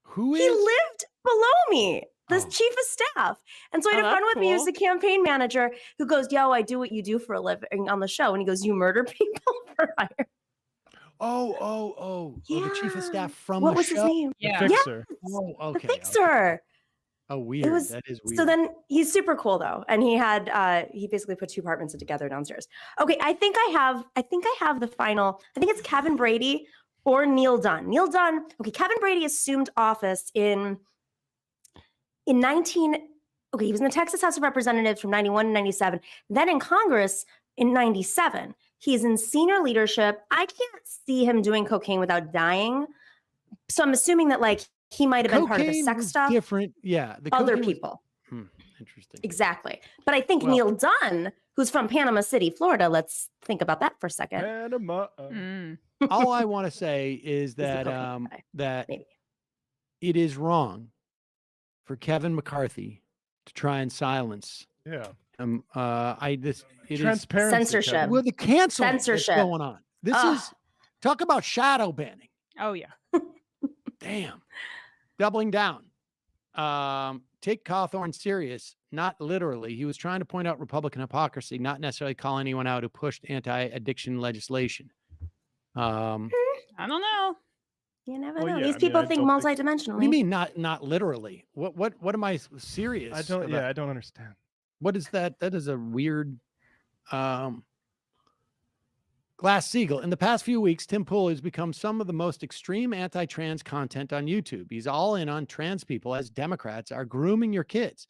Who is? He lived below me, this chief of staff. And so I had a friend with me who's the campaign manager who goes, yo, I do what you do for a living on the show. And he goes, you murder people for hire. Oh, the chief of staff from What the was show? his name? The Fixer. Oh, The okay. Fixer. Oh, weird. That is weird. So then he's super cool though. And he had he basically put two apartments together downstairs. Okay, I think I have the final. I think it's Kevin Brady or Neil Dunn. Neil Dunn. Okay, Kevin Brady assumed office in 19. Okay, he was in the Texas House of Representatives from 91 to 97. Then in Congress in 97. He's in senior leadership. I can't see him doing cocaine without dying. So I'm assuming that like he might have been part of the Cocaine sex was stuff. different. Yeah. The Other cocaine was- people. Interesting. Exactly. But I think Well- Neil Dunn, who's from Panama City, Florida, let's think about that for a second. Panama. All I want to say is the that cocaine guy, that maybe. it is wrong for Kevin McCarthy to try and silence. Yeah. It is Transparency, Censorship. Kevin. Well, the canceling that's Censorship. going on. This Ugh. is talk about shadow banning. Oh, yeah. Damn. Doubling down. Take Cawthorn serious, not literally. He was trying to point out Republican hypocrisy, not necessarily call anyone out who pushed anti-addiction legislation. I don't know. You never Well, know. yeah, These I mean, people I think don't think- multidimensionally. What do you mean not literally? What am I serious? I don't. about? Yeah, I don't understand. What is that? That is a weird Glass-Steagall. In the past few weeks, Tim Pool has become some of the most extreme anti-trans content on YouTube. He's all in on trans people as Democrats are grooming your kids.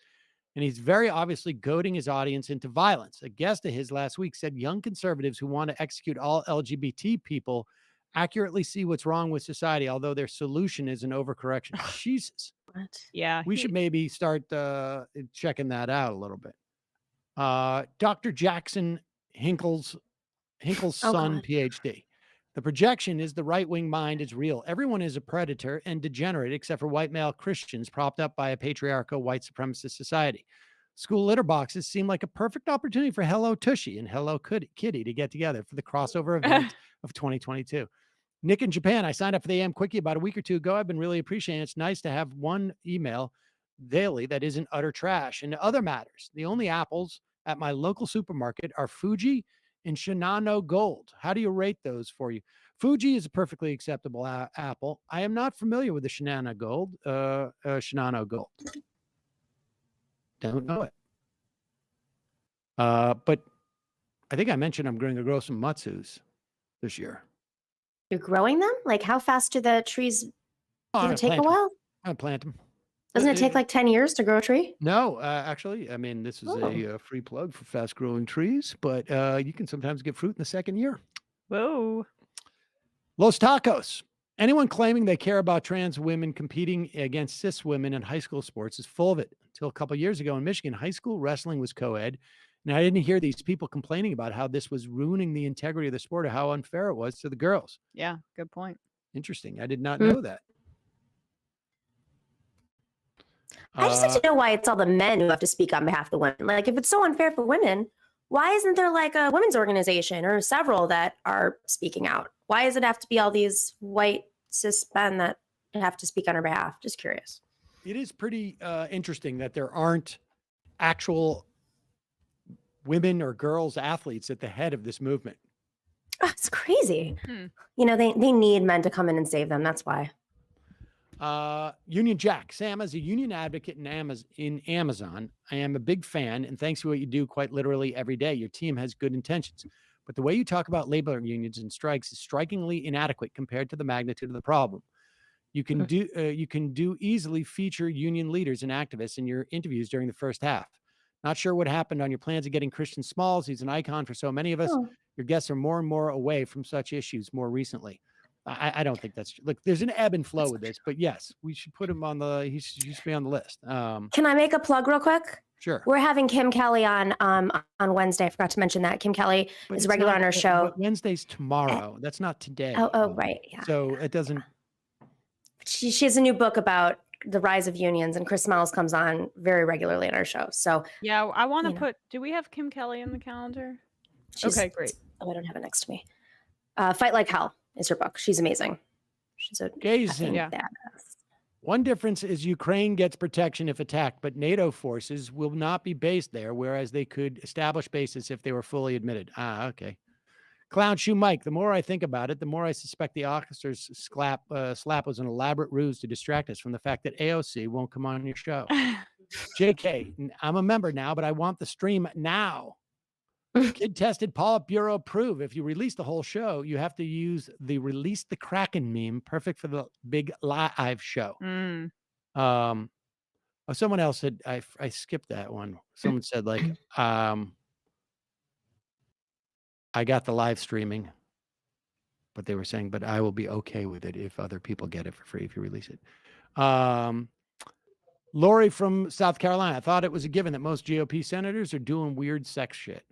And he's very obviously goading his audience into violence. A guest of his last week said young conservatives who want to execute all LGBT people accurately see what's wrong with society, although their solution is an overcorrection. Jesus. What? Yeah. We should maybe start checking that out a little bit. Dr. Jackson Hinkle's son, God. PhD. The projection is the right-wing mind is real. Everyone is a predator and degenerate except for white male Christians propped up by a patriarchal white supremacist society. School litter boxes seem like a perfect opportunity for Hello Tushy and Hello Kitty to get together for the crossover event of 2022. Nick in Japan, I signed up for the AM Quickie about a week or two ago. I've been really appreciating it. It's nice to have one email daily that isn't utter trash. And other matters, the only apples at my local supermarket are Fuji and Shinano Gold. How do you rate those for you? Fuji is a perfectly acceptable apple. I am not familiar with the Shinano Gold. Shinano Gold. Don't know it. But I think I mentioned I'm going to grow some Matsus this year. You're growing them? Like, how fast do the trees? Does it take a while? I plant them. Doesn't it take like 10 years to grow a tree? No, actually, I mean, this is a free plug for fast growing trees, but you can sometimes get fruit in the second year. Whoa. Los Tacos. Anyone claiming they care about trans women competing against cis women in high school sports is full of it. Until a couple of years ago in Michigan, high school wrestling was co-ed. And I didn't hear these people complaining about how this was ruining the integrity of the sport or how unfair it was to the girls. Yeah, good point. Interesting. I did not know that. I just like to know why it's all the men who have to speak on behalf of the women. Like, if it's so unfair for women, why isn't there like a women's organization or several that are speaking out? Why does it have to be all these white cis men that have to speak on our behalf? Just curious. It is pretty interesting that there aren't actual women or girls athletes at the head of this movement. Oh, it's crazy. You know, they need men to come in and save them. That's why. Union Jack. Sam, as a union advocate in Amazon, I am a big fan, and thanks to what you do quite literally every day, your team has good intentions. But the way you talk about labor unions and strikes is strikingly inadequate compared to the magnitude of the problem. You can do easily feature union leaders and activists in your interviews during the first half. Not sure what happened on your plans of getting Christian Smalls. He's an icon for so many of us. Your guests are more and more away from such issues more recently. I don't think that's true. Look, there's an ebb and flow with this, but yes, we should put him on he should be on the list. Can I make a plug real quick? Sure. We're having Kim Kelly on Wednesday. I forgot to mention that. Kim Kelly is regular on our show. Wednesday's tomorrow. That's not today. Oh, right. Yeah. So it doesn't. She has a new book about the rise of unions, and Chris Smalls comes on very regularly on our show. So yeah, I want to put. Do we have Kim Kelly in the calendar? Okay, great. Oh, I don't have it next to me. Fight Like Hell is her book. She's amazing. She's a badass. One difference is Ukraine gets protection if attacked, but NATO forces will not be based there, whereas they could establish bases if they were fully admitted. Okay. Clown Shoe Mike, the more I think about it, the more I suspect the officer's slap was an elaborate ruse to distract us from the fact that AOC won't come on your show. JK, I'm a member now, but I want the stream now. Kid tested, Politburo approved. If you release the whole show, you have to use the release the Kraken meme, perfect for the big live show. Someone else said, I skipped that one. Someone said like, I got the live streaming, but they were saying, but I will be okay with it if other people get it for free if you release it. Lori from South Carolina, I thought it was a given that most GOP senators are doing weird sex shit.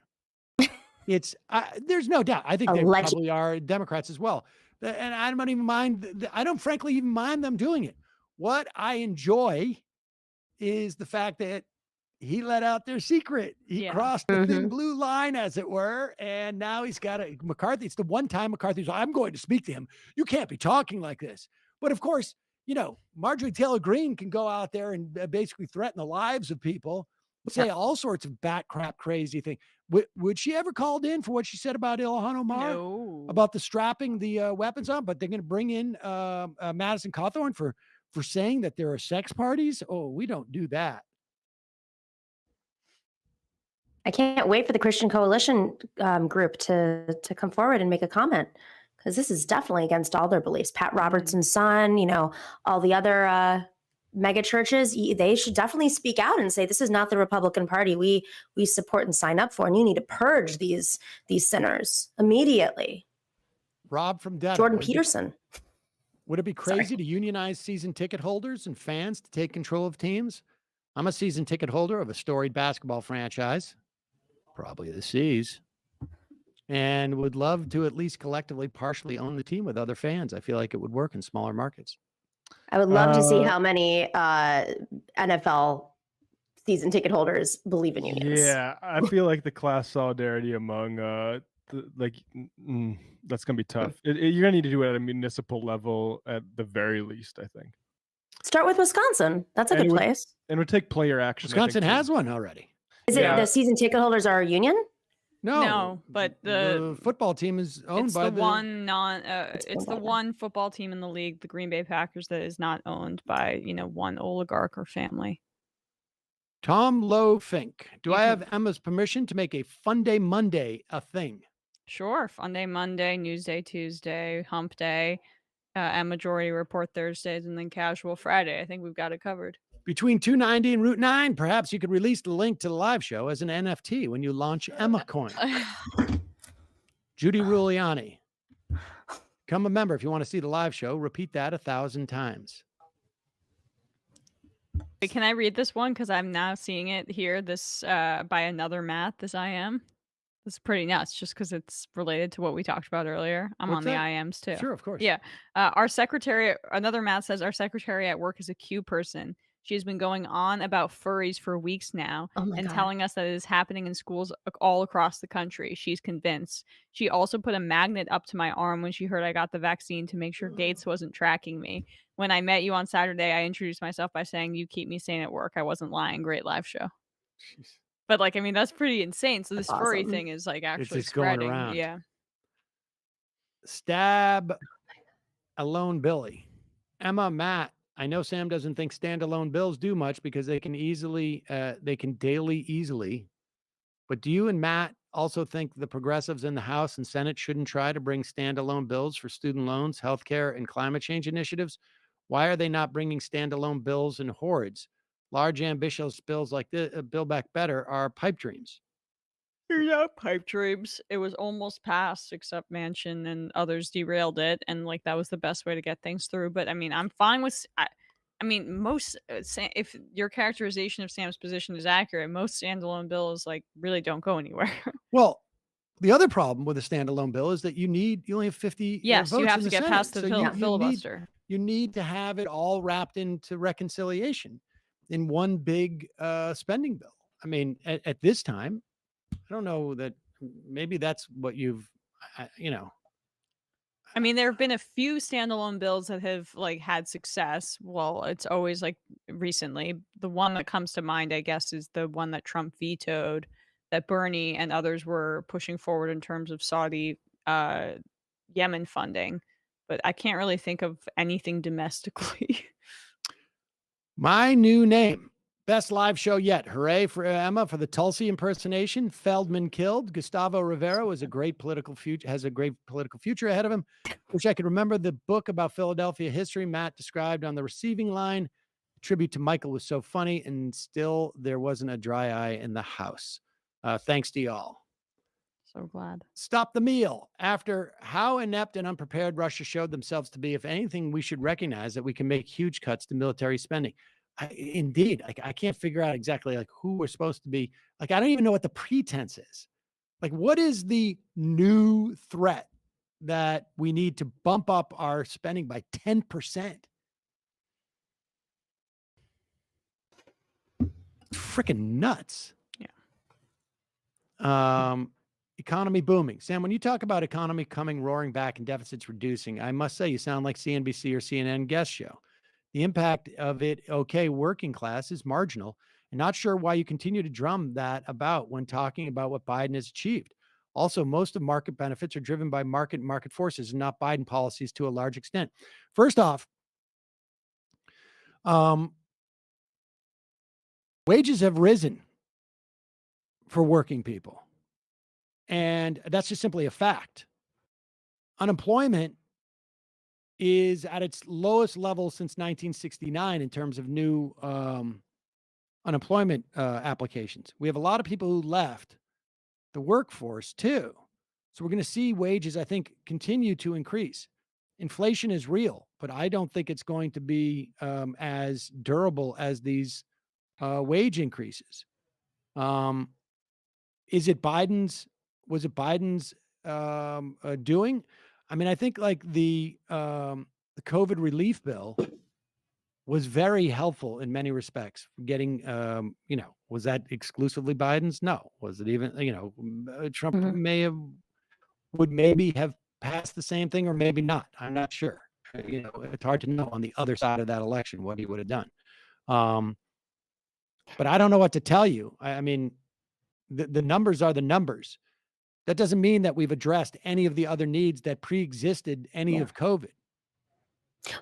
There's no doubt. I think they probably are Democrats as well. And I don't even mind. I don't frankly even mind them doing it. What I enjoy is the fact that he let out their secret. He crossed the thin blue line, as it were. And now he's got McCarthy. It's the one time McCarthy's like, I'm going to speak to him. You can't be talking like this. But of course, you know, Marjorie Taylor Greene can go out there and basically threaten the lives of people, say all sorts of bat crap, crazy thing. Would she ever called in for what she said about Ilhan Omar? No. About the strapping the weapons on, but they're going to bring in Madison Cawthorn for saying that there are sex parties? Oh, we don't do that. I can't wait for the Christian Coalition group to come forward and make a comment, because this is definitely against all their beliefs. Pat Robertson's son, you know, all the other mega churches, they should definitely speak out and say, this is not the Republican Party we support and sign up for, and you need to purge these sinners immediately. Rob from Denver. Jordan Peterson. Would it be crazy to unionize season ticket holders and fans to take control of teams? I'm a season ticket holder of a storied basketball franchise, probably the C's, and would love to at least collectively partially own the team with other fans. I feel like it would work in smaller markets. I would love to see how many NFL season ticket holders believe in unions. Yeah, I feel like the class solidarity among that's gonna be tough. You're gonna need to do it at a municipal level at the very least, I think. Start with Wisconsin. That's a good place. And it would take player action. Wisconsin has one already. Is it the season ticket holders are a union? No, but the football team is owned by the one it's the one football team in the league, the Green Bay Packers, that is not owned by, you know, one oligarch or family. Tom Lowe Fink. Do I have Emma's permission to make a Fun Day Monday a thing? Sure. Fun Day Monday, Newsday Tuesday, Hump Day, and Majority Report Thursdays, and then Casual Friday. I think we've got it covered. Between 290 and Route 9, perhaps you could release the link to the live show as an NFT when you launch Emma Coin. Judy Ruliani. Become a member if you want to see the live show. Repeat that 1,000 times. Wait, can I read this one? Because I'm now seeing it here. This by another Matt, this IM. This is pretty nuts just because it's related to what we talked about earlier. I'm What's on that? the IMs too. Sure, of course. Yeah. Our secretary, another Matt says, our secretary at work is a Q person. She's been going on about furries for weeks now and telling us that it is happening in schools all across the country. She's convinced. She also put a magnet up to my arm when she heard I got the vaccine to make sure Gates wasn't tracking me. When I met you on Saturday, I introduced myself by saying, "You keep me sane at work." I wasn't lying. Great live show. Jeez. But like, I mean, that's pretty insane. So this That's furry awesome. thing is like actually just going spreading. around. Yeah. Stab Alone Billy. Emma, Matt, I know Sam doesn't think standalone bills do much because they can daily easily. But do you and Matt also think the progressives in the House and Senate shouldn't try to bring standalone bills for student loans, healthcare, and climate change initiatives? Why are they not bringing standalone bills in hordes? Large, ambitious bills like this, Build Back Better, are pipe dreams. They're not pipe dreams. It was almost passed, except Manchin and others derailed it, and like that was the best way to get things through. But I mean, I'm fine with. I mean, most if your characterization of Sam's position is accurate, most standalone bills like really don't go anywhere. Well, the other problem with a standalone bill is that you only have 50 Yes, votes you have in to the get Senate. past the So filibuster. You need to have it all wrapped into reconciliation in one big spending bill. I mean, at this time, I don't know that maybe that's what I mean, there have been a few standalone bills that have like had success. Well, it's always like recently. The one that comes to mind, I guess, is the one that Trump vetoed that Bernie and others were pushing forward in terms of Saudi Yemen funding. But I can't really think of anything domestically. My new name. Best live show yet. Hooray for Emma for the Tulsi impersonation. Feldman killed. Gustavo Rivera has a great political future ahead of him. Wish I could remember the book about Philadelphia history Matt described on the receiving line. Tribute to Michael was so funny, and still there wasn't a dry eye in the house. Thanks to y'all. So glad. Stop the meal. After how inept and unprepared Russia showed themselves to be, if anything, we should recognize that we can make huge cuts to military spending. Indeed, I can't figure out exactly like who we're supposed to be. Like, I don't even know what the pretense is. Like, what is the new threat that we need to bump up our spending by 10%? Freaking nuts. Yeah. Economy booming. Sam, when you talk about economy coming roaring back and deficits reducing, I must say you sound like CNBC or CNN guest show. The impact of it, working class, is marginal, and not sure why you continue to drum that about when talking about what Biden has achieved. Also, most of market benefits are driven by market forces and not Biden policies to a large extent. First off, wages have risen for working people, and that's just simply a fact. Unemployment is at its lowest level since 1969 in terms of new unemployment applications. We have a lot of people who left the workforce too. So we're going to see wages, I think, continue to increase. Inflation is real, but I don't think it's going to be as durable as these wage increases. Was it Biden's doing? I mean, I think like the COVID relief bill was very helpful in many respects. Getting, was that exclusively Biden's? No. Was it even, Trump would maybe have passed the same thing or maybe not. I'm not sure. It's hard to know on the other side of that election what he would have done. But I don't know what to tell you. I mean, the numbers are the numbers. That doesn't mean that we've addressed any of the other needs that pre-existed any of COVID.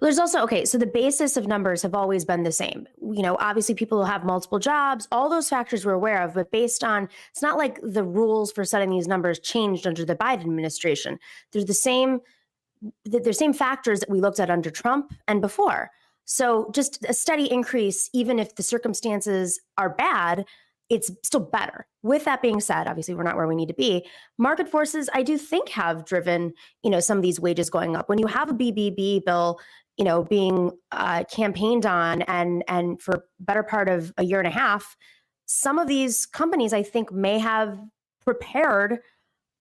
There's also, okay, so the basis of numbers have always been the same. Obviously people who have multiple jobs, all those factors we're aware of, but based on, it's not like the rules for setting these numbers changed under the Biden administration. They're the same factors that we looked at under Trump and before. So just a steady increase, even if the circumstances are bad, it's still better. With that being said, obviously we're not where we need to be. Market forces, I do think, have driven, some of these wages going up. When you have a BBB bill, being campaigned on and for better part of a year and a half, some of these companies, I think, may have prepared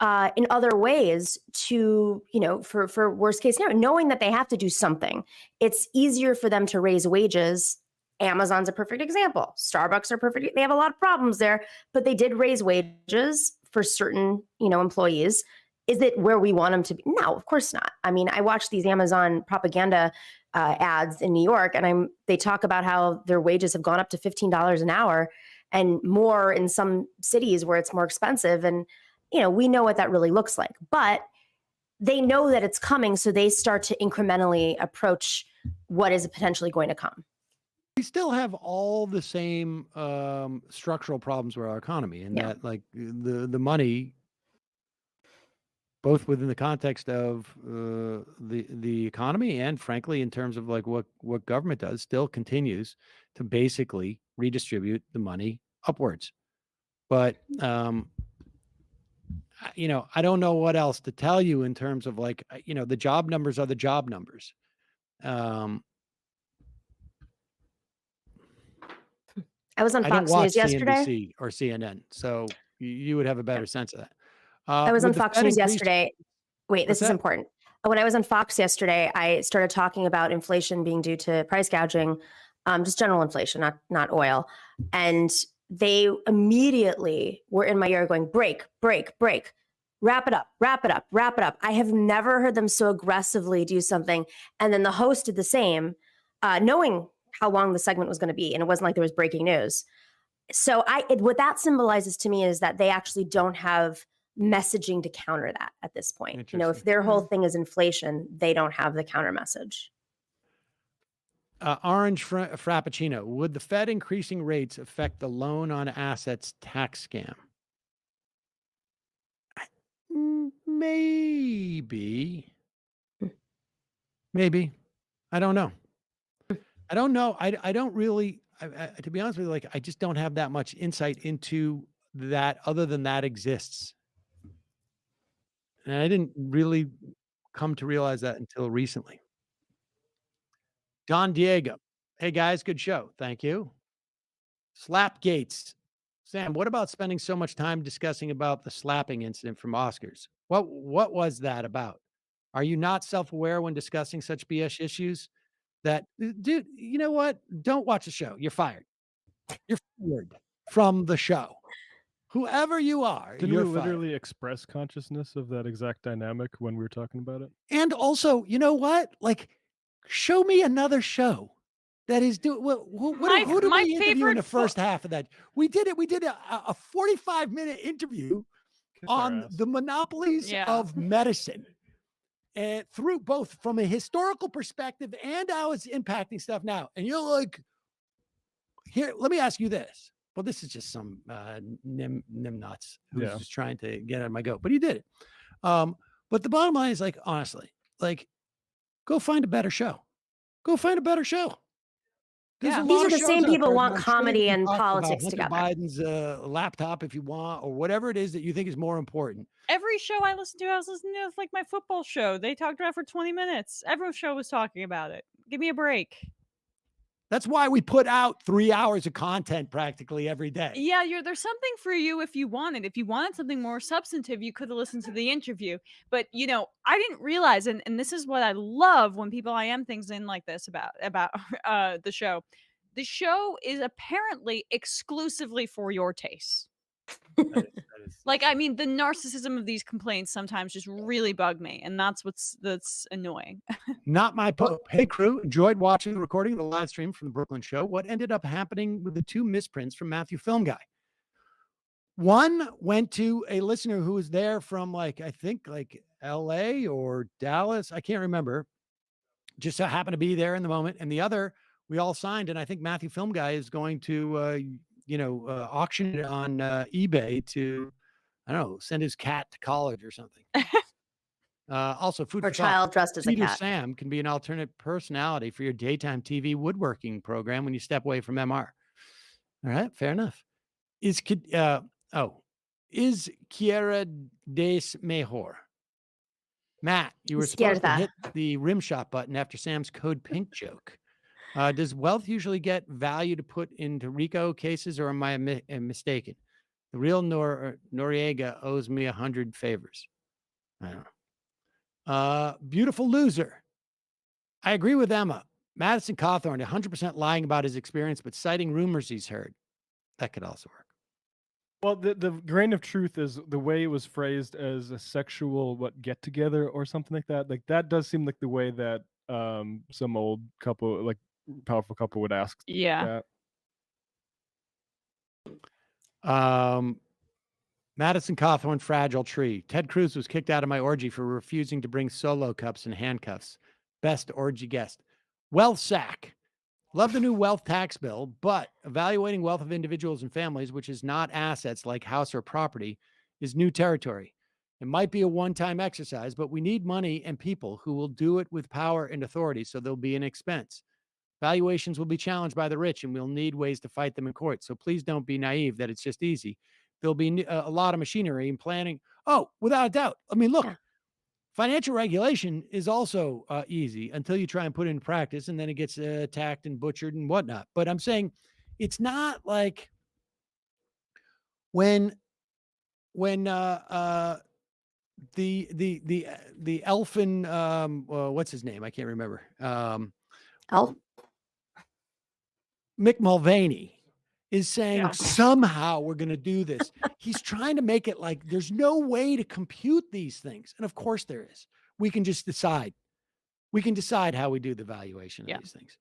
in other ways to, for worst case scenario, knowing that they have to do something. It's easier for them to raise wages. Amazon's a perfect example. Starbucks are perfect. They have a lot of problems there, but they did raise wages for certain, employees. Is it where we want them to be? No, of course not. I mean, I watch these Amazon propaganda ads in New York, and they talk about how their wages have gone up to $15 an hour and more in some cities where it's more expensive. And, we know what that really looks like, but they know that it's coming. So they start to incrementally approach what is potentially going to come. We still have all the same structural problems with our economy, and that, like, the money, both within the context of the economy and, frankly, in terms of like what government does, still continues to basically redistribute the money upwards. But I don't know what else to tell you in terms of like, the job numbers are the job numbers. I was on Fox News yesterday. CNBC or CNN, so you would have a better sense of that. I was on Fox News yesterday. Wait, this is important. When I was on Fox yesterday, I started talking about inflation being due to price gouging, just general inflation, not oil. And they immediately were in my ear going, break, break, break. Wrap it up, wrap it up, wrap it up. I have never heard them so aggressively do something. And then the host did the same, knowing how long the segment was going to be. And it wasn't like there was breaking news. So what that symbolizes to me is that they actually don't have messaging to counter that at this point. If their whole thing is inflation, they don't have the counter message. Orange Frappuccino. Would the Fed increasing rates affect the loan on assets tax scam? Maybe. Maybe. I don't know. I don't know. I don't really, to be honest with you, like, I just don't have that much insight into that other than that exists. And I didn't really come to realize that until recently. Don Diego. Hey guys, good show. Thank you. Slapgates. Sam, what about spending so much time discussing about the slapping incident from Oscars? What was that about? Are you not self-aware when discussing such BS issues? That, dude, you know what? Don't watch the show. You're fired. You're fired from the show. Whoever you are, Did you literally express consciousness of that exact dynamic when we were talking about it? And also, you know what? Like, show me another show that is doing. Who did we interview in the first half of that? We did it. We did a 45-minute interview on the monopolies of medicine. And through both from a historical perspective and how it's impacting stuff now. And you're like, here, let me ask you this. Well, this is just some nim nuts who's just trying to get on my goat, but he did it. But the bottom line is, like, honestly, like, go find a better show. Go find a better show. These are the same people who want comedy and politics together. Biden's laptop, if you want, or whatever it is that you think is more important. Every show I listened to, I was listening to like my football show. They talked about it for 20 minutes. Every show was talking about it. Give me a break. That's why we put out 3 hours of content practically every day. Yeah, there's something for you if you wanted. If you wanted something more substantive, you could have listened to the interview. But, I didn't realize, and this is what I love when people IM things in like this about the show. The show is apparently exclusively for your taste. That is. Like, I mean, the narcissism of these complaints sometimes just really bug me, and that's annoying. Not my Hey crew, enjoyed watching the recording of the live stream from the Brooklyn show. What ended up happening with the two misprints from Matthew Film Guy? One went to a listener who was there from, like, I think like LA or Dallas. I can't remember. just so happened to be there in the moment. And the other, we all signed. And I think Matthew Film Guy is going to, auction it on eBay to, I don't know, send his cat to college or something. Also, food Or for child thought. dressed as a Peter cat. Sam can be an alternate personality for your daytime TV woodworking program when you step away from MR. All right, fair enough. Is Kiera des Mejor? Matt, you were supposed to hit the rim shot button after Sam's code pink joke. Does wealth usually get value to put into RICO cases, or am I mistaken? The real Noriega owes me 100 favors. I don't know. Beautiful loser. I agree with Emma. Madison Cawthorn, 100% lying about his experience, but citing rumors he's heard. That could also work. Well, the grain of truth is the way it was phrased as a sexual get together or something like that. Like that does seem like the way that some old couple, like powerful couple, would ask. Yeah. That. Madison Cawthorn, fragile tree. Ted Cruz was kicked out of my orgy for refusing to bring solo cups and handcuffs. Best orgy guest. Wealth sack. Love the new wealth tax bill, but evaluating wealth of individuals and families, which is not assets like house or property, is new territory. It might be a one-time exercise, but we need money and people who will do it with power and authority, so there'll be an expense. Valuations will be challenged by the rich, and we'll need ways to fight them in court. So please don't be naive that it's just easy. There'll be a lot of machinery and planning. Oh, without a doubt. I mean, look, financial regulation is also easy until you try and put it in practice, and then it gets attacked and butchered and whatnot. But I'm saying it's not like when the elfin what's his name? I can't remember. Mick Mulvaney is saying somehow we're going to do this. He's trying to make it like there's no way to compute these things. And of course there is. We can just decide. We can decide how we do the valuation of these things.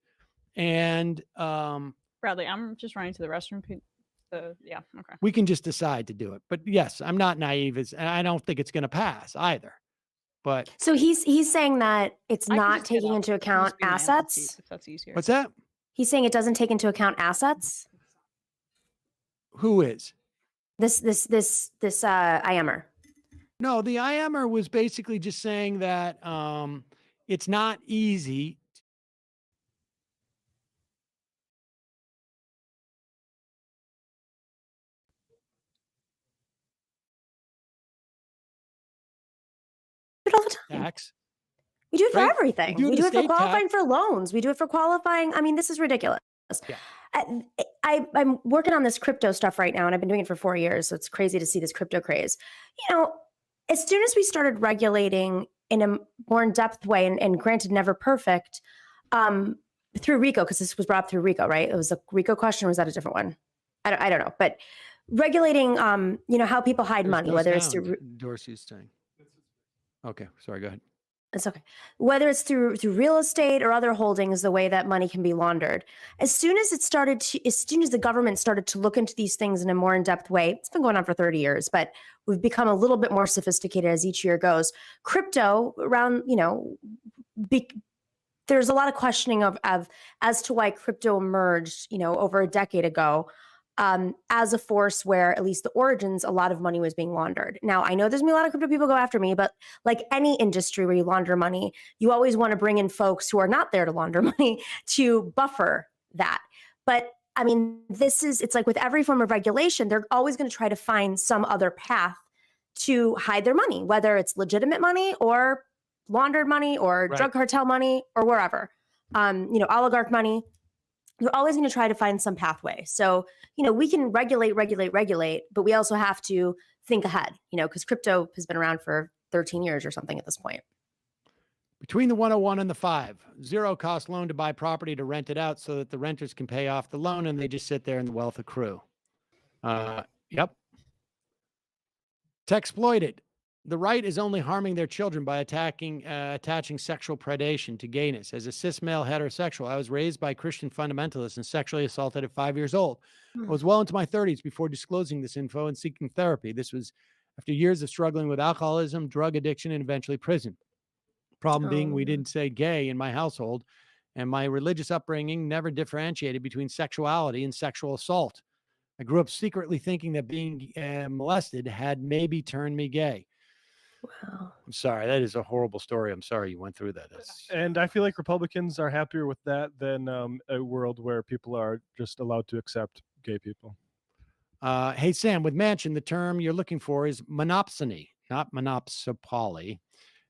And Bradley, I'm just running to the restroom. Okay. We can just decide to do it. But yes, I'm not naive. And I don't think it's going to pass either. But so he's saying that it's not taking into account assets. If that's easier. What's that? He's saying it doesn't take into account assets. Who is this IMer? No, the IMer was basically just saying that it's not easy. Tax. We do it for Right? everything. We do We do it for estate qualifying for loans. We do it for qualifying. I mean, this is ridiculous. Yeah. I'm working on this crypto stuff right now, and I've been doing it for 4 years. So it's crazy to see this crypto craze. You know, as soon as we started regulating in a more in-depth way, and granted, never perfect, through RICO, because this was brought up through RICO, right? It was a RICO question, or was that a different one? I don't know. But regulating, how people hide money, whether it's through Dorsey's saying. Okay, sorry, go ahead. It's okay. Whether it's through real estate or other holdings, the way that money can be laundered. As soon as the government started to look into these things in a more in-depth way, it's been going on for 30 years, but we've become a little bit more sophisticated as each year goes. Crypto around, there's a lot of questioning of as to why crypto emerged, over a decade ago. As a force where at least the origins, a lot of money was being laundered. Now, I know there's gonna be a lot of crypto people go after me, but like any industry where you launder money, you always want to bring in folks who are not there to launder money to buffer that. But I mean, it's like with every form of regulation, they're always going to try to find some other path to hide their money, whether it's legitimate money or laundered money or drug cartel money or wherever, oligarch money. They're always going to try to find some pathway. So, we can regulate, but we also have to think ahead, because crypto has been around for 13 years or something at this point. Between the 101 and the 5, zero cost loan to buy property to rent it out so that the renters can pay off the loan and they just sit there and the wealth accrue. Yep. Texploited. The right is only harming their children by attaching sexual predation to gayness. As a cis male heterosexual, I was raised by Christian fundamentalists and sexually assaulted at 5 years old. I was well into my 30s before disclosing this info and seeking therapy. This was after years of struggling with alcoholism, drug addiction, and eventually prison. Problem being, we didn't say gay in my household, and my religious upbringing never differentiated between sexuality and sexual assault. I grew up secretly thinking that being molested had maybe turned me gay. Wow. I'm sorry. That is a horrible story. I'm sorry you went through that. And I feel like Republicans are happier with that than a world where people are just allowed to accept gay people. Hey, Sam, with Manchin, the term you're looking for is monopsony, not monopsopoly.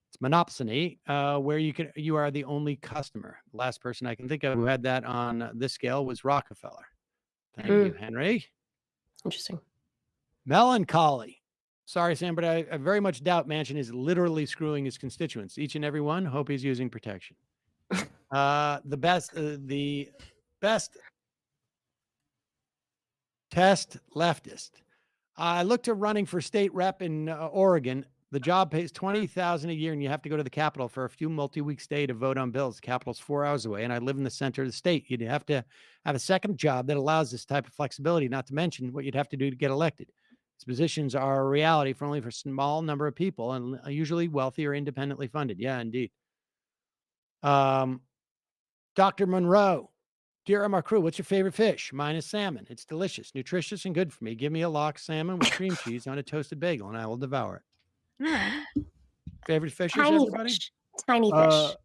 It's monopsony, where you are the only customer. The last person I can think of who had that on this scale was Rockefeller. Thank you, Henry. Interesting. Melancholy. Sorry, Sam, but I very much doubt Manchin is literally screwing his constituents. Each and every one. Hope he's using protection. The best test leftist. I looked at running for state rep in Oregon. The job pays $20,000 a year, and you have to go to the Capitol for a few multi-week stay to vote on bills. The Capitol's 4 hours away, and I live in the center of the state. You'd have to have a second job that allows this type of flexibility, not to mention what you'd have to do to get elected. These positions are a reality for only for a small number of people, and usually wealthy or independently funded. Yeah, indeed. Dr. Monroe. Dear MR crew, what's your favorite fish? Mine is salmon. It's delicious, nutritious, and good for me. Give me a lox salmon with cream cheese on a toasted bagel, and I will devour it. Favorite fishes, Tiny everybody? fish. Tiny fish.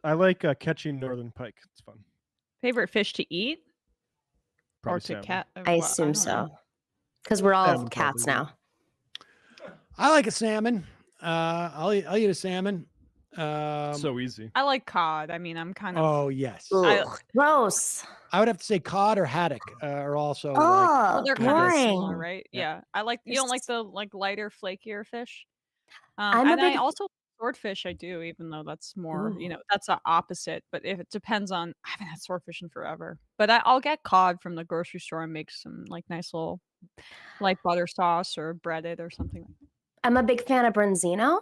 I like catching northern pike. It's fun. Favorite fish to eat? Probably or to salmon. cat? I assume so. Because we're all Salmon, cats probably. now. I like a salmon. I'll eat a salmon. So easy. I like cod. I mean, I'm kind of. Oh, yes. Gross. I would have to say cod or haddock are also Oh, They're kind of boring. similar, right? Yeah. I like. You don't like the lighter, flakier fish. I'm a And big- I also swordfish. I do, even though that's more. Ooh. That's the opposite. But if it depends on, I haven't had swordfish in forever. But I'll get cod from the grocery store and make some nice little, butter sauce or breaded or something. I'm a big fan of branzino.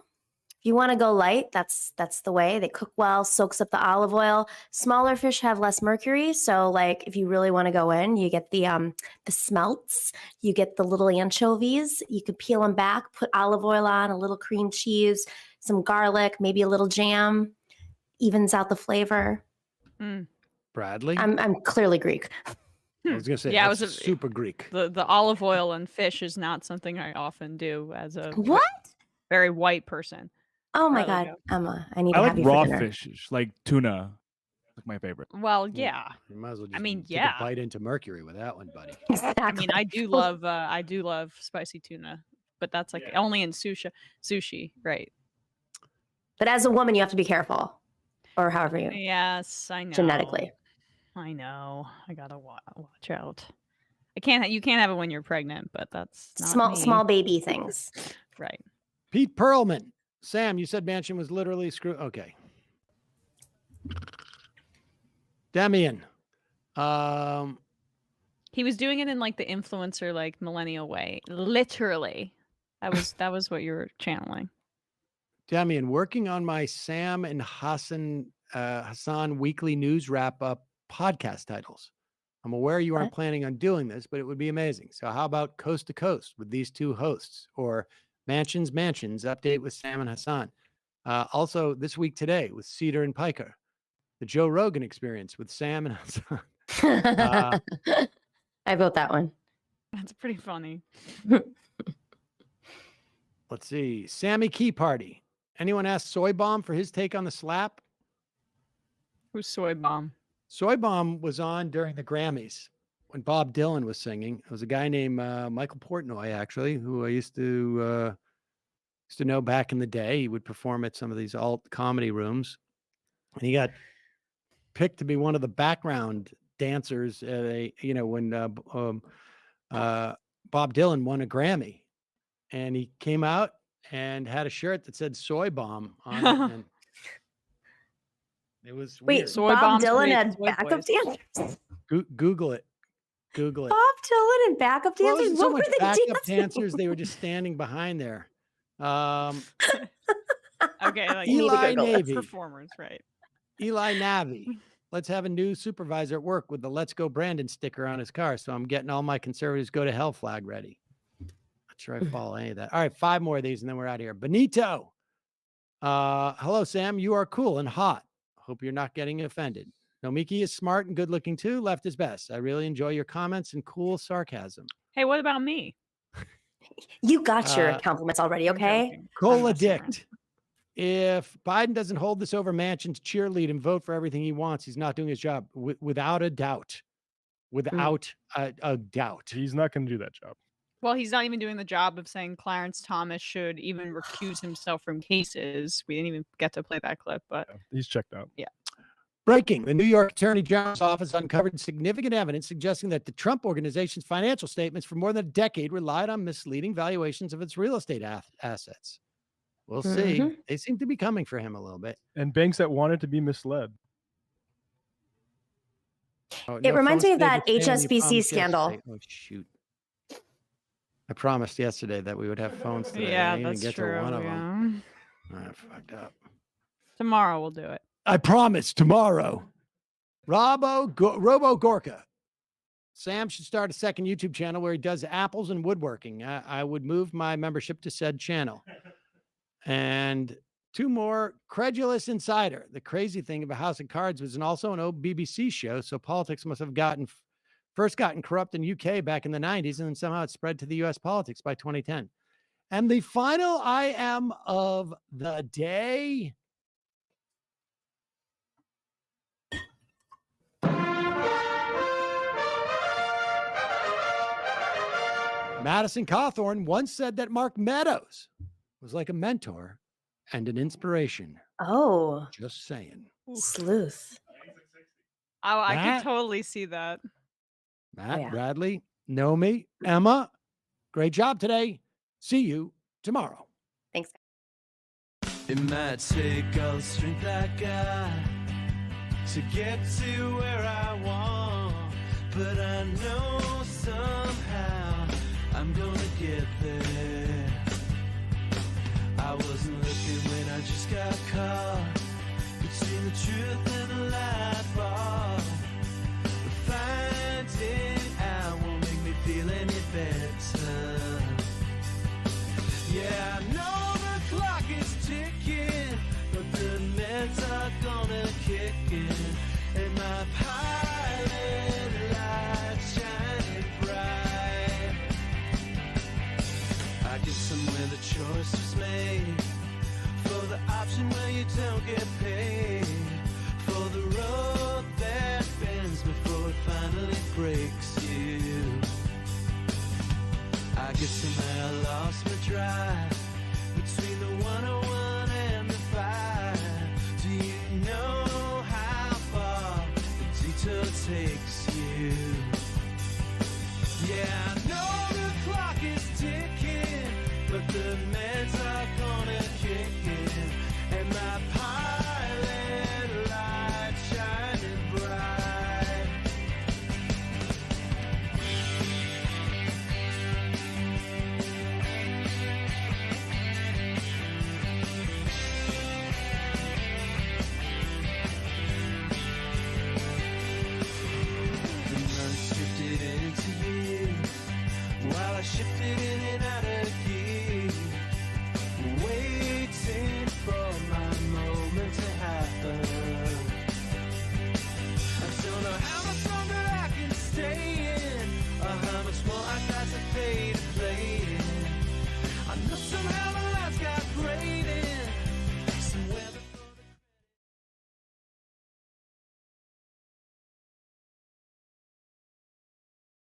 If you want to go light, that's the way. They cook well, soaks up the olive oil. Smaller fish have less mercury, so if you really want to go in, you get the smelts, you get the little anchovies. You could peel them back, put olive oil on, a little cream cheese, some garlic, maybe a little jam, evens out the flavor. Bradley. I'm clearly Greek. I was gonna say, Yeah, I that's was super Greek. The olive oil and fish is not something I often do as a What? very white person. Oh my There we God, go. Emma, I need I to like have you for raw dinner. fishes, like tuna. Like my favorite. Well, yeah. You might as well just I mean, take yeah. a bite into mercury with that one, buddy. I mean, I do love spicy tuna, but that's only in sushi, right? But as a woman, you have to be careful, or however you Yes, I know. genetically. I know. I gotta watch out. You can't have it when you're pregnant, but that's not me. Small baby things. Right. Pete Perlman. Sam, you said Manchin was literally screw. Okay. Demian. He was doing it in the influencer millennial way. Literally. That was what you were channeling. Demian, working on my Sam and Hassan weekly news wrap up podcast titles. I'm aware you aren't planning on doing this, but it would be amazing. So how about Coast to Coast with these two hosts, or Mansions update with Sam and Hassan? Also this week today with Seder and Piker, the Joe Rogan Experience with Sam and Hassan. I vote that one. That's pretty funny. Let's see. Sammy Key Party. Anyone ask Soy Bomb for his take on the slap? Who's Soy Bomb? Soy Bomb was on during the Grammys when Bob Dylan was singing. It was a guy named Michael Portnoy, actually, who I used to know back in the day. He would perform at some of these alt comedy rooms, and he got picked to be one of the background dancers at when Bob Dylan won a Grammy, and he came out and had a shirt that said Soy Bomb on it. And it was Wait, weird. Soy Bob Bombs Dylan create had soy backup boys. dancers. Google it. Google it. Bob Dylan and backup Well, dancers. so What much were they backup dancing? dancers. They were just standing behind there. Okay, Eli Google it. Navy. Performers, right? Eli Navi. Let's have a new supervisor at work with the Let's Go Brandon sticker on his car. So I'm getting all my conservatives go to hell flag ready. Not sure I follow any of that. All right, 5 more of these and then we're out of here. Benito. Hello, Sam. You are cool and hot. Hope you're not getting offended. Nomiki is smart and good looking too. Left is best. I really enjoy your comments and cool sarcasm. Hey, what about me? You got your compliments already, okay? Cola Dict. If Biden doesn't hold this over Manchin's cheerlead and vote for everything he wants, he's not doing his job. Without a doubt. Without a doubt. He's not going to do that job. Well, he's not even doing the job of saying Clarence Thomas should even recuse himself from cases. We didn't even get to play that clip, but he's checked out. Yeah. Breaking. The New York Attorney General's office uncovered significant evidence suggesting that the Trump organization's financial statements for more than a decade relied on misleading valuations of its real estate assets. We'll see. They seem to be coming for him a little bit. And banks that wanted to be misled. It reminds me of that HSBC scandal. Oh, shoot. I promised yesterday that we would have phones today. Yeah, I didn't that's even get true. to one of them. I fucked up. Tomorrow we'll do it. I promise tomorrow. Robo Gorka. Sam should start a second YouTube channel where he does apples and woodworking. I would move my membership to said channel. And two more. Credulous Insider. The crazy thing about House of Cards was also an old BBC show, so politics must have first gotten corrupt in UK back in the 90s, and then somehow it spread to the US politics by 2010. And the final I am of the day. Madison Cawthorn once said that Mark Meadows was like a mentor and an inspiration. Oh. Just saying. Sleuth. Oh, I Matt? can totally see that. Matt, Bradley, Naomi, Emma, great job today. See you tomorrow. Thanks. It might take all the strength I got to get to where I want, but I know somehow I'm gonna get there. I wasn't looking when I just got caught between the truth and the lie bar. But finding out won't make me feel any better. Yeah, I know the clock is ticking, but the meds are gonna kick in, and my pilot light's shining bright. I get somewhere the choice was made for the option where you don't get paid.